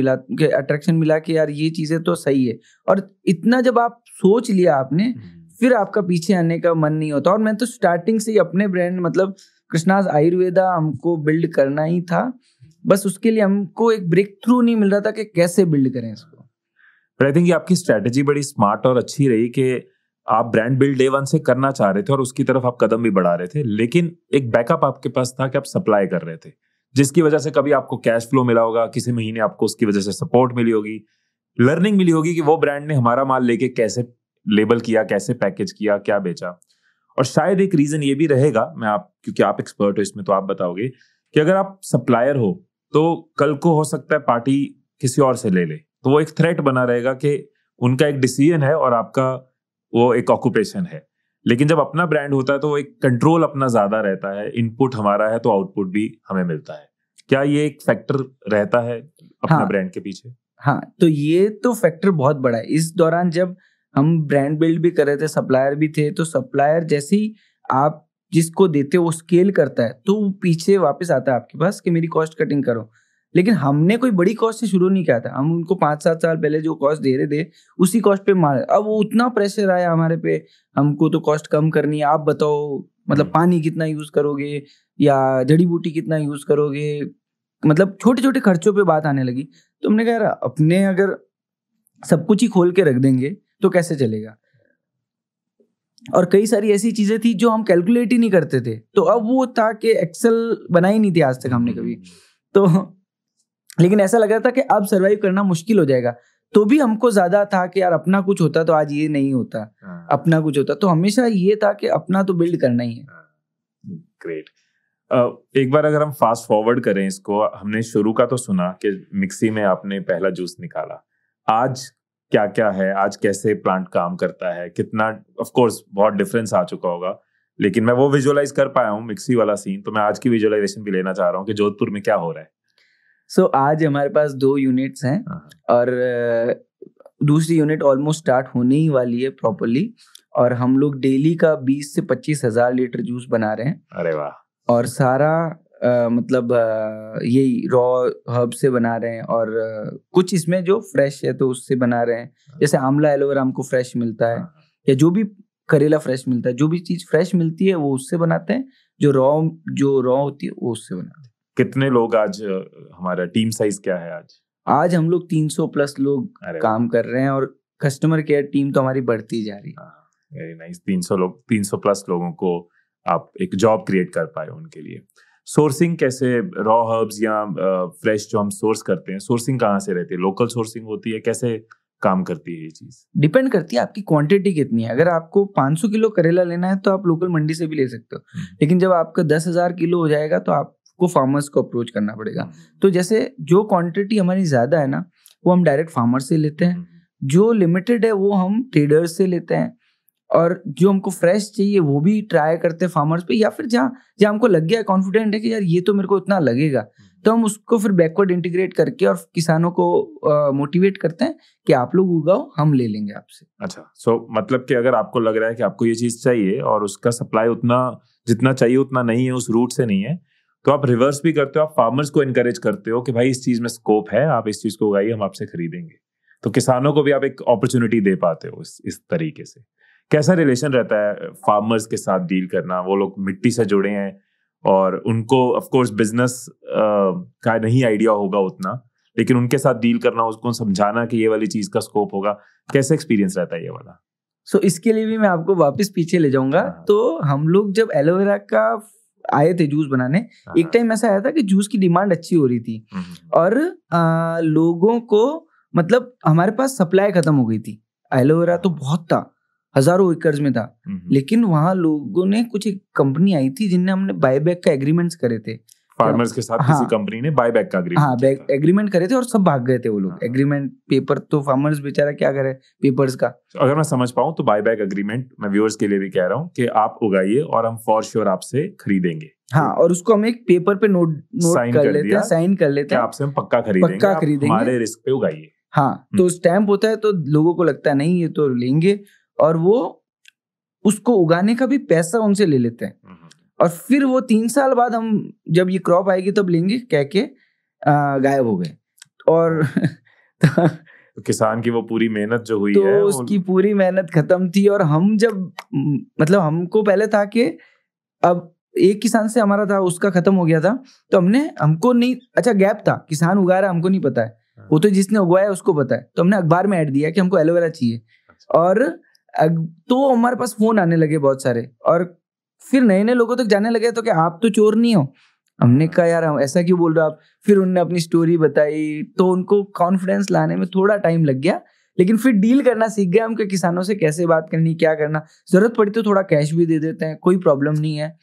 मिला कि यार ये चीजें तो सही है। और इतना जब आप सोच लिया आपने, फिर आपका पीछे आने का मन नहीं होता। और मैं तो स्टार्टिंग से ही अपने ब्रांड मतलब कृष्णाज आयुर्वेदा हमको बिल्ड करना ही था, बस उसके लिए हमको एक ब्रेक थ्रू नहीं मिल रहा था कि कैसे बिल्ड करें इसको। आई थिंक आपकी स्ट्रेटेजी बड़ी स्मार्ट और अच्छी रही कि आप ब्रांड बिल्ड डे वन से करना चाह रहे थे और उसकी तरफ आप कदम भी बढ़ा रहे थे, लेकिन एक बैकअप आपके पास था कि आप सप्लाई कर रहे थे, जिसकी वजह से कभी आपको कैश फ्लो मिला होगा, किसी महीने आपको उसकी वजह से सपोर्ट मिली होगी, लर्निंग मिली होगी कि वो ब्रांड ने हमारा माल लेके कैसे लेबल किया, कैसे पैकेज किया, क्या बेचा। और शायद एक रीजन ये भी रहेगा, क्योंकि आप एक्सपर्ट हो इसमें तो आप बताओगे कि अगर आप सप्लायर हो तो कल को हो सकता है पार्टी किसी और से ले ले, तो वो एक थ्रेट बना रहेगा कि उनका एक डिसीजन है और आपका वो एक ऑक्यूपेशन है। लेकिन जब अपना ब्रांड होता है तो एक कंट्रोल अपना ज्यादा रहता है, इनपुट हमारा है तो आउटपुट भी हमें मिलता है। क्या ये एक फैक्टर रहता है अपना ब्रांड के पीछे? हाँ, तो ये तो फैक्टर बहुत बड़ा है। इस दौरान जब हम ब्रांड बिल्ड भी कर रहे थे, सप्लायर भी थे, तो सप्लायर जैसे ही आप जिसको देते हो वो स्केल करता है तो वो पीछे वापस आता है आपके पास कि मेरी कॉस्ट कटिंग करो। लेकिन हमने कोई बड़ी कॉस्ट से शुरू नहीं किया था, हम उनको 5-7 साल पहले जो कॉस्ट दे रहे थे उसी कॉस्ट पे मारे। अब वो उतना प्रेशर आया हमारे पे, हमको तो कॉस्ट कम करनी है, आप बताओ मतलब पानी कितना यूज करोगे या जड़ी बूटी कितना यूज करोगे, मतलब छोटे छोटे खर्चों पे बात आने लगी। तो हमने कहा यार अपने अगर सब कुछ ही खोल के रख देंगे तो कैसे चलेगा। और कई सारी ऐसी चीजें थी जो हम कैलकुलेट ही नहीं करते थे, तो अब वो था कि एक्सेल बनाई नहीं थी आज तक हमने कभी। तो लेकिन ऐसा लग रहा था कि अब सरवाइव करना मुश्किल हो जाएगा, तो भी हमको ज्यादा था कि यार अपना कुछ होता तो आज ये नहीं होता, अपना कुछ होता। तो हमेशा ये था कि अपना तो बिल्ड करना ही है। ग्रेट। एक बार अगर हम फास्ट फॉरवर्ड करें इसको, हमने शुरू का तो सुना कि मिक्सी में आपने पहला जूस निकाला, आज क्या क्या है, आज कैसे प्लांट काम करता है, कितना, ऑफ कोर्स बहुत डिफरेंस आ चुका होगा, लेकिन मैं वो विजुअलाइज कर पाया हूँ मिक्सी वाला सीन, तो मैं आज की विजुअलाइजेशन भी लेना चाह रहा हूँ कि जोधपुर में क्या हो रहा है। सो आज हमारे पास 2 यूनिट्स हैं और दूसरी यूनिट ऑलमोस्ट स्टार्ट होने ही वाली है प्रॉपर्ली, और हम लोग डेली का 20 से 25 हजार लीटर जूस बना रहे हैं। अरे वाह। और सारा मतलब यही रॉ हर्ब से बना रहे हैं, और कुछ इसमें जो फ्रेश है तो उससे बना रहे हैं। जैसे आंवला एलोवेरा हमको फ्रेश मिलता है, या जो भी करेला फ्रेश मिलता है, जो भी चीज फ्रेश मिलती है वो उससे बनाते हैं, जो रॉ होती है वो उससे बनाते हैं। कितने लोग आज, हमारा टीम साइज क्या है आज हम लोग 300 प्लस लोग काम कर रहे हैं, और कस्टमर केयर टीम तो हमारी बढ़ती जा रही है। Very nice. 300 प्लस लोगों को आप एक जॉब क्रिएट कर पाए उनके लिए। सोर्सिंग कैसे, रॉ हर्ब्स या फ्रेश जो हम सोर्स करते हैं, सोर्सिंग कहाँ से रहती है? लोकल सोर्सिंग होती है, कैसे काम करती है ये चीज? डिपेंड करती है आपकी क्वांटिटी कितनी है। अगर आपको 500 किलो करेला लेना है तो आप लोकल मंडी से भी ले सकते हो, लेकिन जब आपका 10,000 किलो हो जाएगा तो आपको फार्मर्स को अप्रोच करना पड़ेगा। तो जैसे जो क्वांटिटी हमारी ज्यादा है ना, वो हम डायरेक्ट फार्मर से लेते हैं, जो लिमिटेड है वो हम ट्रेडर्स से लेते हैं, और जो हमको फ्रेश चाहिए वो भी ट्राई करते हैं फार्मर्स पे, या फिर जहाँ हमको लग गया कॉन्फिडेंट है कि यार ये तो मेरे को इतना लगेगा, तो हम उसको फिर बैकवर्ड इंटीग्रेट करके और किसानों को मोटिवेट करते हैं कि आप लोग उगाओ, हम ले लेंगे आपसे। अच्छा, सो मतलब कि अगर आपको लग रहा है कि आपको ये चीज चाहिए और उसका सप्लाई उतना जितना चाहिए उतना नहीं है, उस रूट से नहीं है, तो आप रिवर्स भी करते हो, आप फार्मर्स को एनकरेज करते हो कि भाई इस चीज में स्कोप है, आप इस चीज को उगाइए, हम आपसे खरीदेंगे। तो किसानों को भी आप एक अपॉर्चुनिटी दे पाते हो इस तरीके से। कैसा रिलेशन रहता है फार्मर्स के साथ डील करना? वो लोग मिट्टी से जुड़े हैं और उनको ऑफ कोर्स बिजनेस का नहीं आइडिया होगा उतना, लेकिन उनके साथ डील करना, उसको समझाना कि ये वाली चीज का स्कोप होगा, कैसा एक्सपीरियंस रहता है ये वाला? सो इसके लिए भी मैं आपको वापस पीछे ले जाऊंगा। तो हम लोग जब एलोवेरा का आए थे जूस बनाने, एक टाइम ऐसा आया था कि जूस की डिमांड अच्छी हो रही थी, और लोगों को मतलब हमारे पास सप्लाई खत्म हो गई थी। एलोवेरा तो बहुत था, हजारों एकड़ में था, लेकिन वहां लोगों ने, कुछ एक कंपनी आई थी जिनने हमने बायबैक का एग्रीमेंट्स करे थे फार्मर्स के साथ। किसी कंपनी ने बायबैक का एग्रीमेंट करे थे और सब भाग गए थे वो लोग। एग्रीमेंट पेपर तो फार्मर्स बेचारा क्या करे पेपर्स का। अगर मैं समझ पाऊं तो बायबैक एग्रीमेंट मैं व्यूअर्स के लिए भी कह रहा हूं कि आप उगाइए और हम फॉर श्योर आपसे खरीदेंगे। हाँ, और उसको हम एक पेपर पे नोट कर लेते हैं, साइन कर लेते हैं, आपसे हम पक्का खरीदेंगे, हमारे रिस्क पे उगाइए। हाँ, तो स्टैंप होता है, तो लोगों को लगता है नहीं ये तो लेंगे, और वो उसको उगाने का भी पैसा उनसे ले लेते हैं, और फिर वो 3 साल बाद हम जब ये क्रॉप आएगी तब लेंगे कह के गायब हो गए। और तो किसान की वो पूरी मेहनत जो हुई तो है, उसकी पूरी मेहनत खत्म थी। और हम जब मतलब हमको पहले था कि अब एक किसान से हमारा था, उसका खत्म हो गया था, तो हमको नहीं, अच्छा गैप था, किसान उगा रहा है हमको नहीं पता है, वो तो जिसने उगाया उसको पता है, तो हमने अखबार में ऐड दिया कि हमको एलोवेरा चाहिए, और तो हमारे पास फोन आने लगे बहुत सारे, और फिर नए नए लोगों तक जाने लगे, तो कि आप तो चोर नहीं हो। हमने कहा यार ऐसा क्यों बोल रहे हो आप? फिर उन्होंने अपनी स्टोरी बताई, तो उनको कॉन्फिडेंस लाने में थोड़ा टाइम लग गया, लेकिन फिर डील करना सीख गए हम कि किसानों से कैसे बात करनी, क्या करना, जरूरत पड़ी तो थोड़ा कैश भी दे देते हैं, कोई प्रॉब्लम नहीं है,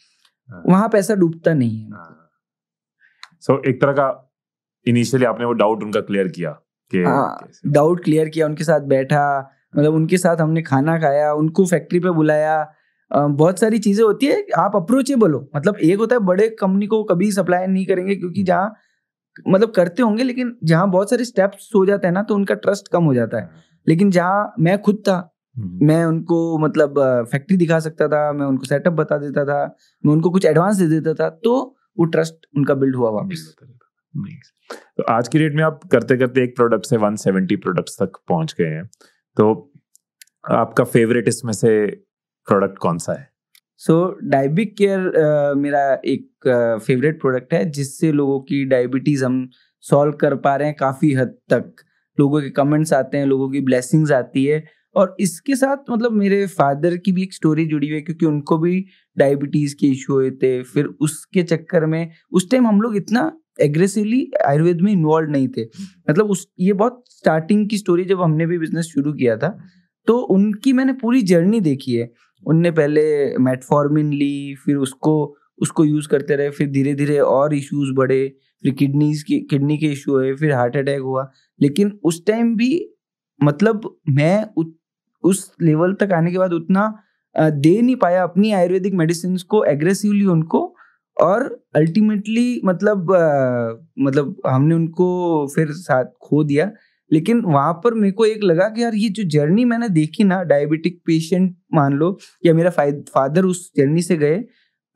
वहां पैसा डूबता नहीं है। सो एक तरह का इनिशियली आपने वो डाउट उनका क्लियर किया कि डाउट क्लियर किया, उनके साथ बैठा, मतलब उनके साथ हमने खाना खाया, उनको फैक्ट्री पे बुलाया, बहुत सारी चीजें होती है, आप अप्रोचेबल हो। मतलब एक होता है बड़े कंपनी को कभी सप्लाई नहीं करेंगे क्योंकि जहाँ मतलब करते होंगे, लेकिन जहाँ बहुत सारे स्टेप्स हो जाते हैं ना तो उनका ट्रस्ट कम हो जाता है। लेकिन जहाँ मैं खुद था, मैं उनको मतलब फैक्ट्री दिखा सकता था, मैं उनको सेटअप बता देता था, मैं उनको कुछ एडवांस दे देता था, तो वो ट्रस्ट उनका बिल्ड हुआ वापस। तो आज की डेट में आप करते करते एक प्रोडक्ट से 170 प्रोडक्ट्स तक पहुंच गए हैं, तो आपका फेवरेट इसमें से प्रोडक्ट कौन सा है? सो डायबिक केयर मेरा एक फेवरेट प्रोडक्ट है, जिससे लोगों की डायबिटीज हम सॉल्व कर पा रहे हैं काफी हद तक। लोगों के कमेंट्स आते हैं, लोगों की ब्लेसिंग्स आती है, और इसके साथ मतलब मेरे फादर की भी एक स्टोरी जुड़ी हुई है, क्योंकि उनको भी डायबिटीज के इशू हुए थे। फिर उसके चक्कर में उस टाइम हम लोग इतना एग्रेसिवली आयुर्वेद में इन्वॉल्व नहीं थे। मतलब ये बहुत स्टार्टिंग की स्टोरी, जब हमने भी बिजनेस शुरू किया था तो उनकी मैंने पूरी जर्नी देखी है। उनने पहले मेटफॉर्मिन ली, फिर उसको यूज करते रहे, फिर धीरे धीरे और इश्यूज बढ़े, फिर किडनी के इशू हुए, फिर हार्ट अटैक हुआ। लेकिन उस टाइम भी मतलब मैं उस लेवल तक आने के बाद उतना दे नहीं पाया अपनी आयुर्वेदिक मेडिसिन को एग्रेसिवली उनको, और अल्टीमेटली मतलब हमने उनको फिर साथ खो दिया। लेकिन वहां पर मेरे को एक लगा कि यार ये जो जर्नी मैंने देखी ना, डायबिटिक पेशेंट मान लो, या मेरा फादर उस जर्नी से गए,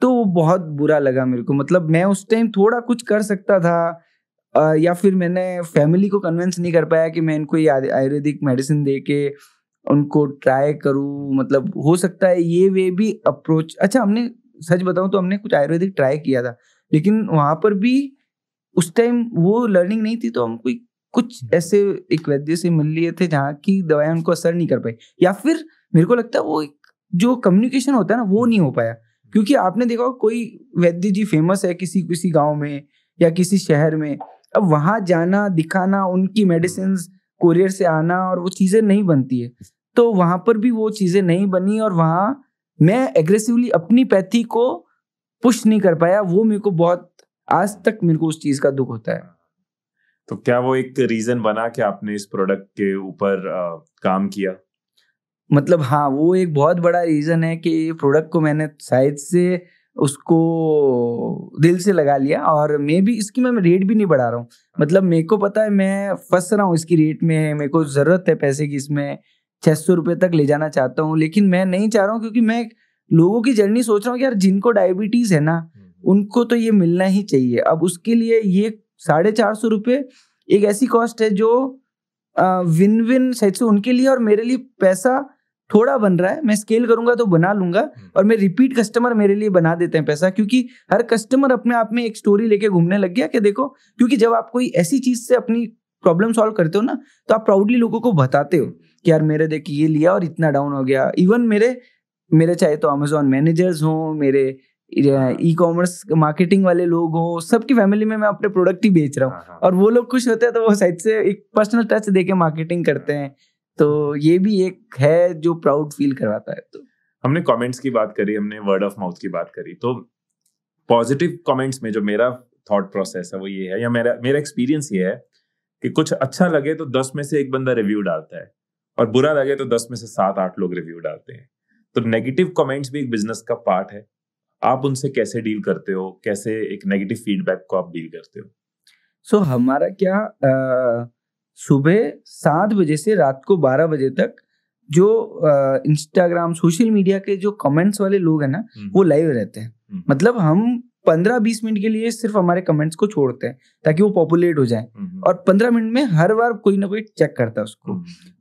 तो वो बहुत बुरा लगा मेरे को। मतलब मैं उस टाइम थोड़ा कुछ कर सकता था, या फिर मैंने फैमिली को कन्विंस नहीं कर पाया कि मैं इनको ये आयुर्वेदिक मेडिसिन दे के उनको ट्राई करूँ। मतलब हो सकता है ये वे भी अप्रोच। अच्छा, हमने सच बताऊं तो हमने कुछ आयुर्वेदिक ट्राई किया था, लेकिन वहां पर भी उस टाइम वो लर्निंग नहीं थी, तो हम कुछ ऐसे एक वैद्य से मिल लिए थे जहाँ की दवाएं उनको असर नहीं कर पाई, या फिर मेरे को लगता है वो जो कम्युनिकेशन होता है ना वो नहीं हो पाया। क्योंकि आपने देखा कोई वैद्य जी फेमस है किसी गांव में या किसी शहर में, अब वहां जाना, दिखाना, उनकी मेडिसिन कोरियर से आना, और वो चीजें नहीं बनती है। तो वहां पर भी वो चीजें नहीं बनी, और वहां मैं एग्रेसिवली अपनी पैथी को पुश नहीं कर पाया। वो मेरे को बहुत, आज तक मेरे को उस चीज का दुख होता है। तो क्या वो एक रीजन बना कि आपने इस प्रोडक्ट के ऊपर काम किया? मतलब हाँ, वो एक बहुत बड़ा रीजन है कि प्रोडक्ट को मैंने शायद से उसको दिल से लगा लिया, और मैं भी इसकी मैं रेट भी नहीं बढ़ा रहा हूँ। मतलब मेरे को पता है मैं फंस रहा हूँ इसकी रेट में, मेरे को जरूरत है पैसे की, इसमें 600 रुपये तक ले जाना चाहता हूँ, लेकिन मैं नहीं चाह रहा हूँ, क्योंकि मैं लोगों की जर्नी सोच रहा हूँ कि यार जिनको डायबिटीज है ना उनको तो ये मिलना ही चाहिए। अब उसके लिए ये 450 रुपये एक ऐसी कॉस्ट है जो विन विन शायद से उनके लिए और मेरे लिए पैसा थोड़ा बन रहा है। मैं स्केल करूंगा तो बना लूंगा, और मैं रिपीट कस्टमर मेरे लिए बना देते हैं पैसा, क्योंकि हर कस्टमर अपने आप में एक स्टोरी लेके घूमने लग गया कि देखो, क्योंकि जब आप कोई ऐसी चीज से अपनी प्रॉब्लम सॉल्व करते हो ना, तो आप प्राउडली लोगों को बताते हो कि यार मेरे देख ये लिया और इतना डाउन हो गया। इवन मेरे चाहे तो अमेजोन मैनेजर्स हो, मेरे ई कॉमर्स मार्केटिंग वाले लोग हो, सबकी फैमिली में मैं अपने प्रोडक्ट ही बेच रहा हूँ, और वो लोग खुश होते हैं, तो वो साइड से एक पर्सनल टच देके मार्केटिंग करते हैं। तो ये भी एक है जो प्राउड फील करवाता है। तो हमने कमेंट्स की बात करी, हमने वर्ड ऑफ माउथ की बात करी, तो पॉजिटिव कमेंट्स में जो मेरा थॉट प्रोसेस है वो ये है, या मेरा एक्सपीरियंस ये है कि कुछ अच्छा लगे तो 10 में से एक बंदा रिव्यू डालता है, और बुरा लगे तो 10 में से 7-8 लोग रिव्यू डालते हैं। तो नेगेटिव कमेंट्स भी एक बिजनेस का पार्ट है। आप उनसे कैसे डील करते हो? कैसे एक नेगेटिव फीडबैक को आप डील करते हो? सो हमारा क्या, सुबह 7 बजे से रात को 12 बजे तक जो इंस्टाग्राम सोशल मीडिया के जो कमेंट्स वाले लोग हैं ना, वो लाइव रहते हैं। मतलब हम 15-20 मिनट के लिए सिर्फ हमारे कमेंट्स को छोड़ते हैं ताकि वो पॉपुलेट हो जाए, और 15 मिनट में हर बार कोई ना कोई चेक करता है उसको।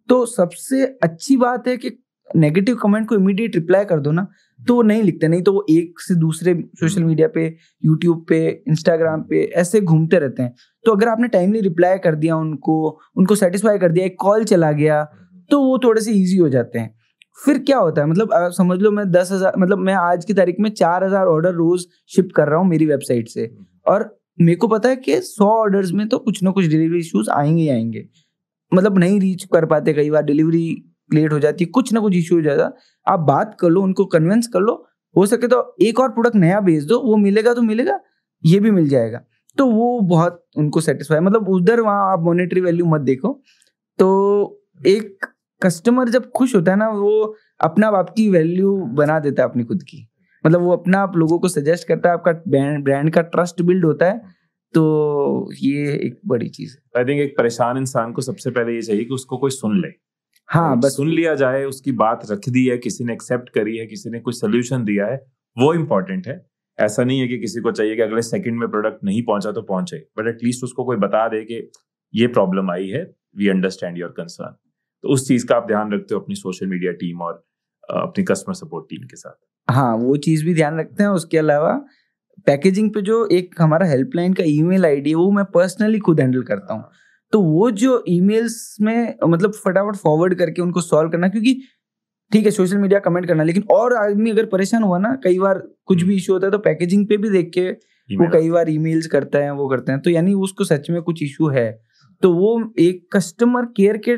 तो सबसे अच्छी बात है कि नेगेटिव कमेंट को इमीडिएट रिप्लाई कर दो ना, तो वो नहीं लिखते, नहीं तो वो एक से दूसरे सोशल मीडिया पे, यूट्यूब पे, इंस्टाग्राम पे ऐसे घूमते रहते हैं। तो अगर आपने टाइमली रिप्लाई कर दिया, उनको सेटिस्फाई कर दिया, एक कॉल चला गया, तो वो थोड़े से ईजी हो जाते हैं। फिर क्या होता है, मतलब समझ लो मैं 10,000, मतलब मैं आज की तारीख में 4,000 ऑर्डर रोज शिप कर रहा हूँ मेरी वेबसाइट से, और मेरे को पता है कि 100 ऑर्डर्स में तो कुछ ना कुछ डिलीवरी इश्यूज आएंगे ही आएंगे। मतलब नहीं रीच कर पाते, कई बार डिलीवरी लेट हो जाती है, कुछ ना कुछ इश्यू हो जाता। आप बात कर लो, उनको कन्विंस कर लो, हो सके तो एक और प्रोडक्ट नया भेज दो, वो मिलेगा तो मिलेगा, ये भी मिल जाएगा, तो वो बहुत उनको सेटिस्फाई। मतलब उधर वहां आप मॉनेटरी वैल्यू मत देखो। तो एक कस्टमर जब खुश होता है ना, वो अपना आपकी वैल्यू बना देता है अपनी खुद की, मतलब वो अपना आप लोगों को सजेस्ट करता है, आपका ब्रांड का ट्रस्ट बिल्ड होता है। तो ये एक बड़ी चीज है। आई थिंक एक परेशान इंसान को सबसे पहले ये चाहिए कि उसको कोई सुन ले। हाँ, बस सुन लिया जाए, उसकी बात रख दी है, किसी ने एक्सेप्ट करी है, किसी ने कोई सोल्यूशन दिया है, वो इम्पोर्टेंट है। ऐसा नहीं है कि किसी को चाहिए कि अगले सेकंड में प्रोडक्ट नहीं पहुंचा तो पहुंचे, बट एटलीस्ट उसको कोई बता दे कि ये प्रॉब्लम आई है, वी अंडरस्टैंड योर कंसर्न। तो उस चीज का आप ध्यान रखते हो अपनी सोशल मीडिया टीम और अपनी कस्टमर सपोर्ट टीम के साथ? हाँ, वो चीज भी ध्यान रखते हैं। उसके अलावा पैकेजिंग पे जो एक हमारा हेल्पलाइन का ईमेल आईडी है, वो मैं पर्सनली खुद हैंडल करता हूँ। तो वो जो ईमेल्स में मतलब फटाफट फॉरवर्ड करके उनको सॉल्व करना, क्योंकि ठीक है सोशल मीडिया कमेंट करना, लेकिन और आदमी अगर परेशान हुआ ना, कई बार कुछ भी इशू होता है तो पैकेजिंग पे भी देख के वो कई बार ईमेल्स करते हैं, वो करते हैं, तो यानी उसको सच में कुछ इशू है। तो वो एक कस्टमर केयर के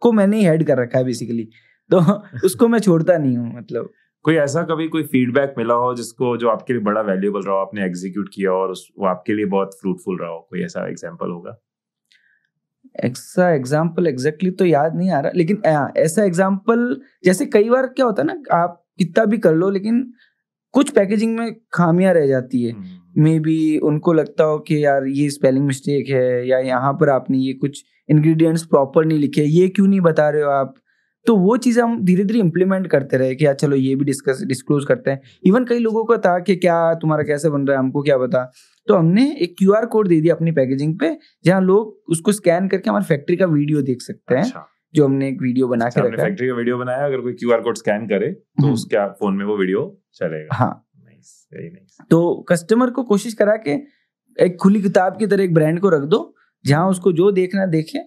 को मैंने ही हेड कर रखा है बेसिकली, तो उसको मैं छोड़ता नहीं हूँ। मतलब कोई ऐसा कभी कोई फीडबैक मिला हो जिसको जो आपके लिए बड़ा वैल्यूएबल रहा हो, आपने एग्जीक्यूट किया और वो आपके लिए बहुत फ्रूटफुल रहा हो, कोई ऐसा एग्जांपल होगा? ऐसा एग्जाम्पल एग्जैक्टली तो याद नहीं आ रहा, लेकिन ऐसा एग्जाम्पल जैसे कई बार क्या होता है ना, आप कितना भी कर लो लेकिन कुछ पैकेजिंग में खामियां रह जाती है। मे बी उनको लगता हो कि यार ये स्पेलिंग मिस्टेक है, या यहाँ पर आपने ये कुछ इंग्रेडिएंट्स प्रॉपर नहीं लिखे, ये क्यों नहीं बता रहे हो आप। तो वो चीज़ें हम धीरे धीरे इम्प्लीमेंट करते रहे कि यार चलो ये भी डिस्क्लोज करते हैं। इवन कई लोगों का था कि क्या तुम्हारा कैसे बन रहा है, हमको क्या बता। तो हमने एक QR कोड दे दिया अपनी पैकेजिंग पे, जहाँ लोग उसको स्कैन करके हमारी फैक्ट्री का वीडियो देख सकते हैं। अच्छा। जो हमने एक वीडियो बना के रखा है, फैक्ट्री का वीडियो बनाया, अगर कोई QR कोड स्कैन करे तो उसके फोन में वो वीडियो चलेगा। हाँ, वेरी नाइस। तो कस्टमर को कोशिश करा के एक खुली किताब की तरह एक ब्रांड को रख दो, जहाँ उसको जो देखना देखे,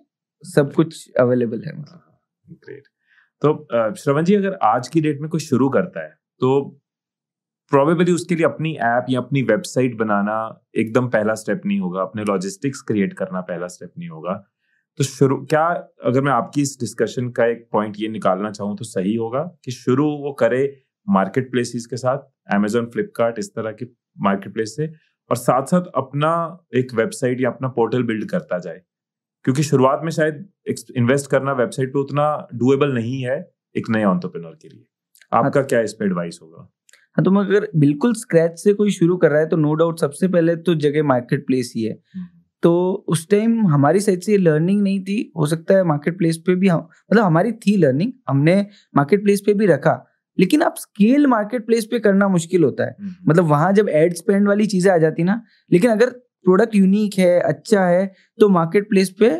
सब कुछ अवेलेबल है। ग्रेट। तो श्रवण जी, अगर आज की डेट में कोई शुरू करता है तो प्रोबेबली उसके लिए अपनी ऐप या अपनी वेबसाइट बनाना एकदम पहला स्टेप नहीं होगा, अपने लॉजिस्टिक्स क्रिएट करना पहला स्टेप नहीं होगा। तो शुरू क्या, अगर मैं आपकी इस डिस्कशन का एक पॉइंट ये निकालना चाहूँ तो सही होगा कि शुरू वो करे मार्केट प्लेसेस के साथ, Amazon, फ्लिपकार्ट, इस तरह के मार्केट प्लेस से, और साथ साथ अपना एक वेबसाइट या अपना पोर्टल बिल्ड करता जाए, क्योंकि शुरुआत में शायद इन्वेस्ट करना वेबसाइट पे उतना डूएबल नहीं है एक नए एंटरप्रेन्योर के लिए। आपका क्या इस पे एडवाइस होगा? हाँ, तो अगर बिल्कुल स्क्रैच से कोई शुरू कर रहा है तो नो डाउट सबसे पहले तो जगह मार्केट प्लेस ही है। तो उस टाइम हमारी साइड से लर्निंग नहीं थी, हो सकता है मार्केट प्लेस पे भी मतलब हमारी थी लर्निंग, हमने मार्केट प्लेस पे भी रखा, लेकिन आप स्केल मार्केट प्लेस पे करना मुश्किल होता है। मतलब वहां जब एड स्पेंड वाली चीजें आ जाती ना, लेकिन अगर प्रोडक्ट यूनिक है, अच्छा है, तो मार्केट प्लेस पे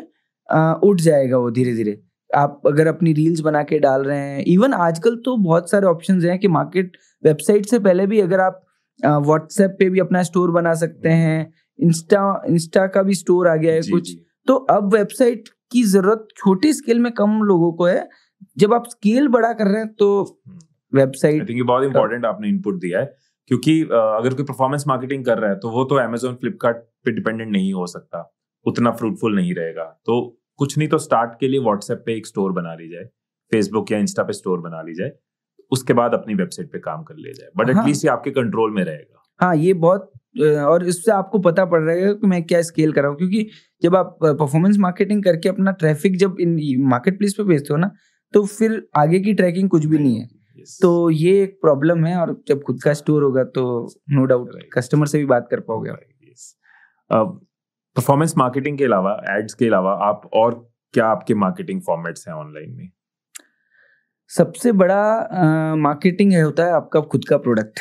उठ जाएगा वो धीरे धीरे। आप अगर अपनी रील्स बना के डाल रहे हैं, इवन आजकल तो बहुत सारे ऑप्शंस हैं कि मार्केट वेबसाइट से पहले भी अगर आप व्हाट्सएप पे भी अपना स्टोर बना सकते हैं, इंस्टा का भी स्टोर आ गया है कुछ। तो अब वेबसाइट की जरूरत छोटी स्केल में कम लोगों को है, जब आप स्केल बड़ा कर रहे हैं तो वेबसाइट। आई थिंक ये बहुत इंपॉर्टेंट आपने इनपुट दिया है, क्योंकि अगर कोई परफॉर्मेंस मार्केटिंग कर रहा है तो वो तो Amazon, फ्लिपकार्ट पे डिपेंडेंट नहीं हो सकता, उतना फ्रूटफुल नहीं रहेगा। तो कुछ नहीं तो स्टार्ट के लिए व्हाट्सएप पे एक स्टोर बना ली जाए, फेसबुक या इंस्टा पे स्टोर बना ली जाए, उसके बाद अपनी वेबसाइट पे काम कर लिया जाए, बट एटलीस्ट ये आपके कंट्रोल में रहेगा। हाँ, ये बहुत, और इससे आपको पता पड़ रहेगा कि मैं क्या स्केल कर रहा हूँ, क्योंकि जब आप परफॉर्मेंस मार्केटिंग करके अपना ट्रैफिक जब इन मार्केट प्लेस पे भेजते हो ना, तो फिर आगे की ट्रैकिंग कुछ भी नहीं है। तो ये एक प्रॉब्लम है, और जब खुद का स्टोर होगा तो नो डाउट कस्टमर से भी बात कर पाओगे। परफॉर्मेंस मार्केटिंग के अलावा, एड्स के अलावा, आप और क्या आपके मार्केटिंग फॉर्मेट्स हैं ऑनलाइन में? सबसे बड़ा मार्केटिंग है होता है आपका खुद का प्रोडक्ट।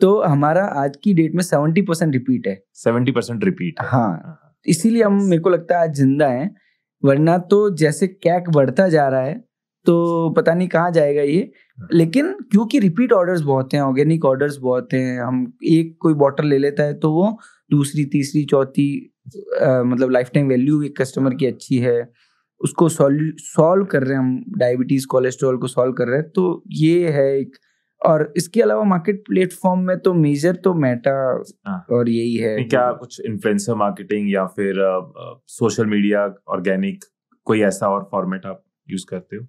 तो हमारा आज की डेट में 70% रिपीट है। 70% रिपीट है। हाँ, इसीलिए हम, मेरे को लगता है आज जिंदा है, वरना तो जैसे कैक बढ़ता जा रहा है तो पता नहीं कहाँ जाएगा ये। लेकिन क्योंकि रिपीट ऑर्डर्स बहुत हैं, ऑर्गेनिक ऑर्डर्स बहुत हैं, हम एक कोई बॉटल ले लेता है तो वो दूसरी, तीसरी, चौथी, मतलब लाइफ टाइम वैल्यू एक कस्टमर की अच्छी है, उसको सॉल्व कर रहे हैं हम, डायबिटीज, कोलेस्ट्रॉल को सॉल्व कर रहे हैं। तो ये है एक। और इसके अलावा मार्केट प्लेटफॉर्म में तो मेजर तो मेटा और यही है। क्या कुछ इन्फ्लुएंसर मार्केटिंग या फिर सोशल मीडिया, ऑर्गेनिक, कोई ऐसा और फॉर्मेट आप यूज करते हो?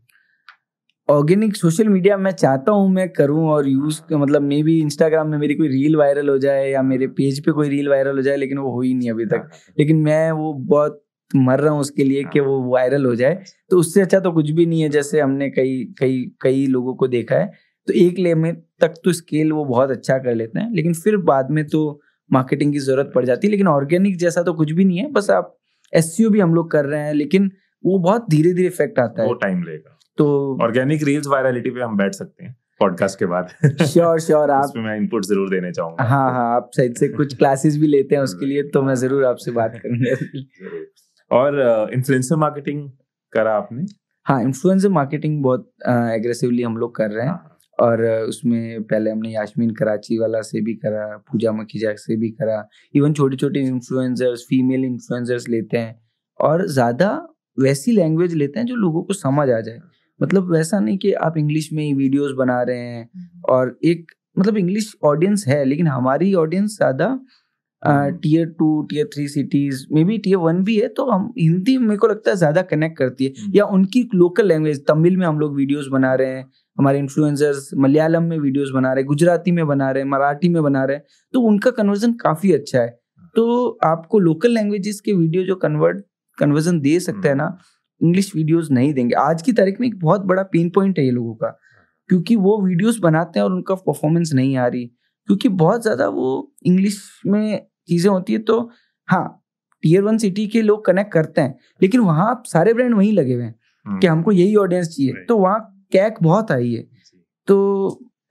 ऑर्गेनिक सोशल मीडिया मैं चाहता हूँ मैं करूँ और यूज, मतलब मे बी इंस्टाग्राम में मेरी कोई रील वायरल हो जाए या मेरे पेज पे कोई रील वायरल हो जाए, लेकिन वो हो ही नहीं अभी तक। लेकिन मैं वो बहुत मर रहा हूँ उसके लिए कि वो वायरल हो जाए, तो उससे अच्छा तो कुछ भी नहीं है। जैसे हमने कई लोगों को देखा है, तो एक लेवल तक तो स्केल वो बहुत अच्छा कर लेते हैं, लेकिन फिर बाद में तो मार्केटिंग की जरूरत पड़ जाती है। लेकिन ऑर्गेनिक जैसा तो कुछ भी नहीं है, बस आप एसईओ भी हम लोग कर रहे हैं, लेकिन वो बहुत धीरे धीरे इफेक्ट आता है, वो टाइम लेगा। तो ऑर्गेनिक रील्स वायरलिटी पे हम बैठ सकते हैं पॉडकास्ट के बाद। श्योर आप उसमें मैं इनपुट जरूर देने चाहूंगा। हाँ, आप साइड से कुछ क्लासेस भी लेते हैं उसके लिए, तो मैं जरूर आपसे बात करूंगा। और इन्फ्लुएंसर मार्केटिंग करा आपने? हाँ, इन्फ्लुएंसर मार्केटिंग बहुत एग्रेसिवली हम लोग कर रहे हैं। और उसमें पहले हमने यास्मीन कराची वाला से भी करा, पूजा मखीजा से भी करा, इवन छोटे छोटे इन्फ्लुएंसर्स, फीमेल इन्फ्लुएंसर्स लेते हैं, और ज़्यादा वैसी लैंग्वेज लेते हैं जो लोगों को समझ आ जाए। मतलब वैसा नहीं कि आप इंग्लिश में ही वीडियोस बना रहे हैं, और एक मतलब इंग्लिश ऑडियंस है, लेकिन हमारी ऑडियंस ज़्यादा टियर 2 टियर 3 सिटीज में भी, टियर 1 भी है, तो हम हिंदी मेरे को लगता है ज़्यादा कनेक्ट करती है, या उनकी लोकल लैंग्वेज तमिल में हम लोग वीडियोस बना रहे हैं, हमारे इन्फ्लुएंसर्स मलयालम में वीडियोस बना रहे हैं, गुजराती में बना रहे हैं, मराठी में बना रहे हैं, तो उनका कन्वर्जन काफ़ी अच्छा है। तो आपको लोकल लैंग्वेजेस के वीडियो जो कन्वर्जन दे सकते हैं ना, इंग्लिश वीडियोस नहीं देंगे। आज की तारीख में एक बहुत बड़ा पेन पॉइंट है ये लोगों का, क्योंकि वो वीडियोस बनाते हैं और उनका परफॉर्मेंस नहीं आ रही, क्योंकि बहुत ज़्यादा वो इंग्लिश में चीज़ें होती है। तो हाँ, टियर 1 सिटी के लोग कनेक्ट करते हैं, लेकिन वहाँ सारे ब्रांड वहीं लगे हुए हैं कि हमको यही ऑडियंस चाहिए, तो वहाँ कैक बहुत आई है। तो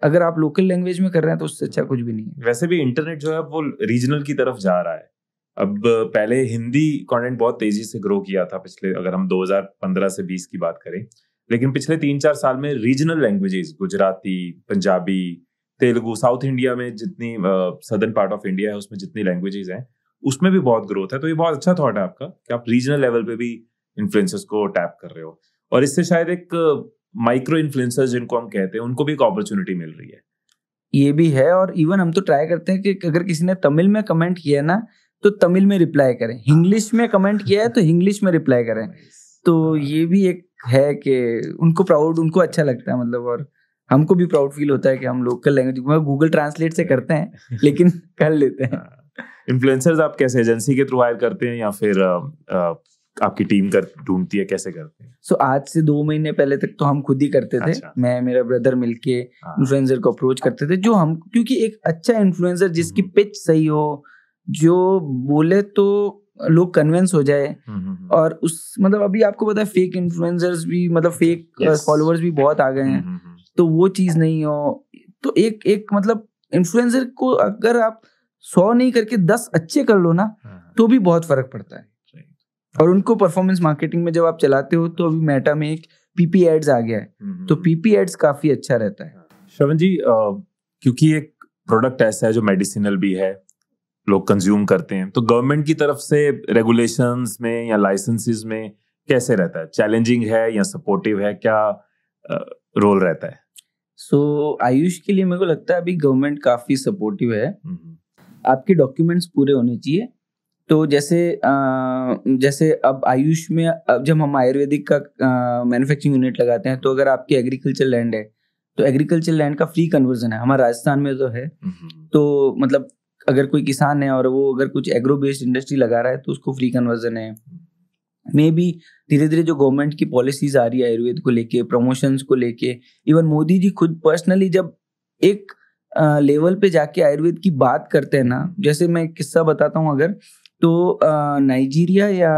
अगर आप लोकल लैंग्वेज में कर रहे हैं तो उससे अच्छा कुछ भी नहीं है। वैसे भी इंटरनेट जो है वो रीजनल की तरफ जा रहा है। अब पहले हिंदी कंटेंट बहुत तेजी से ग्रो किया था पिछले, अगर हम 2015 से 20 की बात करें, लेकिन पिछले 3-4 साल में regional languages, Gujarati, Punjabi, Telugu, south India में जितनी सदर्न पार्ट ऑफ इंडिया है उसमें जितनी लैंग्वेजेस हैं, उसमें भी बहुत ग्रोथ है। तो ये बहुत अच्छा थॉट है आपका कि आप रीजनल लेवल पे भी इन्फ्लुएंसर्स को टैप कर रहे हो, और इससे शायद एक माइक्रो इन्फ्लुएंसर्स जिनको हम कहते हैं उनको भी एक अपॉर्चुनिटी मिल रही है। ये भी है, और इवन हम तो ट्राई करते हैं कि अगर किसी ने तमिल में कमेंट किया ना तो तमिल में रिप्लाई करें, इंग्लिश में कमेंट किया है तो इंग्लिश में रिप्लाई करें। तो ये भी एक है कि उनको अच्छा लगता है, मतलब, और हमको भी प्राउड फील होता है कि हम लोकल लैंग्वेज गूगल ट्रांसलेट से करते हैं लेकिन कर लेते हैं। इन्फ्लुएंसर्स आप कैसे, एजेंसी के थ्रू हायर करते हैं या फिर आपकी टीम कर ढूंढती है, कैसे करते हैं? सो आज से 2 महीने पहले तक तो हम खुद ही करते थे। अच्छा। मैं मेरा ब्रदर मिलके इन्फ्लुएंसर को अप्रोच करते थे, जो हम, क्योंकि एक अच्छा इन्फ्लुएंसर जिसकी पिच सही हो, जो बोले तो लोग कन्विंस हो जाए, और उस मतलब अभी आपको पता है फेक इन्फ्लुएंसर्स भी, मतलब फेक फॉलोअर्स भी बहुत आ गए हैं, तो वो चीज नहीं हो। तो एक मतलब इन्फ्लुएंसर को अगर आप 100 नहीं करके 10 अच्छे कर लो ना, तो भी बहुत फर्क पड़ता है। और उनको परफॉर्मेंस मार्केटिंग में जब आप चलाते हो, तो अभी मेटा में एक पीपी एड्स आ गया है, तो पीपी एड्स काफी अच्छा रहता है। श्रवण जी, क्योंकि एक प्रोडक्ट ऐसा है जो मेडिसिनल भी है, लोग कंज्यूम करते हैं, तो गवर्नमेंट की तरफ से रेगुलेशंस में या लाइसेंसेस में कैसे रहता है? चैलेंजिंग है या सपोर्टिव है? क्या रोल रहता है? आयुष के लिए मेरे को लगता है अभी गवर्नमेंट काफी सपोर्टिव है। आपके डॉक्यूमेंट्स पूरे होने चाहिए। तो जैसे अब आयुष में, अब जब हम आयुर्वेदिक का मैन्युफैक्चरिंग यूनिट लगाते हैं, तो अगर आपकी एग्रीकल्चर लैंड है तो एग्रीकल्चर लैंड का फ्री कन्वर्जन है। हमारे राजस्थान में तो है, तो मतलब अगर कोई किसान है और वो अगर कुछ एग्रो बेस्ड इंडस्ट्री लगा रहा है तो उसको फ्री कन्वर्जन है। मे बी धीरे धीरे जो गवर्नमेंट की पॉलिसीज आ रही है आयुर्वेद को लेके, प्रमोशंस को लेके, इवन मोदी जी खुद पर्सनली जब एक लेवल पे जाके आयुर्वेद की बात करते हैं ना, जैसे मैं एक किस्सा बताता हूँ, अगर तो नाइजीरिया या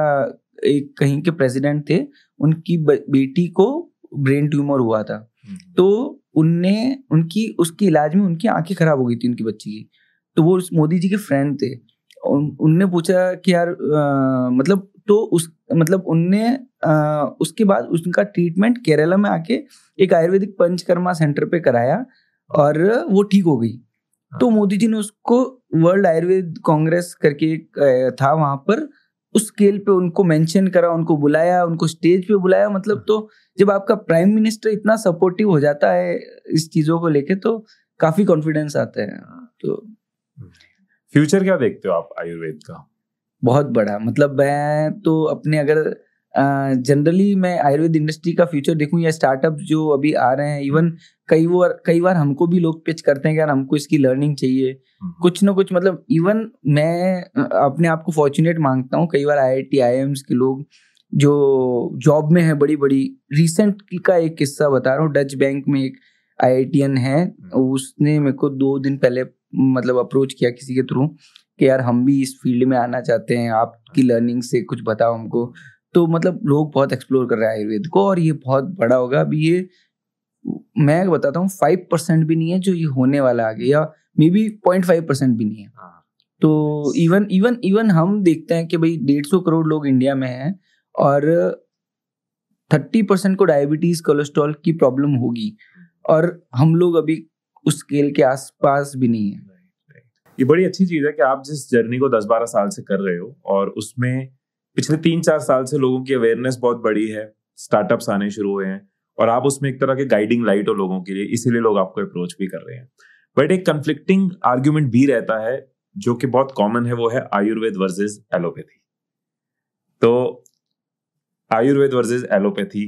एक कहीं के प्रेसिडेंट थे, उनकी बेटी को ब्रेन ट्यूमर हुआ था, तो उनकी उसके इलाज में उनकी आंखें खराब हो गई थी उनकी बच्ची की। तो वो मोदी जी के फ्रेंड थे, उनने पूछा कि यार मतलब, तो उनने उसके बाद उनका ट्रीटमेंट केरला में आके एक आयुर्वेदिक पंचकर्मा सेंटर पे कराया और वो ठीक हो गई। तो मोदी जी ने उसको वर्ल्ड आयुर्वेद कांग्रेस करके था वहां पर, उस स्केल पे उनको मेंशन करा, उनको बुलाया, उनको स्टेज पे बुलाया। मतलब तो जब आपका प्राइम मिनिस्टर इतना सपोर्टिव हो जाता है इस चीजों को लेके, तो काफी कॉन्फिडेंस आता है। तो फ्यूचर क्या देखते हो आप आयुर्वेद का? बहुत बड़ा, मतलब मैं तो अपने अगर जनरली मैं आयुर्वेद इंडस्ट्री का फ्यूचर देखूं या स्टार्टअप जो अभी आ रहे हैं, इवन कई बार हमको भी लोग पिच करते हैं कि यार हमको इसकी लर्निंग चाहिए, कुछ ना कुछ, मतलब इवन मैं अपने आप को फॉर्चुनेट मांगता हूँ। कई बार IIT IIMs के लोग जो जॉब में है बड़ी बड़ी, रिसेंट का एक किस्सा बता रहा हूँ, डच बैंक में एक IITian है, उसने मेरे को 2 दिन पहले मतलब अप्रोच किया किसी के थ्रू कि यार हम भी इस फील्ड में आना चाहते हैं, आपकी लर्निंग से कुछ बताओ हमको। तो मतलब लोग बहुत एक्सप्लोर कर रहे हैं आयुर्वेद को और ये बहुत बड़ा होगा। अभी ये मैं बताता हूँ 5% भी नहीं है जो ये होने वाला आगे, या मे बी 0.5% भी नहीं है। तो इवन हम देखते हैं कि भाई 150 करोड़ लोग इंडिया में हैं और 30% को डायबिटीज कोलेस्ट्रॉल की प्रॉब्लम होगी, और हम लोग अभी उस स्केल के आसपास भी नहीं है। ये बड़ी अच्छी चीज है कि आप जिस जर्नी को 10-12 साल से कर रहे हो और उसमें पिछले 3-4 साल से लोगों की अवेयरनेस बहुत बड़ी है, स्टार्टअप्स आने शुरू हुए हैं और आप उसमें एक तरह के गाइडिंग लाइट हो लोगों के लिए, इसीलिए लोग आपको अप्रोच भी कर रहे हैं। बट एक कन्फ्लिक्टिंग आर्ग्यूमेंट भी रहता है जो कि बहुत कॉमन है, वो है आयुर्वेद वर्सेस एलोपैथी। तो आयुर्वेद वर्सेस एलोपैथी,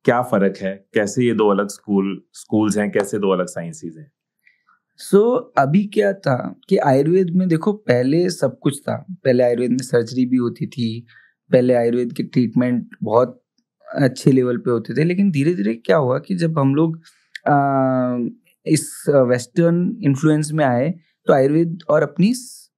क्या फर्क है, कैसे ये 2 अलग स्कूल्स हैं, कैसे 2 अलग साइंसेस हैं? अभी क्या था कि आयुर्वेद में देखो पहले सब कुछ था, पहले आयुर्वेद में सर्जरी भी होती थी, पहले आयुर्वेद के ट्रीटमेंट बहुत अच्छे लेवल पे होते थे। लेकिन धीरे धीरे क्या हुआ कि जब हम लोग इस वेस्टर्न इन्फ्लुएंस में आए तो आयुर्वेद और अपनी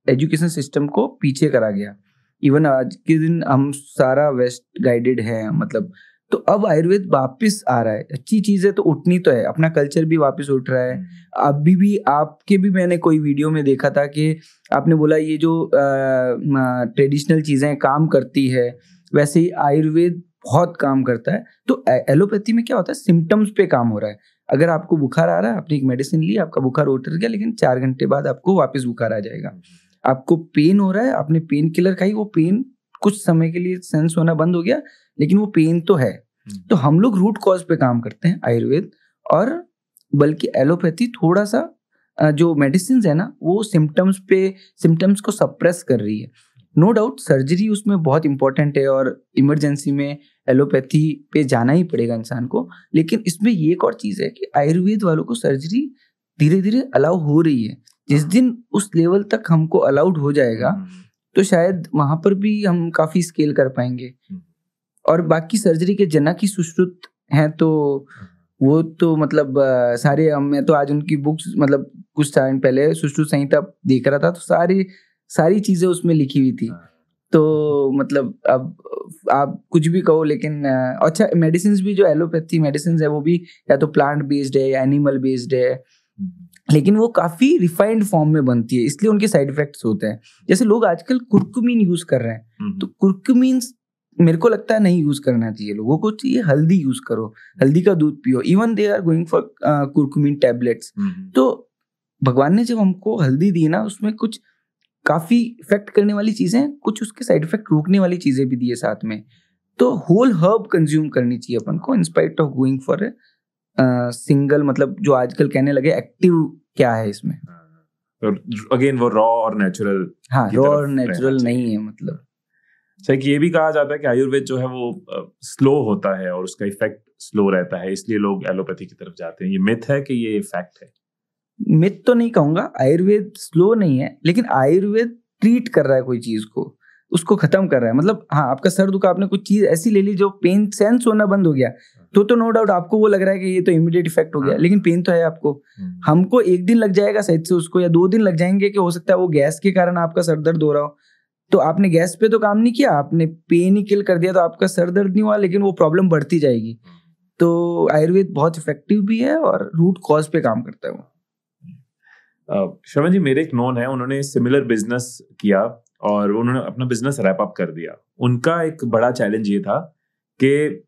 एजुकेशन सिस्टम को पीछे करा गया। इवन आज के दिन हम सारा वेस्ट गाइडेड है, मतलब तो अब आयुर्वेद वापस आ रहा है। अच्छी चीज है, तो उठनी तो है, अपना कल्चर भी वापस उठ रहा है। अभी भी आपके भी मैंने कोई वीडियो में देखा था कि आपने बोला ये जो ट्रेडिशनल चीजें काम करती है, वैसे ही आयुर्वेद बहुत काम करता है। तो एलोपैथी में क्या होता है, सिम्टम्स पे काम हो रहा है। अगर आपको बुखार आ रहा है, आपने एक मेडिसिन ली, आपका बुखार उतर गया, लेकिन 4 घंटे बाद आपको वापस बुखार आ जाएगा। आपको पेन हो रहा है, आपने पेन किलर खाई, वो पेन कुछ समय के लिए सेंस होना बंद हो गया, लेकिन वो पेन तो है। तो हम लोग रूट कॉज पे काम करते हैं आयुर्वेद, और बल्कि एलोपैथी थोड़ा सा जो मेडिसिन है ना, वो सिम्टम्स को सप्रेस कर रही है। नो डाउट सर्जरी उसमें बहुत इंपॉर्टेंट है और इमरजेंसी में एलोपैथी पे जाना ही पड़ेगा इंसान को। लेकिन इसमें ये एक और चीज है कि आयुर्वेद वालों को सर्जरी धीरे धीरे अलाउ हो रही है। जिस दिन उस लेवल तक हमको अलाउड हो जाएगा तो शायद वहां पर भी हम काफी स्केल कर पाएंगे। और बाकी सर्जरी के जनक ही सुश्रुत हैं, तो वो तो मतलब सारे, मैं तो आज उनकी बुक्स, मतलब कुछ टाइम पहले सुश्रुत संहिता देख रहा था, तो सारी चीजें उसमें लिखी हुई थी। तो मतलब अब आप कुछ भी कहो, लेकिन अच्छा मेडिसिन भी, जो एलोपैथी मेडिसिन है वो भी या तो प्लांट बेस्ड है या एनिमल बेस्ड है, लेकिन वो काफी रिफाइंड फॉर्म में बनती है, इसलिए उनके साइड इफेक्ट्स होते हैं। जैसे लोग आजकल कुर्कुमीन यूज कर रहे हैं, तो कुर्कुमीन मेरे को लगता है नहीं यूज करना चाहिए। लोगों को चाहिए हल्दी यूज करो, हल्दी का दूध पियो। Even they are going for curcumin tablets. तो भगवान ने जब हमको हल्दी दी ना, उसमें कुछ काफी इफेक्ट करने वाली चीजें, कुछ उसके साइड इफेक्ट रोकने वाली चीजें भी दी है साथ में। तो होल हर्ब कंज्यूम करनी चाहिए अपन को, in spite of going for single, मतलब जो आजकल कहने लगे एक्टिव क्या है इसमें। अगेन वो रॉ और नेचुरल, हाँ रॉ और नेचुरल नहीं है। मतलब कि ये भी कहा जाता है कि आयुर्वेद जो है वो स्लो होता है और उसका इफेक्ट स्लो रहता है, इसलिए लोग एलोपैथी की तरफ जाते हैं। ये मिथ है कि ये फैक्ट है? मिथ तो नहीं कहूंगा, आयुर्वेद स्लो नहीं है, लेकिन आयुर्वेद ट्रीट कर रहा है कोई चीज को, उसको खत्म कर रहा है। मतलब हाँ, आपका सर दुखा, आपने कुछ चीज ऐसी ले ली जो पेन सेंस होना बंद हो गया, तो नो डाउट आपको वो लग रहा है कि ये तो इमीडिएट इफेक्ट हो गया, लेकिन पेन तो है आपको। हमको 1 दिन लग जाएगा सही से उसको, या 2 दिन लग जाएंगे, कि हो सकता है वो गैस के कारण आपका सर दर्द हो रहा हो। तो आपने गैस पे तो काम नहीं किया, आपने पेन ही किल कर दिया, तो आपका सर दर्द नहीं हुआ, लेकिन वो प्रॉब्लम बढ़ती जाएगी। तो आयुर्वेद बहुत इफेक्टिव भी है और रूट कॉज पे काम करता है वो। श्रवण जी, मेरे एक नोन है, उन्होंने सिमिलर बिजनेस किया और उन्होंने अपना बिजनेस रैप अप कर दिया। उनका एक बड़ा चैलेंज ये था कि,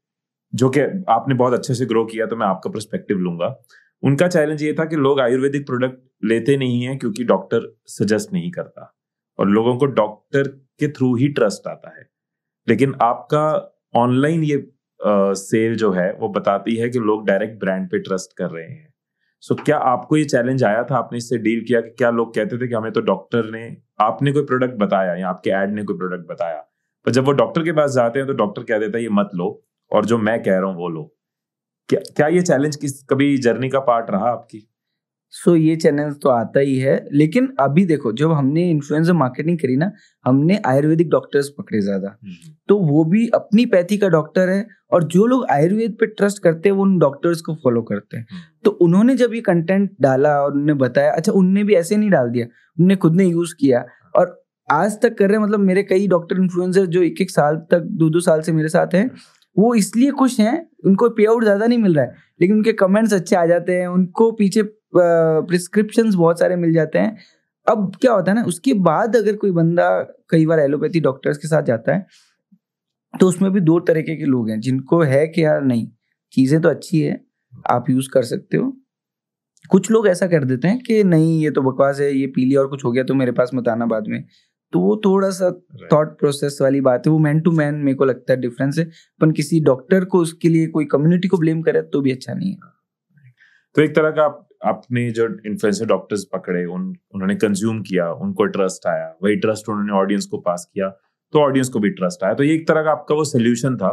जो कि आपने बहुत अच्छे से ग्रो किया, तो मैं आपका पर्सपेक्टिव लूंगा। उनका चैलेंज ये था कि लोग आयुर्वेदिक प्रोडक्ट लेते नहीं है क्योंकि डॉक्टर सजेस्ट नहीं करता, और लोगों को डॉक्टर के थ्रू ही ट्रस्ट आता है। लेकिन आपका ऑनलाइन ये सेल जो है वो बताती है कि लोग डायरेक्ट ब्रांड पे ट्रस्ट कर रहे हैं। सो क्या आपको ये चैलेंज आया था, आपने इससे डील किया कि क्या लोग कहते थे कि हमें तो डॉक्टर ने, आपने कोई प्रोडक्ट बताया या आपके ऐड ने कोई प्रोडक्ट बताया, पर जब वो डॉक्टर के पास जाते हैं तो डॉक्टर कह देता है ये मत लो, और जो मैं कह रहा हूँ वो लो। क्या ये चैलेंज कभी जर्नी का पार्ट रहा आपकी? ये चैलेंज तो आता ही है, लेकिन अभी देखो जब हमने इन्फ्लुएंसर मार्केटिंग करी ना, हमने आयुर्वेदिक डॉक्टर्स पकड़े ज्यादा, तो वो भी अपनी पैथी का डॉक्टर है, और जो लोग आयुर्वेद पे ट्रस्ट करते हैं वो उन डॉक्टर्स को फॉलो करते हैं। तो उन्होंने जब ये कंटेंट डाला और उन्होंने बताया, अच्छा उनने भी ऐसे नहीं डाल दिया, उनने खुद ने यूज किया और आज तक कर रहे हैं। मतलब मेरे कई डॉक्टर इन्फ्लुएंसर जो 1-1 साल तक 2-2 साल से मेरे साथ हैं, वो इसलिए खुश हैं, उनको पे आउट ज्यादा नहीं मिल रहा है, लेकिन उनके कमेंट्स अच्छे आ जाते हैं, उनको पीछे प्रिस्क्रिप्शंस बहुत सारे मिल जाते हैं। अब क्या होता है ना, उसके बाद अगर कोई बंदा कई बार एलोपैथी डॉक्टर्स के साथ जाता है, तो उसमें भी 2 तरीके के लोग हैं, जिनको है कि यार नहीं चीजें तो अच्छी है, आप यूज कर सकते हो। कुछ लोग ऐसा कर देते हैं कि नहीं ये तो बकवास है, ये पी लिया और कुछ हो गया तो मेरे पास मत आना बाद में। तो वो थोड़ा सा थॉट प्रोसेस वाली बात है, वो मैन टू मैन मेरे को लगता है डिफरेंस है। अपन किसी डॉक्टर को उसके लिए कोई कम्युनिटी को ब्लेम करे तो भी अच्छा नहीं है। तो एक तरह का आपने जो इन्फ्लुएंसर डॉक्टर्स पकड़े, उन्होंने कंज्यूम किया, उनको ट्रस्ट आया, वही ट्रस्ट उन्होंने ऑडियंस को पास किया, तो ऑडियंस को भी ट्रस्ट आया। तो ये एक तरह का आपका वो सोल्यूशन था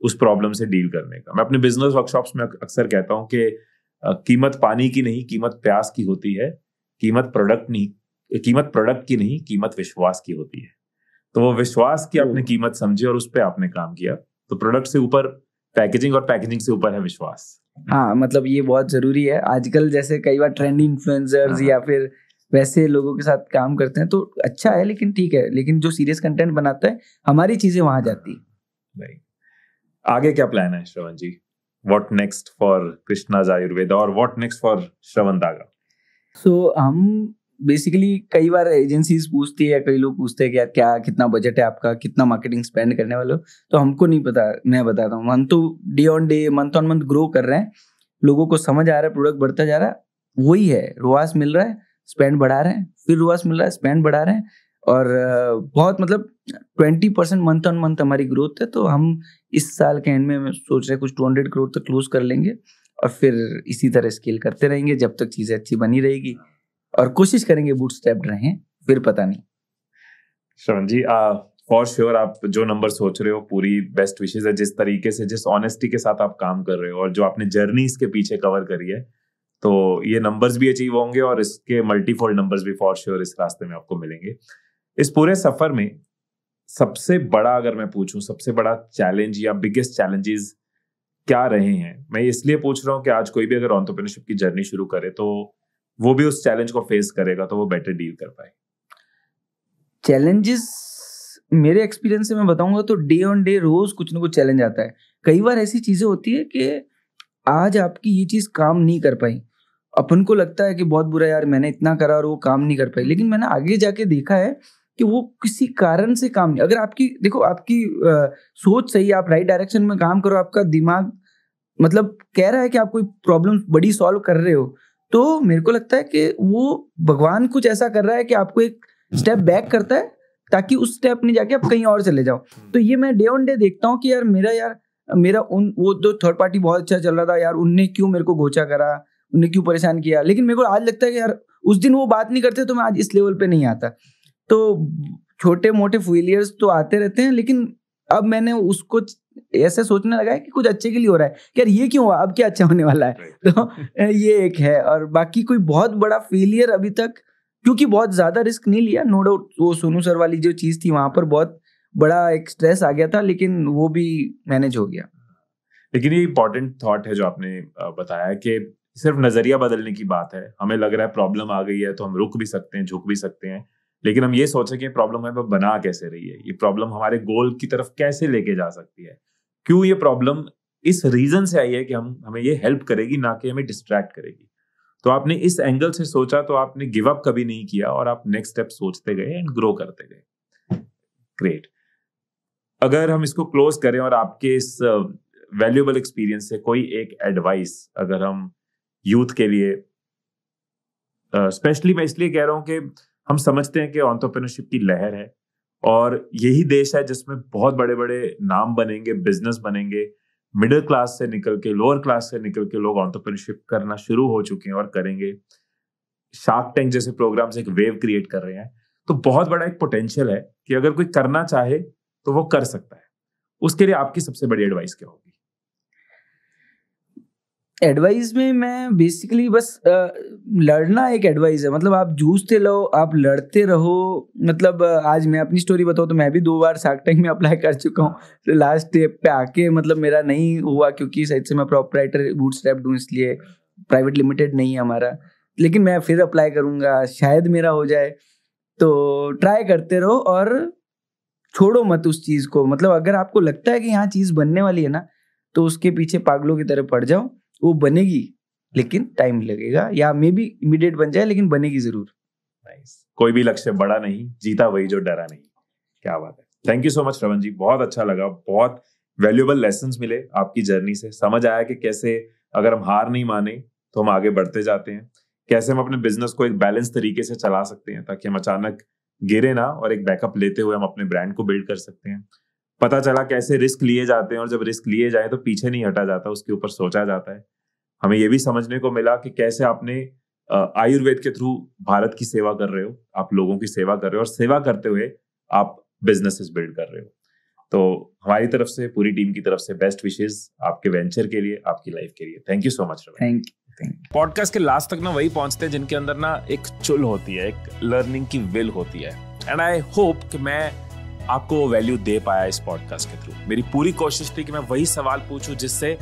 उस प्रॉब्लम से डील करने का। मैं अपने बिजनेस वर्कशॉप्स में अक्सर कहता हूँ कि कीमत पानी की नहीं, कीमत प्यास की होती है। कीमत प्रोडक्ट की नहीं, कीमत विश्वास की होती है। तो वो विश्वास की आपने कीमत समझी और उस पर आपने काम किया। तो प्रोडक्ट से ऊपर पैकेजिंग, और पैकेजिंग से ऊपर है विश्वास। हाँ, मतलब ये बहुत जरूरी है। आजकल जैसे कई बार ट्रेंडी इन्फ्लुएंसर्स या फिर वैसे लोगों के साथ काम करते हैं तो अच्छा है, लेकिन ठीक है, लेकिन जो सीरियस कंटेंट बनाता है हमारी चीजें वहां जाती है। आगे क्या प्लान है Shravan ji? What next for Krishna's Ayurveda और what next for Shravan Daga? हम बेसिकली कई बार एजेंसीज पूछती है, कई लोग पूछते हैं कि यार क्या कितना बजट है आपका, कितना मार्केटिंग स्पेंड करने वाले हो, तो हमको नहीं पता। मैं बताता हूँ, हम तो day on day, month on month grow कर रहे हैं, लोगों को समझ आ रहा है, प्रोडक्ट बढ़ता जा रहा है, वही है, रुआस मिल रहा है, स्पेंड बढ़ा रहे हैं, फिर रुआस मिल रहा है, स्पेंड बढ़ा रहे हैं, और बहुत मतलब 20% मंथ ऑन मंथ हमारी ग्रोथ है। तो हम इस साल के एंड में सोच रहे हैं कुछ 200 करोड़ तक क्लोज कर लेंगे, और फिर इसी तरह स्केल करते रहेंगे जब तक चीजें अच्छी बनी रहेगी, और कोशिश करेंगे बूटस्ट्रैप्ड रहें, फिर पता नहीं। श्रवण जी, फॉर श्योर आप जो नंबर सोच रहे हो, पूरी बेस्ट विशेस है। जिस तरीके से, जिस ऑनेस्टी के साथ आप काम कर रहे हो, और जो आपने जर्नी इसके पीछे कवर करी है, तो ये नंबर्स भी अचीव होंगे और इसके मल्टीफोल्ड नंबर्स भी फॉर श्योर इस रास्ते में आपको मिलेंगे। इस पूरे सफर में सबसे बड़ा, अगर मैं पूछूं, सबसे बड़ा चैलेंज या बिगेस्ट चैलेंजेस क्या रहे हैं? मैं इसलिए पूछ रहा हूं कि आज कोई भी अगर एंटरप्रेन्योरशिप की जर्नी शुरू करे तो वो भी उस चैलेंज को फेस करेगा तो वो बेटर डील कर पाए। चैलेंजेस मेरे एक्सपीरियंस से मैं बताऊंगा तो डे ऑन डे रोज कुछ ना कुछ चैलेंज आता है। कई बार ऐसी चीजें होती है कि आज आपकी ये चीज काम नहीं कर पाई, अपन को लगता है कि बहुत बुरा, यार मैंने इतना करा और वो काम नहीं कर पाई, लेकिन मैंने आगे जाके देखा है कि वो किसी कारण से काम नहीं। अगर आपकी देखो आपकी सोच सही, आप राइट डायरेक्शन में काम करो, आपका दिमाग मतलब कह रहा है कि आप कोई प्रॉब्लम बड़ी सॉल्व कर रहे हो, तो मेरे को लगता है कि वो भगवान कुछ ऐसा कर रहा है कि आपको एक स्टेप बैक करता है ताकि उस स्टेप नहीं जाके आप कहीं और चले जाओ। तो ये मैं डे ऑन डे देखता हूँ कि यार मेरा वो तो थर्ड पार्टी बहुत अच्छा चल रहा था, यार उनने क्यों मेरे को गोचा करा, उनने क्यों परेशान किया, लेकिन मेरे को आज लगता है कि यार उस दिन वो बात नहीं करते तो मैं आज इस लेवल पे नहीं आता। तो छोटे मोटे फेलियर्स तो आते रहते हैं, लेकिन अब मैंने उसको ऐसे सोचने लगा है कि कुछ अच्छे के लिए हो रहा है कि यार ये क्यों हुआ, अब क्या अच्छा होने वाला है। तो ये एक है, और बाकी कोई बहुत बड़ा फेलियर अभी तक, क्योंकि बहुत ज्यादा रिस्क नहीं लिया, नो डाउट। वो सोनू सर वाली जो चीज थी वहां पर बहुत बड़ा एक स्ट्रेस आ गया था, लेकिन वो भी मैनेज हो गया। लेकिन ये इंपॉर्टेंट थॉट है जो आपने बताया कि सिर्फ नजरिया बदलने की बात है। हमें लग रहा है प्रॉब्लम आ गई है तो हम रुक भी सकते हैं, झुक भी सकते हैं, लेकिन हम ये सोचें कि प्रॉब्लम है बना कैसे रही है, ये प्रॉब्लम हमारे गोल की तरफ कैसे लेके जा सकती है, क्यों ये प्रॉब्लम इस रीजन से आई है कि हमें ये हेल्प करेगी, ना कि हमें डिस्ट्रैक्ट करेगी। तो आपने इस एंगल से सोचा, तो आपने गिव अप कभी नहीं किया और आप नेक्स्ट स्टेप सोचते गए एंड ग्रो करते गए। ग्रेट। अगर हम इसको क्लोज करें और आपके इस वैल्यूएबल एक्सपीरियंस से कोई एक एडवाइस अगर हम यूथ के लिए, स्पेशली मैं इसलिए कह रहा हूं कि हम समझते हैं कि एंटरप्रेन्योरशिप की लहर है और यही देश है जिसमें बहुत बड़े बड़े नाम बनेंगे, बिजनेस बनेंगे, मिडिल क्लास से निकल के, लोअर क्लास से निकल के लोग एंटरप्रेन्योरशिप करना शुरू हो चुके हैं और करेंगे। शार्क टैंक जैसे प्रोग्राम्स एक वेव क्रिएट कर रहे हैं। तो बहुत बड़ा एक पोटेंशियल है कि अगर कोई करना चाहे तो वो कर सकता है, उसके लिए आपकी सबसे बड़ी एडवाइस क्या होगी? एडवाइस में मैं बेसिकली बस लड़ना एक एडवाइस है, मतलब आप जूझते रहो, आप लड़ते रहो। मतलब आज मैं अपनी स्टोरी बताऊँ तो मैं भी 2 बार शार्क टैंक में अप्लाई कर चुका हूँ, तो लास्ट स्टेप पे आके मतलब मेरा नहीं हुआ, क्योंकि शायद से मैं प्रोप्राइटर बूटस्ट्रैप्ड हूँ, इसलिए प्राइवेट लिमिटेड नहीं है हमारा। लेकिन मैं फिर अप्लाई करूँगा, शायद मेरा हो जाए। तो ट्राई करते रहो और छोड़ो मत उस चीज़ को। मतलब अगर आपको लगता है कि यहाँ चीज़ बनने वाली है ना, तो उसके पीछे पागलों की तरह पड़ जाओ, वो बनेगी, लेकिन टाइम लगेगा, या मे बी इमीडिएट बन जाए, लेकिन बनेगी जरूर। नाइस। कोई भी लक्ष्य बड़ा नहीं, जीता वही जो डरा नहीं। क्या बात है। थैंक यू सो मच श्रवण जी, बहुत अच्छा लगा, बहुत वैल्यूएबल लेसन्स मिले आपकी जर्नी से। समझ आया कि कैसे अगर हम हार नहीं माने तो हम आगे बढ़ते जाते हैं, कैसे हम अपने बिजनेस को एक बैलेंस तरीके से चला सकते हैं ताकि हम अचानक गिरे ना, और एक बैकअप लेते हुए हम अपने ब्रांड को बिल्ड कर सकते हैं। पता चला कैसे रिस्क लिए जाते हैं, और जब रिस्क लिए जाए तो पीछे नहीं हटा जाता, उसके ऊपर सोचा जाता है। हमें यह भी समझने को मिला कि कैसे आपने आयुर्वेद के थ्रू भारत की सेवा कर रहे हो, आप लोगों की सेवा कर रहे हो, और सेवा करते हुए आप बिजनेसेस बिल्ड कर रहे हो। तो हमारी तरफ से, पूरी टीम की तरफ से बेस्ट विशेस आपके वेंचर के लिए, आपकी लाइफ के लिए। Thank you so much. Thank you. Podcast के लास्ट तक ना वही पहुंचते हैं जिनके अंदर ना एक चुल होती है, एक लर्निंग की विल होती है। एंड आई होप कि मैं आपको वो वैल्यू दे पाया इस पॉडकास्ट के थ्रू। मेरी पूरी कोशिश थी कि मैं वही सवाल पूछूं जिससे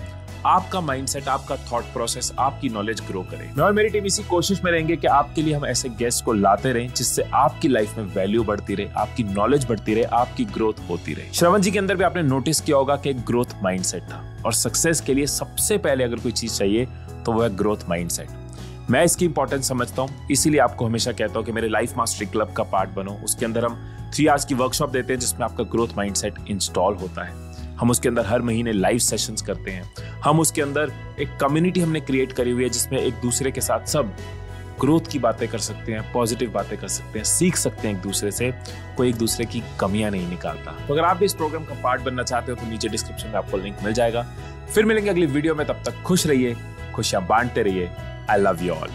आपका माइंडसेट, आपका थॉट प्रोसेस, आपकी नॉलेज ग्रो करे। मैं और मेरी टीम इसी कोशिश में रहेंगे कि आपके लिए हम ऐसे गेस्ट को लाते रहें जिससे आपकी लाइफ में वैल्यू बढ़ती रहे, आपकी नॉलेज बढ़ती रहे, आपकी ग्रोथ होती रहे। श्रवण जी के अंदर भी आपने नोटिस किया होगा कि एक ग्रोथ माइंडसेट था, और सक्सेस के लिए सबसे पहले अगर कोई चीज चाहिए तो वो है ग्रोथ माइंडसेट। मैं इसकी इंपॉर्टेंस समझता हूँ, इसीलिए आपको हमेशा कहता हूँ कि मेरे लाइफ मास्टरी क्लब का पार्ट बनो। उसके अंदर हम 3 आवर्स की वर्कशॉप देते हैं जिसमें आपका ग्रोथ माइंडसेट इंस्टॉल होता है। हम उसके अंदर हर महीने लाइव सेशंस करते हैं। हम उसके अंदर एक कम्युनिटी हमने क्रिएट करी हुई है जिसमें एक दूसरे के साथ सब ग्रोथ की बातें कर सकते हैं, पॉजिटिव बातें कर सकते हैं, सीख सकते हैं एक दूसरे से। कोई एक दूसरे की कमियां नहीं निकालता। तो अगर आप भी इस प्रोग्राम का पार्ट बनना चाहते हो तो नीचे डिस्क्रिप्शन में आपको लिंक मिल जाएगा। फिर मिलेंगे अगली वीडियो में, तब तक खुश रहिए, खुशियां बांटते रहिए। I love you all.